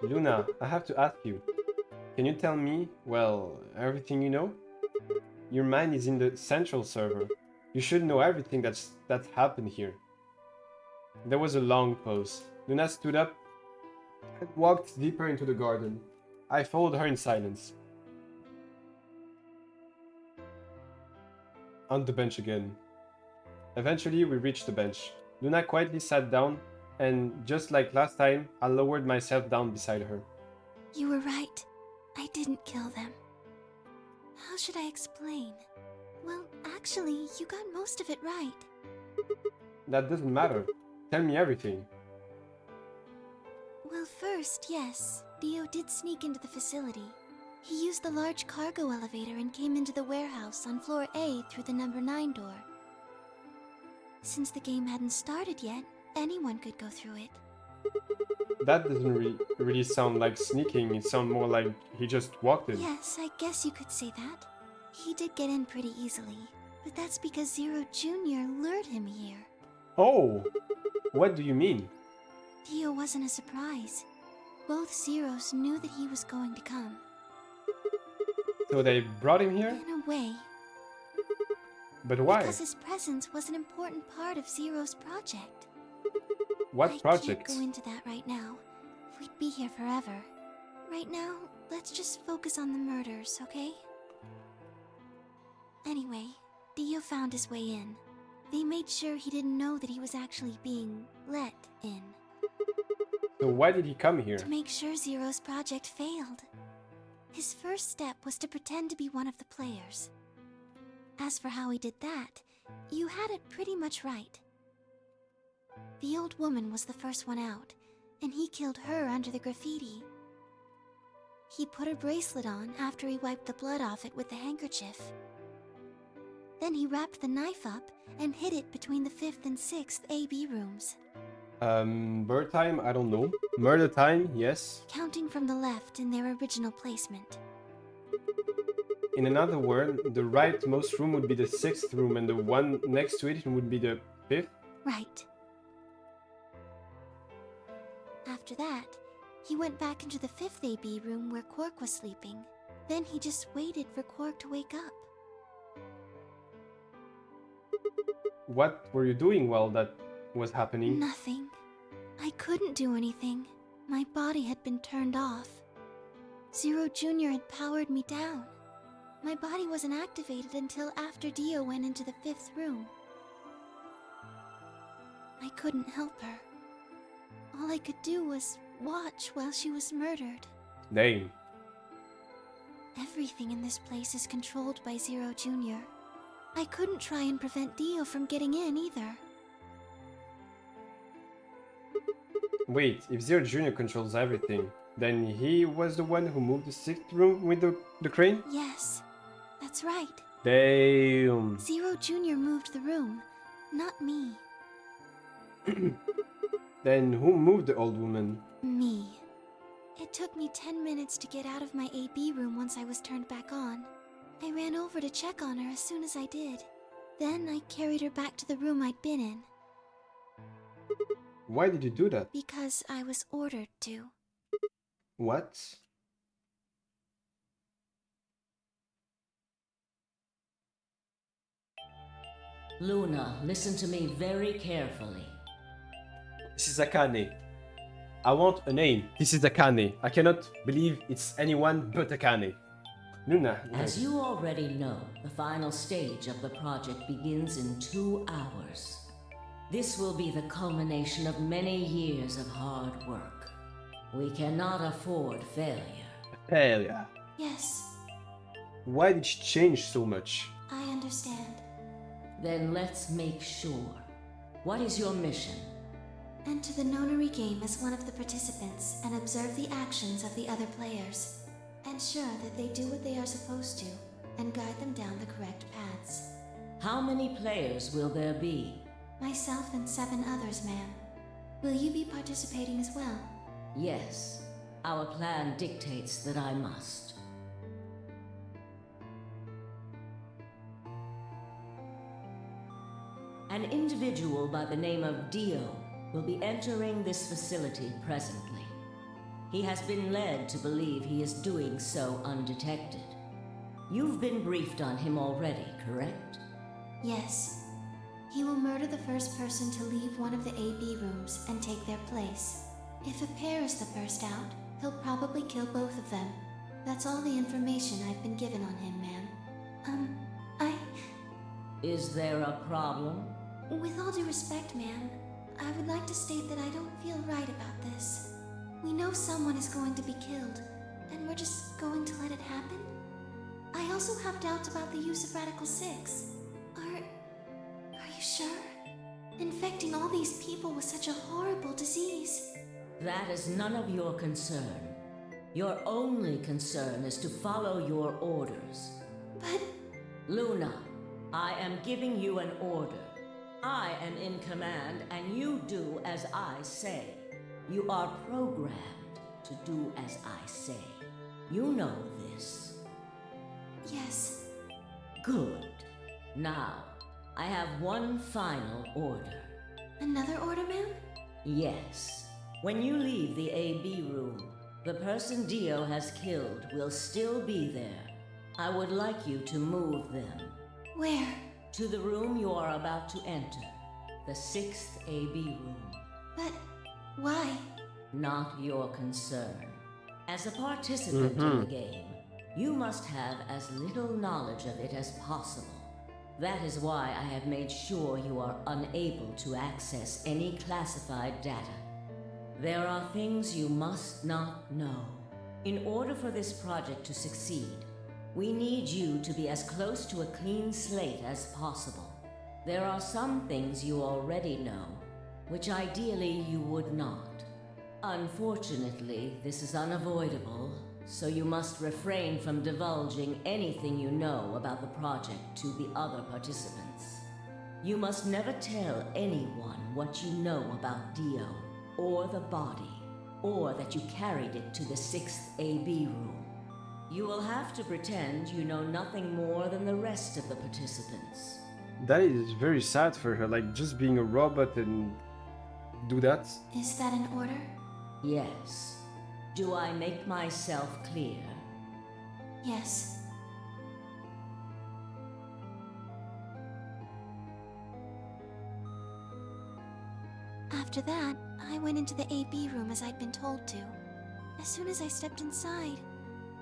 Luna, I have to ask you. Can you tell me, well, everything you know? Your mind is in the central server. You should know everything that happened here. There was a long pause. Luna stood up and walked deeper into the garden. I followed her in silence. On the bench again. Eventually, we reached the bench. Luna quietly sat down, and just like last time, I lowered myself down beside her. You were right. I didn't kill them. How should I explain? Well, actually, you got most of it right. That doesn't matter. Tell me everything. Well, first, yes, Dio did sneak into the facility. He used the large cargo elevator and came into the warehouse on floor A through the number 9 door. Since the game hadn't started yet, anyone could go through it. That doesn't really sound like sneaking, it sounds more like he just walked in. Yes, I guess you could say that. He did get in pretty easily, but that's because Zero Jr. lured him here. Oh! What do you mean? Dio wasn't a surprise. Both Zeros knew that he was going to come. So they brought him here? In a way. But why? Because his presence was an important part of Zero's project. What project? I can't go into that right now. We'd be here forever. Right now, let's just focus on the murders, okay? Anyway, Dio found his way in. They made sure he didn't know that he was actually being let in. So why did he come here? To make sure Zero's project failed. His first step was to pretend to be one of the players. As for how he did that, you had it pretty much right. The old woman was the first one out, and he killed her under the graffiti. He put her bracelet on after he wiped the blood off it with the handkerchief. Then he wrapped the knife up and hid it between the 5th and 6th AB rooms. Bird time? I don't know. Murder time? Yes. Counting from the left in their original placement. In another word, the rightmost room would be the 6th room and the one next to it would be the 5th? Right. After that, he went back into the 5th AB room where Quark was sleeping. Then he just waited for Quark to wake up. What were you doing while that was happening? Nothing. I couldn't do anything. My body had been turned off. Zero Jr. had powered me down. My body wasn't activated until after Dio went into the 5th room. I couldn't help her. All I could do was watch while she was murdered. Dang. Everything in this place is controlled by Zero Jr. I couldn't try and prevent Dio from getting in either. Wait, if Zero Jr. controls everything, then he was the one who moved the 6th room with the crane? Yes, that's right. Damn. Zero Jr. moved the room, not me. Then who moved the old woman? Me. It took me 10 minutes to get out of my AB room once I was turned back on. I ran over to check on her as soon as I did. Then I carried her back to the room I'd been in. Why did you do that? Because I was ordered to. What? Luna, listen to me very carefully. This is Akane. I want a name. This is Akane. I cannot believe it's anyone but Akane. Luna. As you already know, the final stage of the project begins in 2 hours. This will be the culmination of many years of hard work. We cannot afford failure. Failure. Yes, Why did she change so much? I understand. Then let's make sure. What is your mission? Enter the nonary game as one of the participants and observe the actions of the other players. Ensure that they do what they are supposed to and guide them down the correct paths. How many players will there be? Myself and 7 others, ma'am. Will you be participating as well? Yes. Our plan dictates that I must. An individual by the name of Dio will be entering this facility presently. He has been led to believe he is doing so undetected. You've been briefed on him already, correct? Yes. He will murder the first person to leave one of the AB rooms and take their place. If a pair is the first out, he'll probably kill both of them. That's all the information I've been given on him, ma'am. Is there a problem? With all due respect, ma'am, I would like to state that I don't feel right about this. We know someone is going to be killed, and we're just going to let it happen? I also have doubts about the use of Radical 6. Are you sure? Infecting all these people with such a horrible disease. That is none of your concern. Your only concern is to follow your orders. But... Luna, I am giving you an order. I am in command, and you do as I say. You are programmed to do as I say. You know this. Yes. Good. Now, I have one final order. Another order, ma'am? Yes. When you leave the AB room, the person Dio has killed will still be there. I would like you to move them. Where? To the room you are about to enter. The 6th AB room. But why? Not your concern. As a participant in the game, you must have as little knowledge of it as possible. That is why I have made sure you are unable to access any classified data. There are things you must not know. In order for this project to succeed, we need you to be as close to a clean slate as possible. There are some things you already know, which ideally you would not. Unfortunately, this is unavoidable, so you must refrain from divulging anything you know about the project to the other participants. You must never tell anyone what you know about Dio, or the body, or that you carried it to the 6th AB room. You will have to pretend you know nothing more than the rest of the participants. That is very sad for her, like just being a robot and do that. Is that an order? Yes. Do I make myself clear? Yes. After that, I went into the AB room as I'd been told to. As soon as I stepped inside,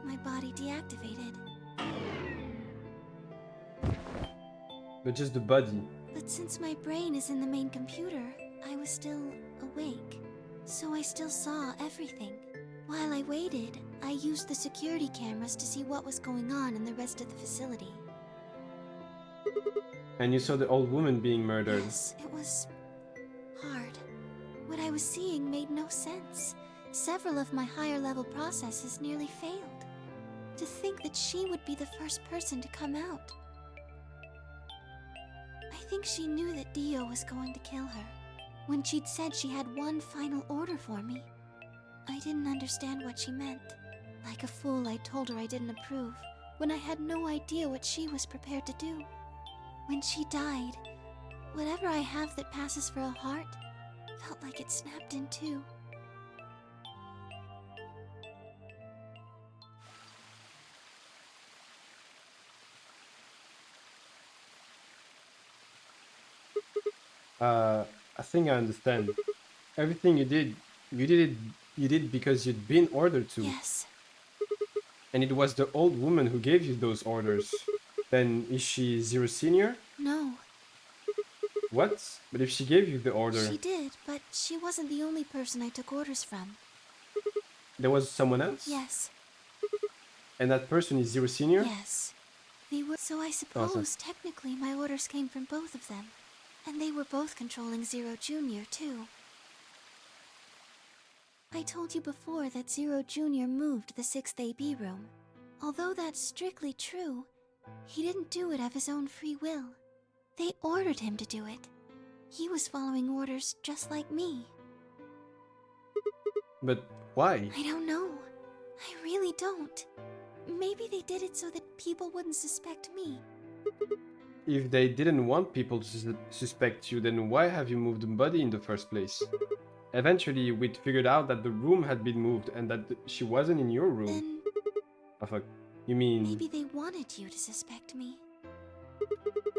my body deactivated. But just the body. But since my brain is in the main computer, I was still awake. So I still saw everything. While I waited, I used the security cameras to see what was going on in the rest of the facility. And you saw the old woman being murdered. Yes, it was hard. What I was seeing made no sense. Several of my higher level processes nearly failed. To think that she would be the first person to come out. I think she knew that Dio was going to kill her. When she'd said she had one final order for me, I didn't understand what she meant. Like a fool, I told her I didn't approve, when I had no idea what she was prepared to do. When she died, whatever I have that passes for a heart felt like it snapped in two. I think I understand. Everything you did because you'd been ordered to. Yes. And it was the old woman who gave you those orders. Then is she Zero Senior? No. What? But if she gave you the order... She did, but she wasn't the only person I took orders from. There was someone else? Yes. And that person is Zero Senior? Yes. They were... So I Awesome. suppose technically my orders came from both of them. And they were both controlling Zero Jr. too. I told you before that Zero Jr. moved the 6th AB room. Although that's strictly true, he didn't do it of his own free will. They ordered him to do it. He was following orders just like me. But why? I don't know. I really don't. Maybe they did it so that people wouldn't suspect me. If they didn't want people to suspect you, then why have you moved the body in the first place? Eventually, we'd figured out that the room had been moved and that she wasn't in your room. Then Oh fuck. You mean... maybe they wanted you to suspect me.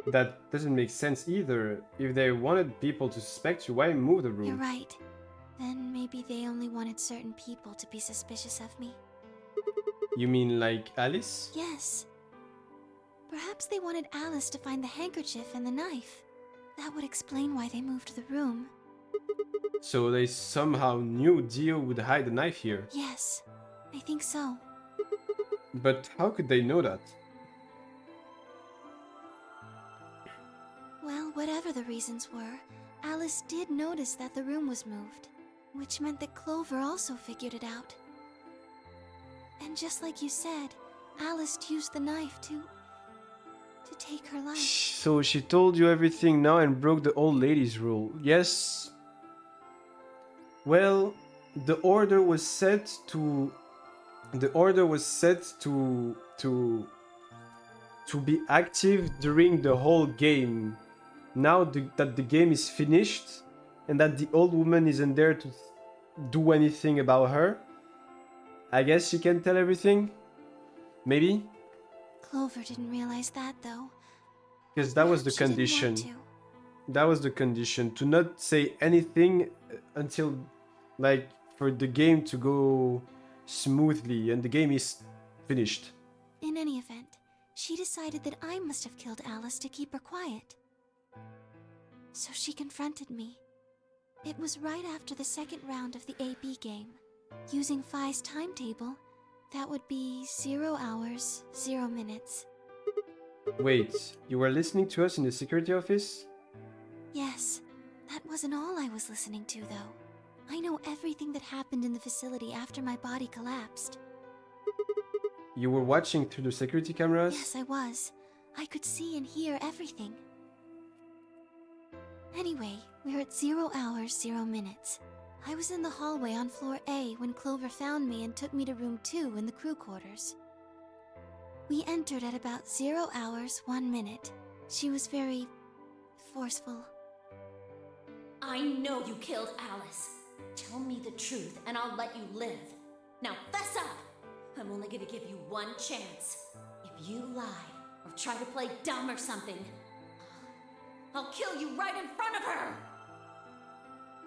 That doesn't make sense either. If they wanted people to suspect you, why move the room? You're right. Then maybe they only wanted certain people to be suspicious of me. You mean like Alice? Yes. Perhaps they wanted Alice to find the handkerchief and the knife. That would explain why they moved the room. So they somehow knew Dio would hide the knife here. Yes, I think so. But how could they know that? Well, whatever the reasons were, Alice did notice that the room was moved, which meant that Clover also figured it out. And just like you said, Alice used the knife to take her life. So she told you everything now and broke the old lady's rule. Yes. Well, the order was set to be active during the whole game. Now that the game is finished and that the old woman isn't there to do anything about her, I guess she can tell everything? Maybe? Clover didn't realize that, though. Because that was the Perhaps she didn't condition. want to. That was the condition. To not say anything until, like, for the game to go smoothly, and the game is finished. In any event, she decided that I must have killed Alice to keep her quiet. So she confronted me. It was right after the second round of the AB game. Using Phi's timetable, that would be 0 hours, 0 minutes. Wait, you were listening to us in the security office? Yes, that wasn't all I was listening to, though. I know everything that happened in the facility after my body collapsed. You were watching through the security cameras? Yes, I was. I could see and hear everything. Anyway, we're at 0 hours, 0 minutes. I was in the hallway on floor A when Clover found me and took me to room 2 in the crew quarters. We entered at about 0 hours, 1 minute. She was very forceful. I know you killed Alice. Tell me the truth and I'll let you live. Now fess up! I'm only gonna give you one chance. If you lie or try to play dumb or something, I'll kill you right in front of her!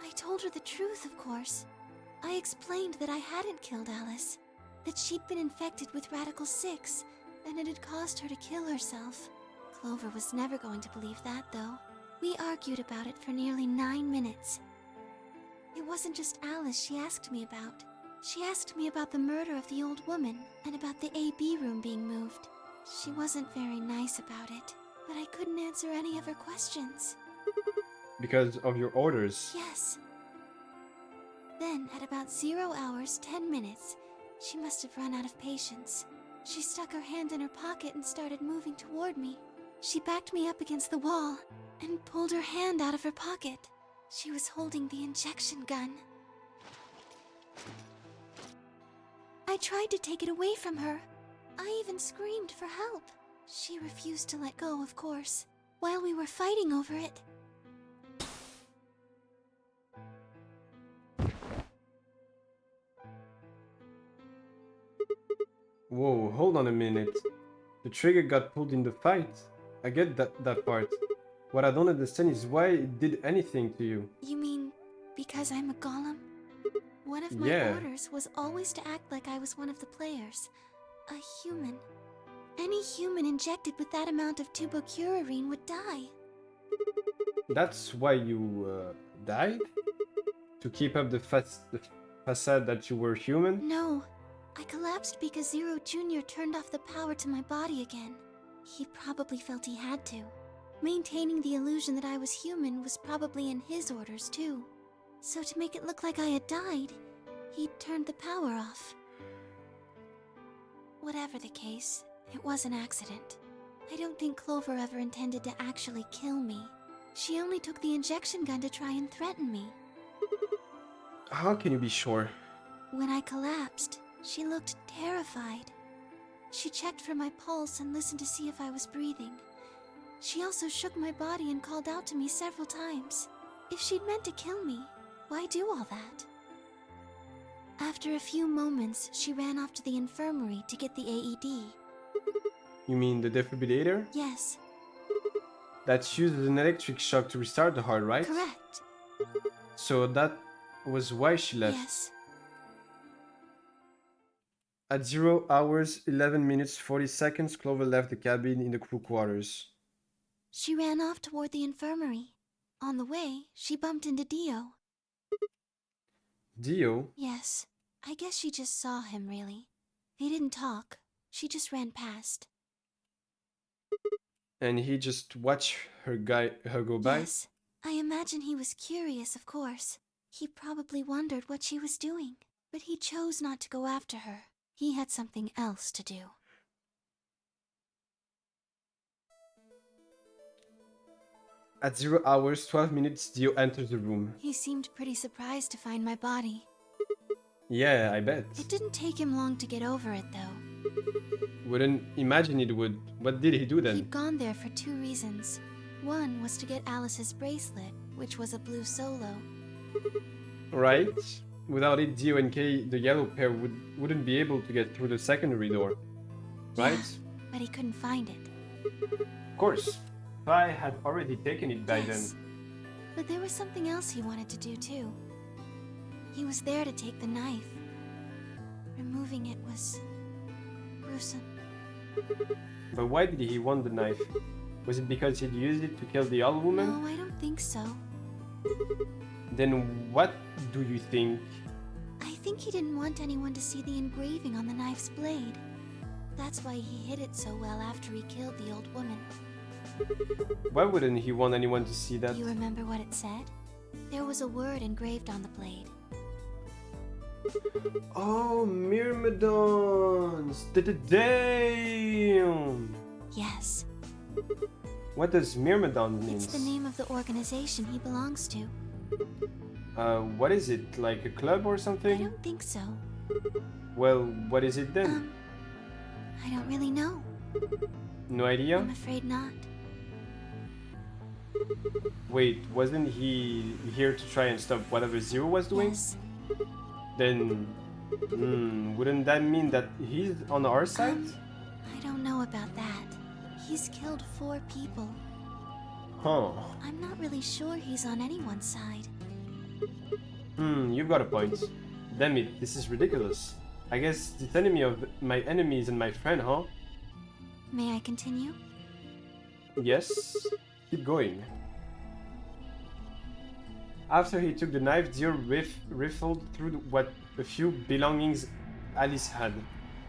I told her the truth, of course. I explained that I hadn't killed Alice, that she'd been infected with Radical 6, and it had caused her to kill herself. Clover was never going to believe that, though. We argued about it for nearly 9 minutes. It wasn't just Alice she asked me about. She asked me about the murder of the old woman, and about the AB room being moved. She wasn't very nice about it, but I couldn't answer any of her questions. Because of your orders. Yes. Then, at about 0 hours, 10 minutes, she must have run out of patience. She stuck her hand in her pocket and started moving toward me. She backed me up against the wall and pulled her hand out of her pocket. She was holding the injection gun. I tried to take it away from her. I even screamed for help. She refused to let go, of course. While we were fighting over it, Whoa, hold on a minute. The trigger got pulled in the fight. I get that part. What I don't understand is why it did anything to you. You mean because I'm a golem? One of my Yeah. orders was always to act like I was one of the players. A human. Any human injected with that amount of tubocurarine would die. That's why you died? To keep up the facade that you were human? No, I collapsed because Zero Jr. turned off the power to my body again. He probably felt he had to. Maintaining the illusion that I was human was probably in his orders, too. So to make it look like I had died, he turned the power off. Whatever the case, it was an accident. I don't think Clover ever intended to actually kill me. She only took the injection gun to try and threaten me. How can you be sure? When I collapsed, she looked terrified. She checked for my pulse and listened to see if I was breathing. She also shook my body and called out to me several times. If she'd meant to kill me, why do all that? After a few moments, she ran off to the infirmary to get the AED. You mean the defibrillator? Yes, That uses an electric shock to restart the heart, right? correct. So that was why she left. Yes. At 0 hours, 11 minutes, 40 seconds, Clover left the cabin in the crew quarters. She ran off toward the infirmary. On the way, she bumped into Dio. Dio? Yes, I guess she just saw him, really. They didn't talk. She just ran past. And he just watched her go by? Yes, I imagine he was curious, of course. He probably wondered what she was doing. But he chose not to go after her. He had something else to do. At 0 hours, 12 minutes, Dio enters the room. He seemed pretty surprised to find my body. Yeah, I bet. It didn't take him long to get over it, though. Wouldn't imagine it would. What did he do then? He'd gone there for 2 reasons. One was to get Alice's bracelet, which was a blue solo. Right? Without it, Dio and Kay, the yellow pair, wouldn't be able to get through the secondary door. Right? Yeah, but he couldn't find it. Of course. I had already taken it by Yes. then. But there was something else he wanted to do, too. He was there to take the knife. Removing it was gruesome. But why did he want the knife? Was it because he'd used it to kill the old woman? No, I don't think so. Then what do you think? I think he didn't want anyone to see the engraving on the knife's blade. That's why he hid it so well after he killed the old woman. Why wouldn't he want anyone to see that? Do you remember what it said? There was a word engraved on the blade. Oh, Myrmidons! Damn! Yes, What does Myrmidon mean? it's the name of the organization he belongs to. What is it? Like a club or I something? don't think so. Well, what is it then? I don't really know. No idea? I'm afraid not. Wait, wasn't he here to try and stop whatever Zero was doing? Yes. Then, wouldn't that mean that he's on our side? I don't know about that. He's killed 4 people. Huh. I'm not really sure he's on anyone's side. You've got a point. Damn it, this is ridiculous. I guess this enemy of my enemy isn't my friend, huh? May I continue? Yes. Keep going. After he took the knife, Dio riffled through what a few belongings Alice had.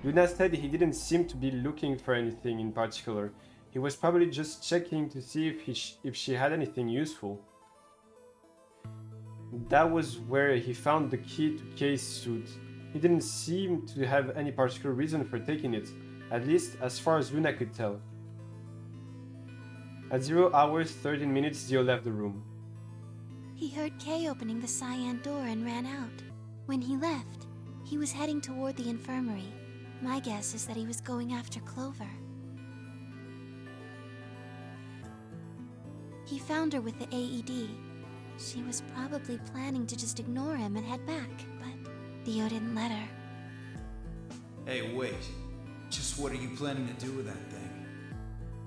Luna said he didn't seem to be looking for anything in particular. He was probably just checking to see if she had anything useful. That was where he found the key to Kay's suit. He didn't seem to have any particular reason for taking it, at least as far as Luna could tell. At 0 hours 13 minutes, Dio left the room. He heard Kay opening the cyan door and ran out. When he left, he was heading toward the infirmary. My guess is that he was going after Clover. He found her with the AED. She was probably planning to just ignore him and head back, but Dio didn't let her. Hey, wait. Just what are you planning to do with that thing?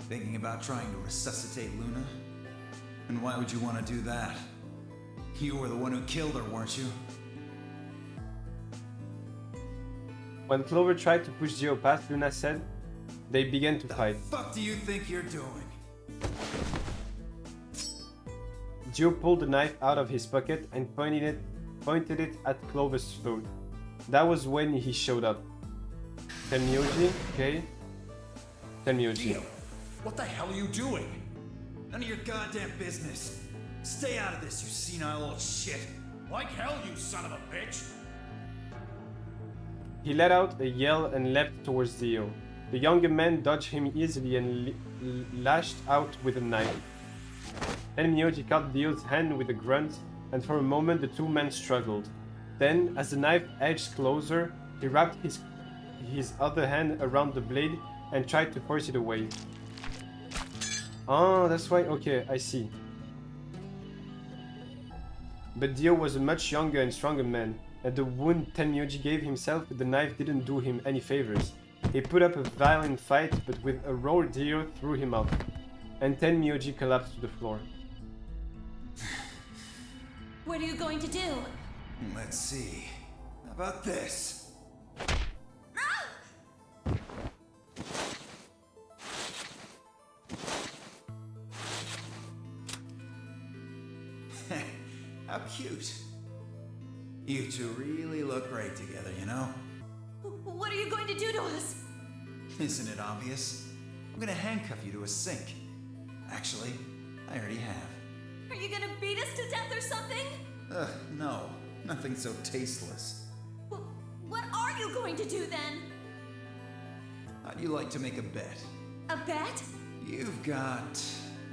Thinking about trying to resuscitate Luna? And why would you want to do that? You were the one who killed her, weren't you? When Clover tried to push Dio past, Luna said, they began to fight. The fuck do you think you're doing? Dio pulled the knife out of his pocket and pointed it at Clover's throat. That was when he showed up. Tell me, OG, okay? Tell me, OG. Dio, What the hell are you doing? None of your goddamn business. Stay out of this, you senile old shit. Like hell, you son of a bitch! He let out a yell and leapt towards Dio. The younger man dodged him easily and lashed out with a knife. Then Miyoji caught Dio's hand with a grunt, and for a moment the two men struggled. Then, as the knife edged closer, he wrapped his other hand around the blade and tried to force it away. Oh, that's why. Okay, I see. But Dio was a much younger and stronger man, and the wound Tenmyoji gave himself with the knife didn't do him any favors. He put up a violent fight, but with a roar Dio threw him up, and Tenmyoji collapsed to the floor. What are you going to do? Let's see. How about this? How cute. You two really look great together, you know? What are you going to do to us? Isn't it obvious? I'm gonna handcuff you to a sink. Actually, I already have. Are you gonna beat us to death or something? Ugh, no. Nothing so tasteless. What are you going to do then? How'd you like to make a bet? A bet? You've got,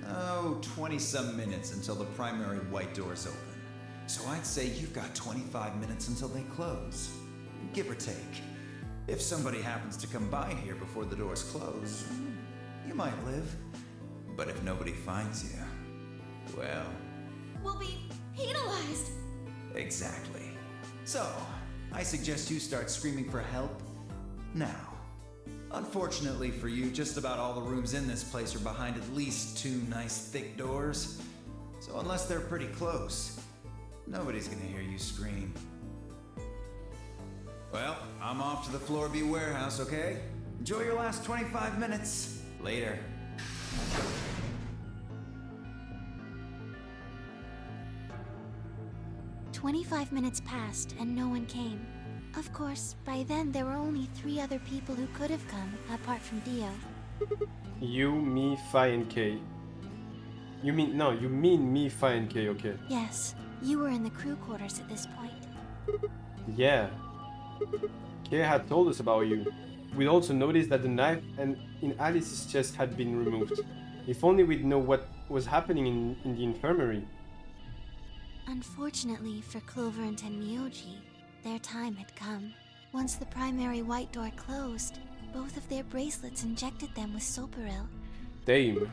20-some minutes until the primary white doors open. So I'd say you've got 25 minutes until they close. Give or take. If somebody happens to come by here before the doors close, you might live. But if nobody finds you, well... We'll be penalized. Exactly. So, I suggest you start screaming for help now. Unfortunately for you, just about all the rooms in this place are behind at least 2 nice thick doors. So unless they're pretty close, nobody's gonna hear you scream. Well, I'm off to the Floor B warehouse, okay? Enjoy your last 25 minutes. Later. 25 minutes passed and no one came. Of course, by then there were only 3 other people who could have come, apart from Dio. You, me, Phi, and K. You mean me, Phi, and K, okay. Yes, you were in the crew quarters at this point. Yeah. K had told us about you. We'd also noticed that the knife in Alice's chest had been removed. If only we'd know what was happening in the infirmary. Unfortunately for Clover and Tenmyoji, their time had come. Once the primary white door closed, both of their bracelets injected them with Soparil. Damn.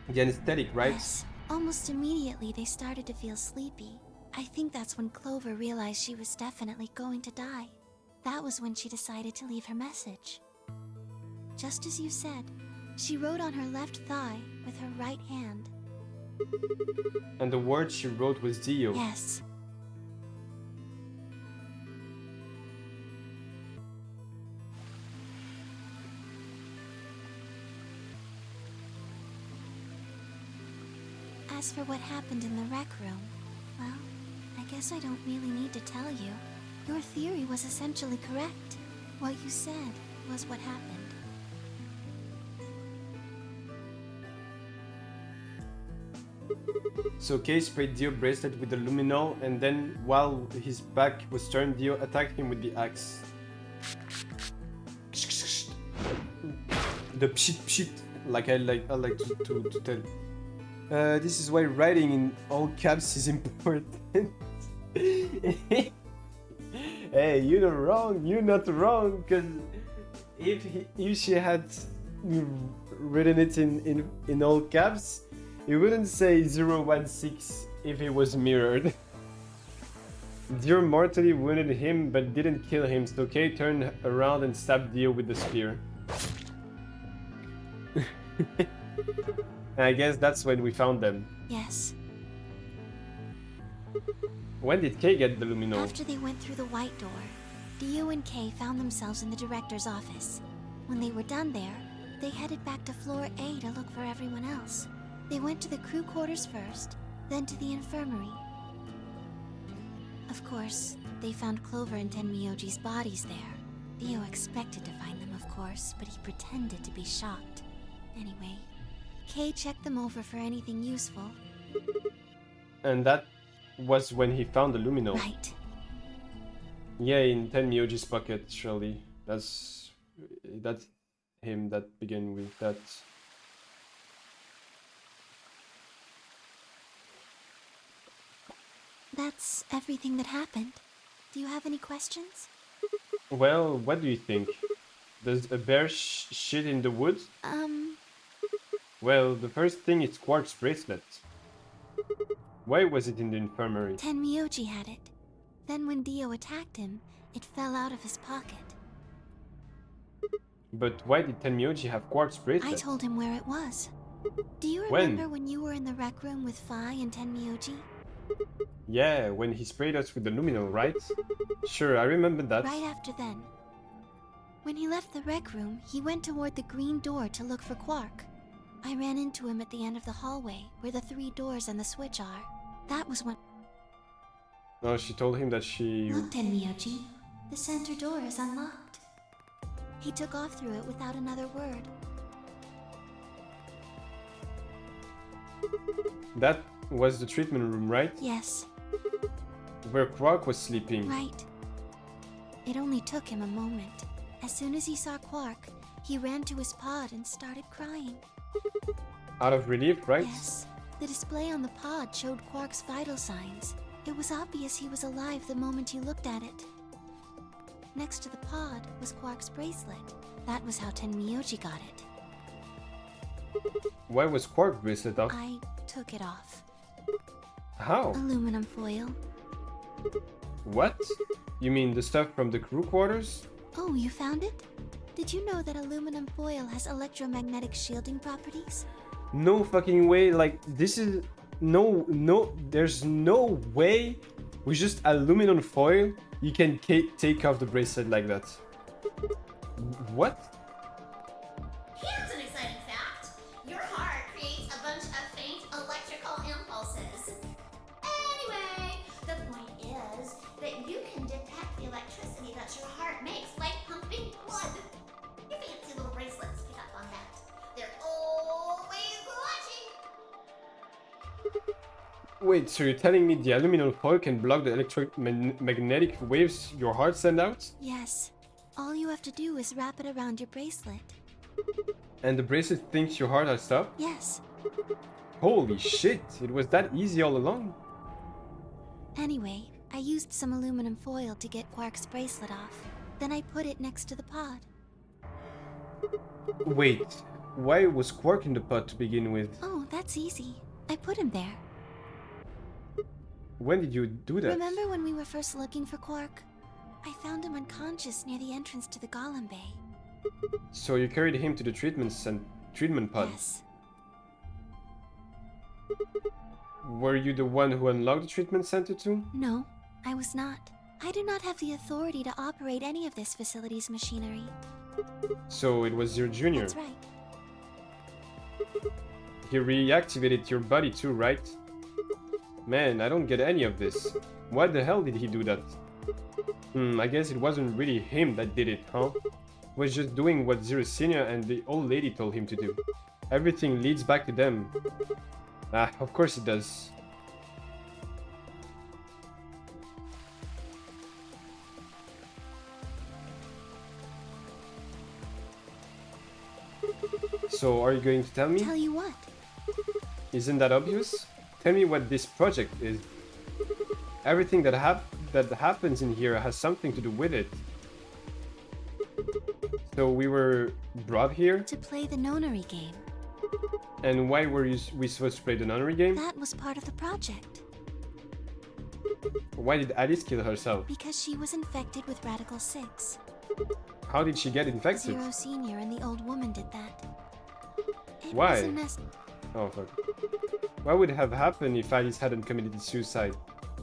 The anesthetic, right? Yes. Almost immediately they started to feel sleepy. I think that's when Clover realized she was definitely going to die. That was when she decided to leave her message. Just as you said, she wrote on her left thigh with her right hand. And the word she wrote was Dio. Yes. As for what happened in the rec room, well, I guess I don't really need to tell you. Your theory was essentially correct. What you said was what happened. So Kay sprayed Dio bracelet with the luminol, and then while his back was turned, Dio attacked him with the axe. The pshit pshit, like I like to tell. This is why writing in all caps is important. Hey, you're not wrong, because if she had written it in all caps, it wouldn't say 016 if it was mirrored. Dio mortally wounded him but didn't kill him, so Kay turned around and stabbed Dio with the spear. And I guess that's when we found them. Yes. When did Kay get the luminol? After they went through the white door, Dio and Kay found themselves in the director's office. When they were done there, they headed back to floor A to look for everyone else. They went to the crew quarters first, then to the infirmary. Of course, they found Clover and Tenmyoji's bodies there. Dio expected to find them, of course, but he pretended to be shocked. Anyway, Kay checked them over for anything useful. And that was when he found the luminol. Right. Yeah, in Tenmyoji's pocket, surely. That's him that began with that. That's everything that happened. Do you have any questions? Well, what do you think? Does a bear shit in the woods? Well, the first thing is Quark's bracelet. Why was it in the infirmary? Tenmyoji had it. Then when Dio attacked him, it fell out of his pocket. But why did Tenmyoji have Quark's bracelet? I told him where it was. Do you remember when you were in the rec room with Phi and Tenmyoji? Yeah, when he sprayed us with the luminol, right? Sure, I remember that. Right after then. When he left the rec room, he went toward the green door to look for Quark. I ran into him at the end of the hallway, where the 3 doors and the switch are. That was when... Oh, she told him that she... Look, Tenmyoji. The center door is unlocked. He took off through it without another word. That was the treatment room, right? Yes. Where Quark was sleeping. Right. It only took him a moment. As soon as he saw Quark, he ran to his pod and started crying. Out of relief, right? Yes. The display on the pod showed Quark's vital signs. It was obvious he was alive the moment he looked at it. Next to the pod was Quark's bracelet. That was how Tenmyoji got it. Why was Quark's bracelet off? I took it off. How? Aluminum foil. What? You mean the stuff from the crew quarters? Oh, you found it? Did you know that aluminum foil has electromagnetic shielding properties? No fucking way, like, this is... No, there's no way with just aluminum foil you can take off the bracelet like that. What? Here's an exciting fact. Your heart creates a bunch of faint electrical impulses. Anyway, the point is that you can detect the electricity that your heart makes by pumping blood. Your fancy little bracelets pick up on that. They're always watching. Wait, so you're telling me the aluminum foil can block the electromagnetic waves your heart sends out? Yes. All you have to do is wrap it around your bracelet. And the bracelet thinks your heart has stopped? Yes. Holy shit, it was that easy all along? Anyway, I used some aluminum foil to get Quark's bracelet off. Then I put it next to the pod. Wait, why was Quark in the pod to begin with? Oh, that's easy. I put him there. When did you do that? Remember when we were first looking for Quark? I found him unconscious near the entrance to the Golem Bay. So you carried him to the treatment pod? Yes. Were you the one who unlocked the treatment center too? No, I was not. I do not have the authority to operate any of this facility's machinery. So it was Zero Jr. That's right. He reactivated your body too, right? Man, I don't get any of this. Why the hell did he do that? I guess it wasn't really him that did it, huh? He was just doing what Zero Senior and the old lady told him to do. Everything leads back to them. Ah, of course it does. So, are you going to tell me? Tell you what? Isn't that obvious? Tell me what this project is. Everything that happens in here has something to do with it. So we were brought here? To play the nonary game. And why were we supposed to play the nonary game? That was part of the project. Why did Alice kill herself? Because she was infected with Radical 6. How did she get infected? Zero Senior and the old woman did that. It Why? was a mess. Oh fuck. What would have happened if Alice hadn't committed suicide?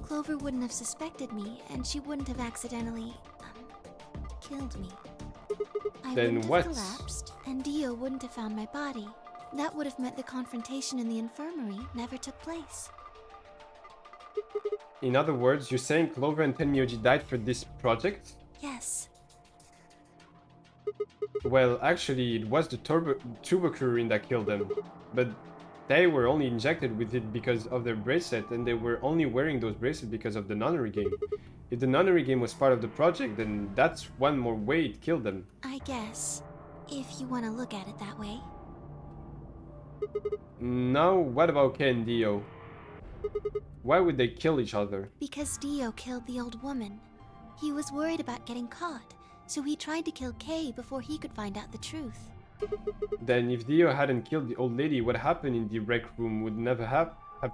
Clover wouldn't have suspected me, and she wouldn't have accidentally, killed me. I Then wouldn't what? have collapsed, and Dio wouldn't have found my body. That would have meant the confrontation in the infirmary never took place. In other words, you're saying Clover and Tenmyoji died for this project? Yes. Well, actually, it was the tuberculin that killed them, but they were only injected with it because of their bracelet, and they were only wearing those bracelets because of the nunnery game. If the nunnery game was part of the project, then that's one more way it killed them. I guess, if you want to look at it that way. Now, what about Kay and Dio? Why would they kill each other? Because Dio killed the old woman. He was worried about getting caught, so he tried to kill Kay before he could find out the truth. Then if Dio hadn't killed the old lady, what happened in the rec room would never have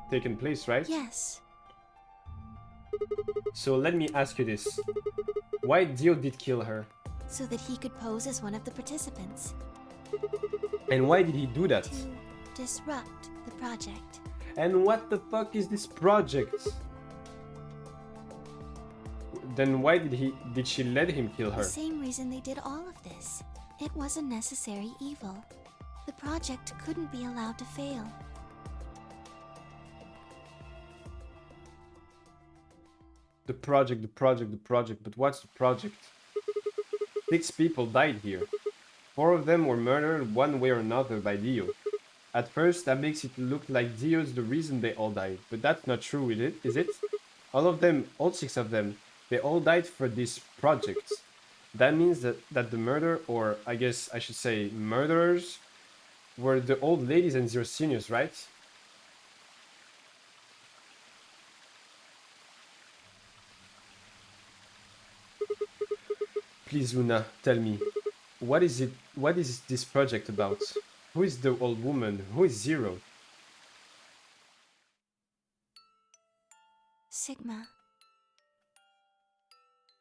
taken place, right? Yes. So let me ask you this. Why Dio did kill her? So that he could pose as one of the participants. And why did he do that? To disrupt the project. And what the fuck is this project? Then why did she let him kill her? The same reason they did all of this. It was a necessary evil. The project couldn't be allowed to fail. The project, but what's the project? 6 people died here. 4 of them were murdered one way or another by Dio. At first, that makes it look like Dio's the reason they all died, but that's not true, is it? All of them, all 6 of them, they all died for this project. That means that the murder, or I guess I should say murderers, were the old ladies and Zero Seniors, right? Please, Luna, tell me, what is it? What is this project about? Who is the old woman? Who is Zero? Sigma.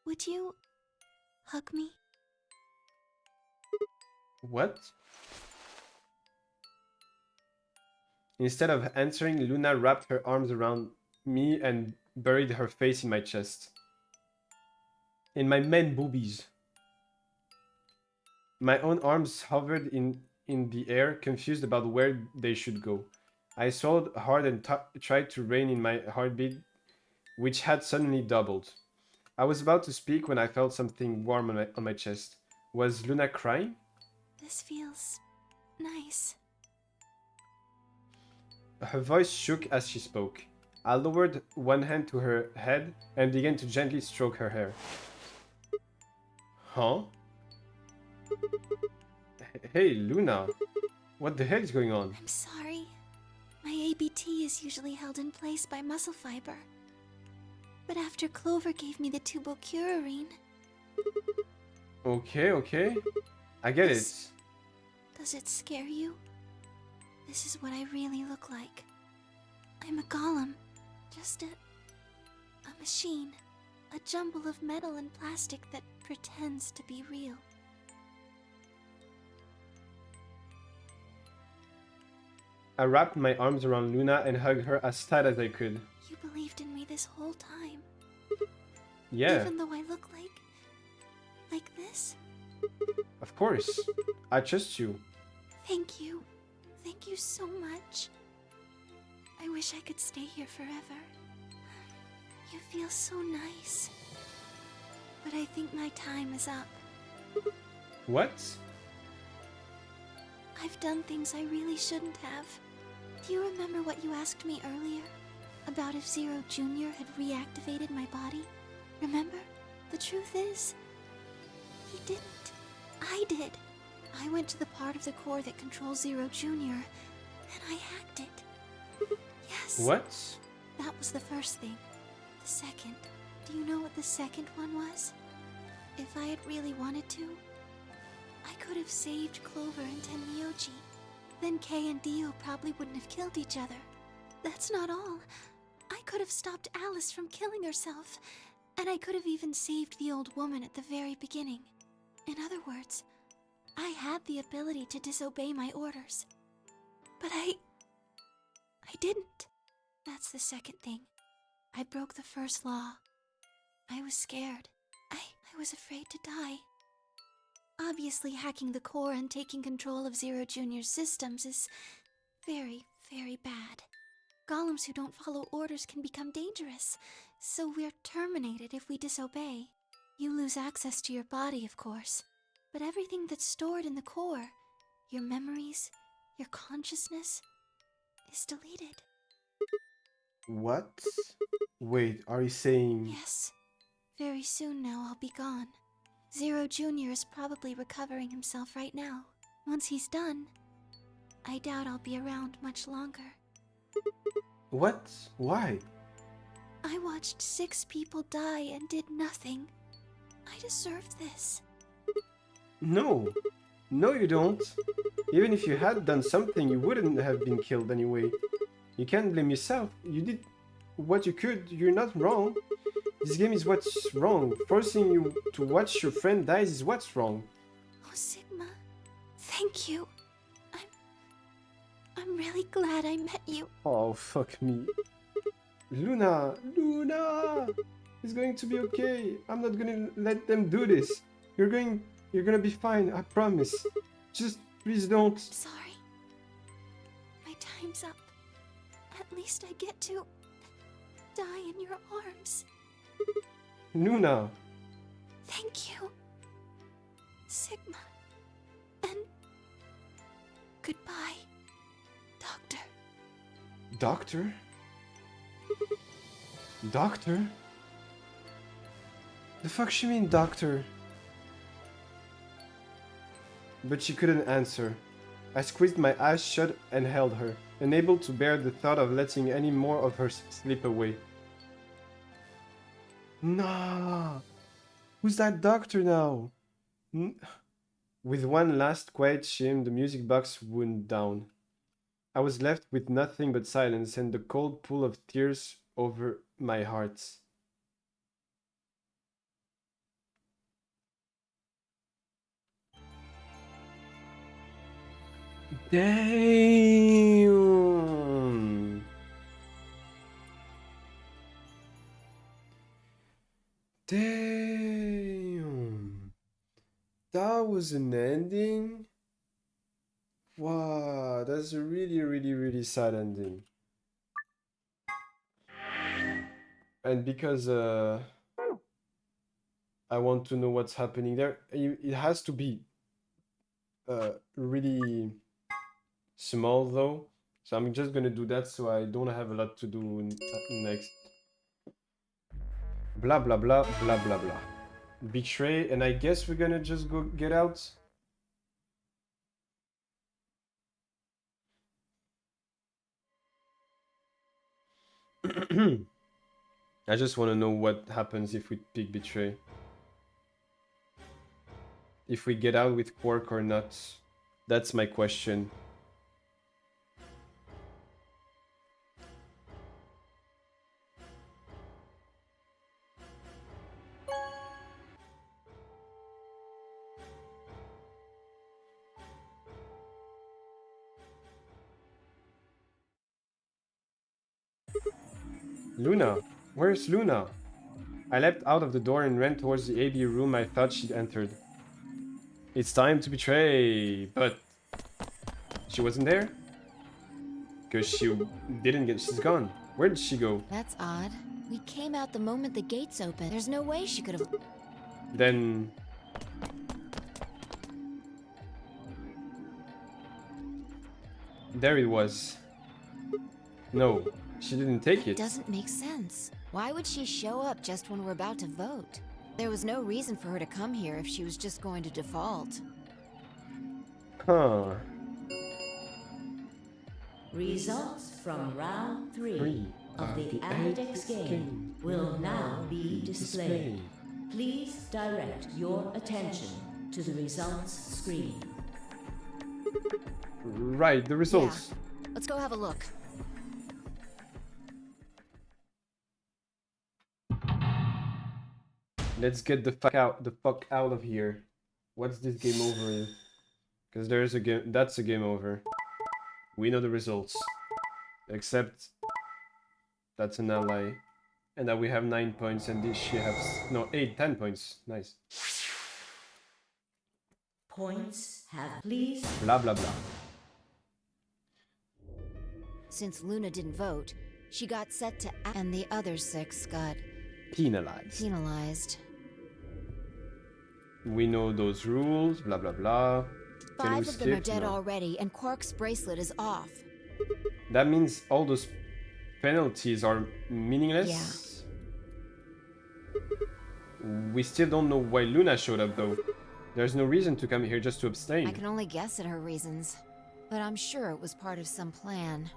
Would you hug me? What? Instead of answering, Luna wrapped her arms around me and buried her face in my chest. In my man boobies. My own arms hovered in the air, confused about where they should go. I swallowed hard and tried to rein in my heartbeat, which had suddenly doubled. I was about to speak when I felt something warm on my chest. Was Luna crying? This feels nice. Her voice shook as she spoke. I lowered one hand to her head and began to gently stroke her hair. Huh? Hey, Luna. What the hell is going on? I'm sorry. My ABT is usually held in place by muscle fiber. But after Clover gave me the tubocurarine... Okay. I get it. Does it scare you? This is what I really look like. I'm a golem. Just a machine. A jumble of metal and plastic that pretends to be real. I wrapped my arms around Luna and hugged her as tight as I could. You believed in me this whole time. Yeah. Even though I look like this? Of course. I trust you. Thank you. Thank you so much. I wish I could stay here forever. You feel so nice. But I think my time is up. What? I've done things I really shouldn't have. Do you remember what you asked me earlier? About if Zero Jr. had reactivated my body? Remember? The truth is, he didn't. I did. I went to the part of the core that controls Zero Jr. and I hacked it. Yes. What? That was the first thing. The second. Do you know what the second one was? If I had really wanted to, I could have saved Clover and Tenmyoji. Then Kay and Dio probably wouldn't have killed each other. That's not all. I could have stopped Alice from killing herself, and I could have even saved the old woman at the very beginning. In other words, I had the ability to disobey my orders. But I didn't. That's the second thing. I broke the first law. I was scared. I was afraid to die. Obviously, hacking the core and taking control of Zero Jr.'s systems is very, very bad. Golems who don't follow orders can become dangerous, so we're terminated if we disobey. You lose access to your body, of course, but everything that's stored in the core, your memories, your consciousness, is deleted. What? Wait, are you saying... Yes. Very soon now I'll be gone. Zero Jr. is probably recovering himself right now. Once he's done, I doubt I'll be around much longer. What? Why? I watched 6 people die and did nothing. I deserve this. No. No, you don't. Even if you had done something, you wouldn't have been killed anyway. You can't blame yourself. You did what you could. You're not wrong. This game is what's wrong. Forcing you to watch your friend dies is what's wrong. Oh, Sigma. Thank you. I'm really glad I met you. Oh, fuck me. Luna! Luna! It's going to be okay. I'm not gonna let them do this. You're gonna be fine, I promise. Just please don't. Sorry. My time's up. At least I get to die in your arms. Luna! Thank you, Sigma. And goodbye, Doctor. Doctor? Doctor? The fuck she mean, doctor? But she couldn't answer. I squeezed my eyes shut and held her, unable to bear the thought of letting any more of her slip away. Nah! Who's that doctor now? With one last quiet shame, the music box wound down. I was left with nothing but silence and the cold pool of tears over my heart. Damn! Damn! That was an ending? Wow, that's a really, really, really sad ending. And because I want to know what's happening there, it has to be really small though. So I'm just gonna do that so I don't have a lot to do next. Blah, blah, blah, blah, blah, blah. Betray, and I guess we're gonna just go get out. I just want to know what happens if we pick Betray. If we get out with Quark or not. That's my question. Luna! Where's Luna? I leapt out of the door and ran towards the AB room I thought she'd entered. It's time to betray, but she wasn't there? Because she's gone. Where did she go? That's odd. We came out the moment the gates opened. There's no way she could have... Then... there it was. No, she didn't take it. Doesn't make sense. Why would she show up just when we're about to vote? There was no reason for her to come here if she was just going to default. Huh. Results from round 3 of the Ambidex game will now be displayed. Please direct your attention to the results screen. Right, the results. Yeah. Let's go have a look. Let's get the fuck out of here. What's this game over in? Because there's a game, that's a game over. We know the results. Except that's an ally. And that we have 9 points and this she has no 10 points. Nice. Points have please. Blah blah blah. Since Luna didn't vote, she got set to and the other 6 got Penalized. penalized. We know those rules, blah blah blah. Can we 5 of them are skip? dead No. already, and Quark's bracelet is off. That means all those penalties are meaningless? We still don't know why Luna showed up though. There's no reason to come here just to abstain. I can only guess at her reasons, but I'm sure it was part of some plan.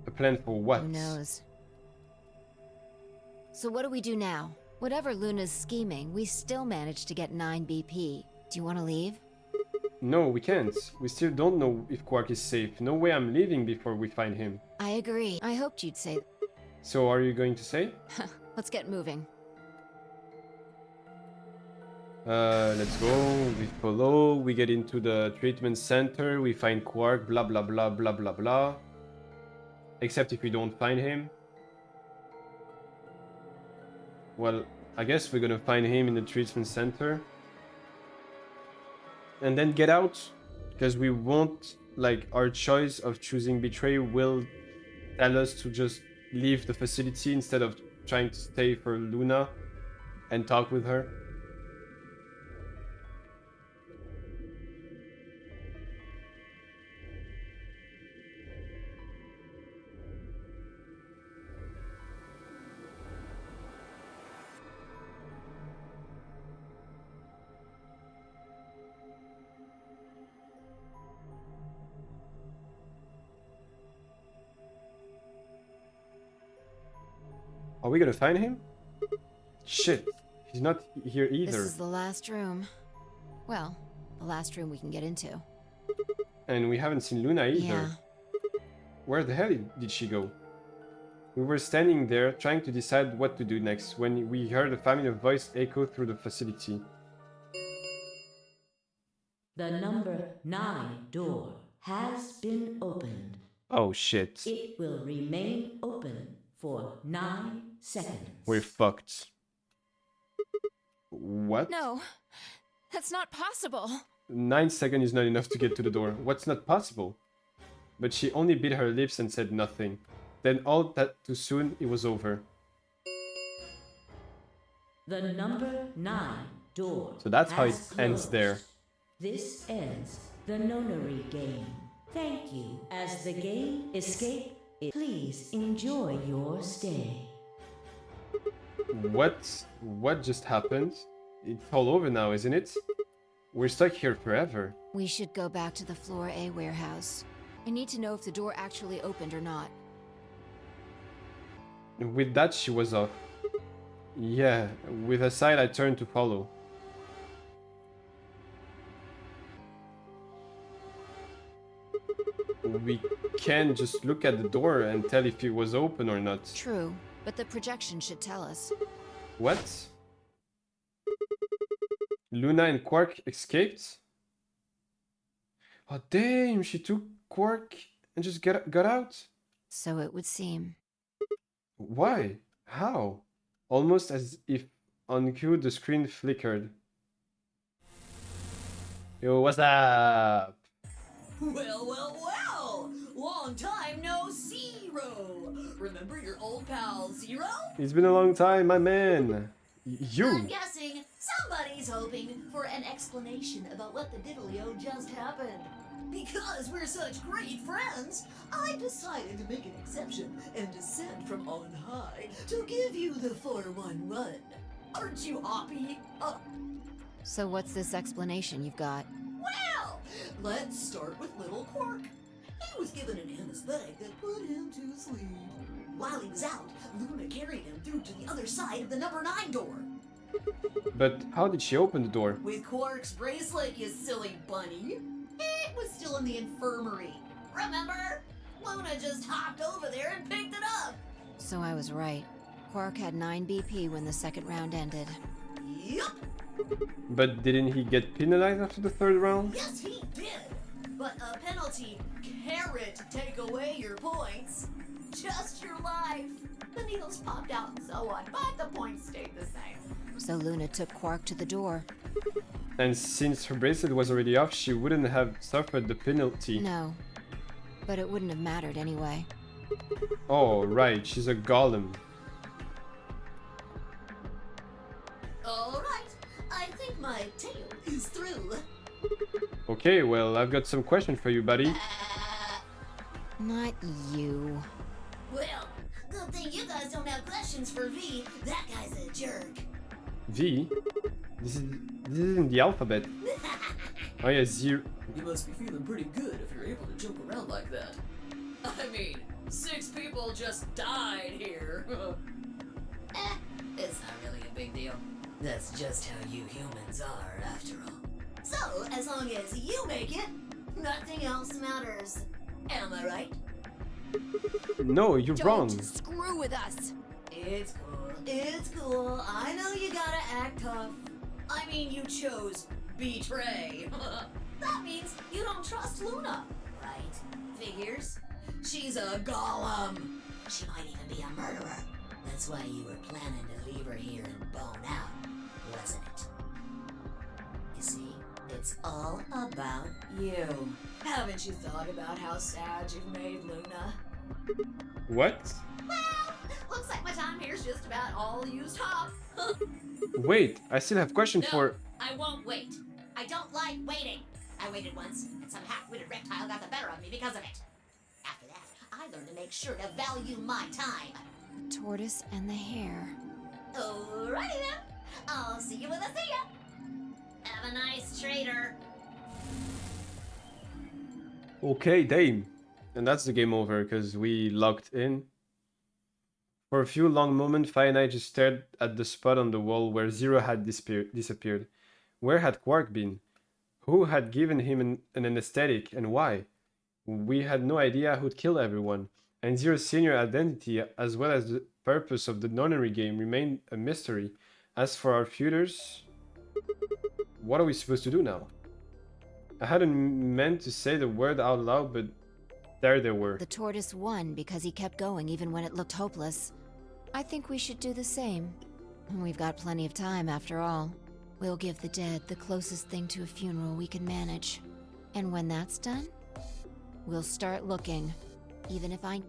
A plan for what? Who knows? So what do we do now? Whatever Luna's scheming, we still managed to get 9 BP. Do you want to leave? No, we can't. We still don't know if Quark is safe. No way I'm leaving before we find him. I agree. I hoped you'd say... So are you going to say? Let's get moving. Let's go. We follow. We get into the treatment center. We find Quark. Blah blah blah blah blah blah. Except if we don't find him. Well, I guess we're gonna find him in the treatment center. And then get out. Because we won't, like, our choice of choosing betray will tell us to just leave the facility instead of trying to stay for Luna and talk with her. Are we gonna find him? Shit, he's not here either. This is the last room. Well, the last room we can get into. And we haven't seen Luna either. Yeah. Where the hell did she go? We were standing there trying to decide what to do next when we heard a familiar voice echo through the facility. The number 9 door has been opened. Oh shit. It will remain open for 9 seconds. We're fucked. What? No, that's not possible. 9 seconds is not enough to get to the door. What's not possible? But she only bit her lips and said nothing. Then all that too soon, it was over. The number 9 door. So that's how it has ends closed. there. This ends the nonary game. Thank you. As the game escape, please enjoy your stay. What just happened? It's all over now, isn't it? We're stuck here forever. We should go back to the Floor A warehouse. I need to know if the door actually opened or not. With that, she was off. Yeah, with a sigh, I turned to follow. We can't just look at the door and tell if it was open or not. True, but the projection should tell us. What? Luna and Quark escaped? Oh damn, she took Quark and just got out? So it would seem. Why? How? Almost as if on cue the screen flickered. Yo, what's up? Well, well, well! Long time no Zero! Remember your old pal Zero? It's been a long time, my man. You! I'm guessing somebody's hoping for an explanation about what the diddlio just happened. Because we're such great friends, I decided to make an exception and descend from on high to give you the 4-1 run. Aren't you happy? So what's this explanation you've got? Well, let's start with little Quark. He was given an anesthetic that put him to sleep. While he was out, Luna carried him through to the other side of the number 9 door. But how did she open the door? With Quark's bracelet, you silly bunny. It was still in the infirmary. Remember? Luna just hopped over there and picked it up. So I was right. Quark had 9 BP when the second round ended. Yup. But didn't he get penalized after the third round? Yes, he did. But a penalty carrot to take away your points. Just your life. The needles popped out and so on, but the points stayed the same. So Luna took Quark to the door. And since her bracelet was already off, she wouldn't have suffered the penalty. No. But it wouldn't have mattered anyway. Oh, right, she's a golem. All right. I think My tale is through. Okay, well, I've got some questions for you, buddy. Not you. Well, good thing you guys don't have questions for V. That guy's a jerk. V? This is in the alphabet. Oh yeah, 0. You must be feeling pretty good if you're able to joke around like that. I mean, 6 people just died here. It's not really a big deal. That's just how you humans are, after all. So, as long as you make it, nothing else matters. Am I right? No, you're wrong. Don't screw with us. It's cool. It's cool. I know you gotta act tough. I mean, you chose betray. That means you don't trust Luna, right? Figures? She's a golem. She might even be a murderer. That's why you were planning to leave her here and bone out, wasn't it? You see, it's all about you. Haven't you thought about how sad you've made Luna? What? Well, looks like my time here's just about all used up. Wait, I still have question No, for... I won't wait. I don't like waiting. I waited once, and some half-witted reptile got the better of me because of it. After that, I learned to make sure to value my time. Tortoise and the hare. Alrighty then. I'll see you when I see ya. Have a nice trader. Okay, Dame. And that's the game over, because we locked in. For a few long moments, Fi and I just stared at the spot on the wall where Zero had disappeared. Where had Quark been? Who had given him an anesthetic, and why? We had no idea who'd killed everyone, and Zero's senior identity, as well as the purpose of the nonary game, remained a mystery. As for our futures, what are we supposed to do now? I hadn't meant to say the word out loud, but there they were. The tortoise won because he kept going even when it looked hopeless. I think we should do the same. We've got plenty of time after all. We'll give the dead the closest thing to a funeral we can manage. And when that's done, we'll start looking. Even if I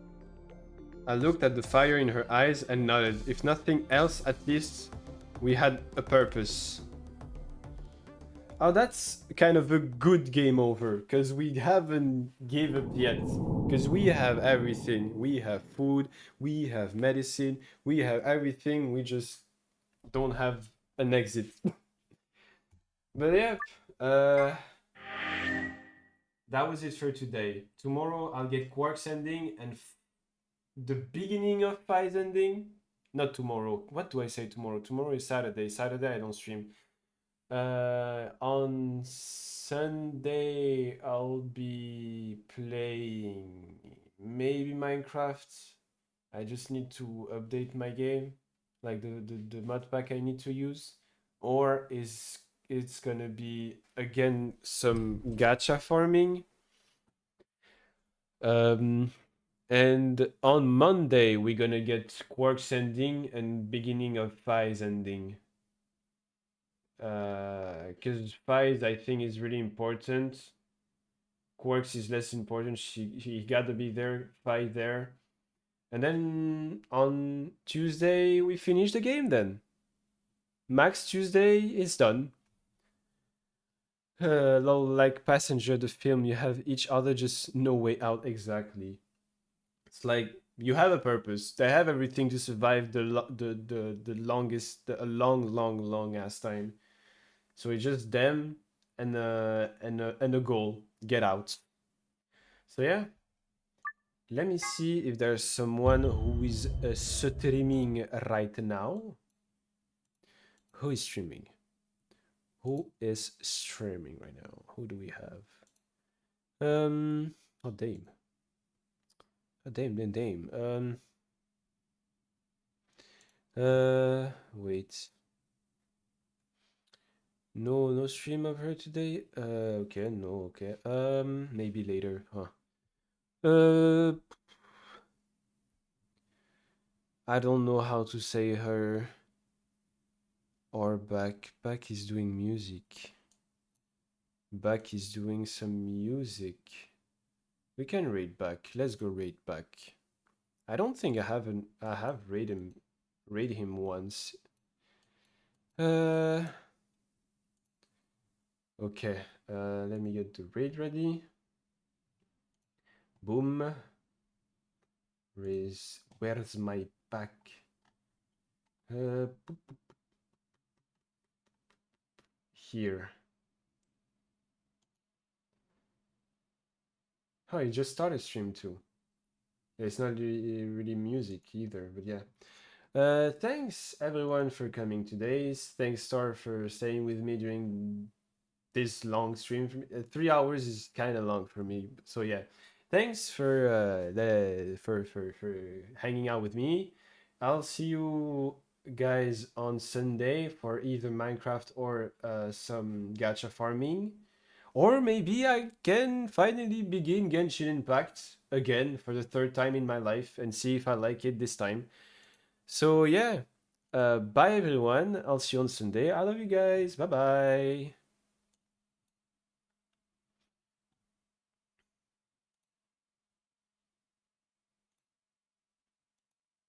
looked at the fire in her eyes and nodded. If nothing else, at least we had a purpose. Oh, that's kind of a good game over, because we haven't gave up yet. Because we have everything. We have food, we have medicine, we have everything. We just don't have an exit. But yeah, that was it for today. Tomorrow I'll get Quark's ending and the beginning of Pi's ending. Not tomorrow. What do I say tomorrow? Tomorrow is Saturday. Saturday I don't stream. On Sunday I'll be playing maybe Minecraft. I just need to update my game, like the mod pack I need to use, or it's gonna be again some gacha farming. And on Monday we're gonna get Quark's ending and beginning of Fi's ending. Because Fi's I think is really important. Quark's is less important. He gotta be there, Fi there. And then on Tuesday we finish the game then. Max Tuesday is done. Like Passenger, the film, you have each other, just no way out exactly. It's like you have a purpose. They have everything to survive the longest, a long ass time. So it's just them and a goal. Get out. So yeah. Let me see if there's someone who is streaming right now. Who is streaming? Who is streaming right now? Who do we have? Oh, Dame. Oh, Dame. Wait. No stream of her today? Okay, no, okay. Maybe later, huh? I don't know how to say her. Or Back is doing music. Back is doing some music. We can rate Back. Let's go rate Back. I don't think I have rated him once. Okay, let me get the raid ready. Boom. Where's my pack? Here. Oh, you just started stream too. It's not really music either, but yeah. Thanks everyone for coming today. Thanks Star for staying with me during this long stream. 3 hours is kind of long for me, so yeah. Thanks for for hanging out with me. I'll see you guys on Sunday for either Minecraft or some gacha farming. Or maybe I can finally begin Genshin Impact again for the third time in my life and see if I like it this time. So yeah, bye everyone. I'll see you on Sunday. I love you guys. Bye bye.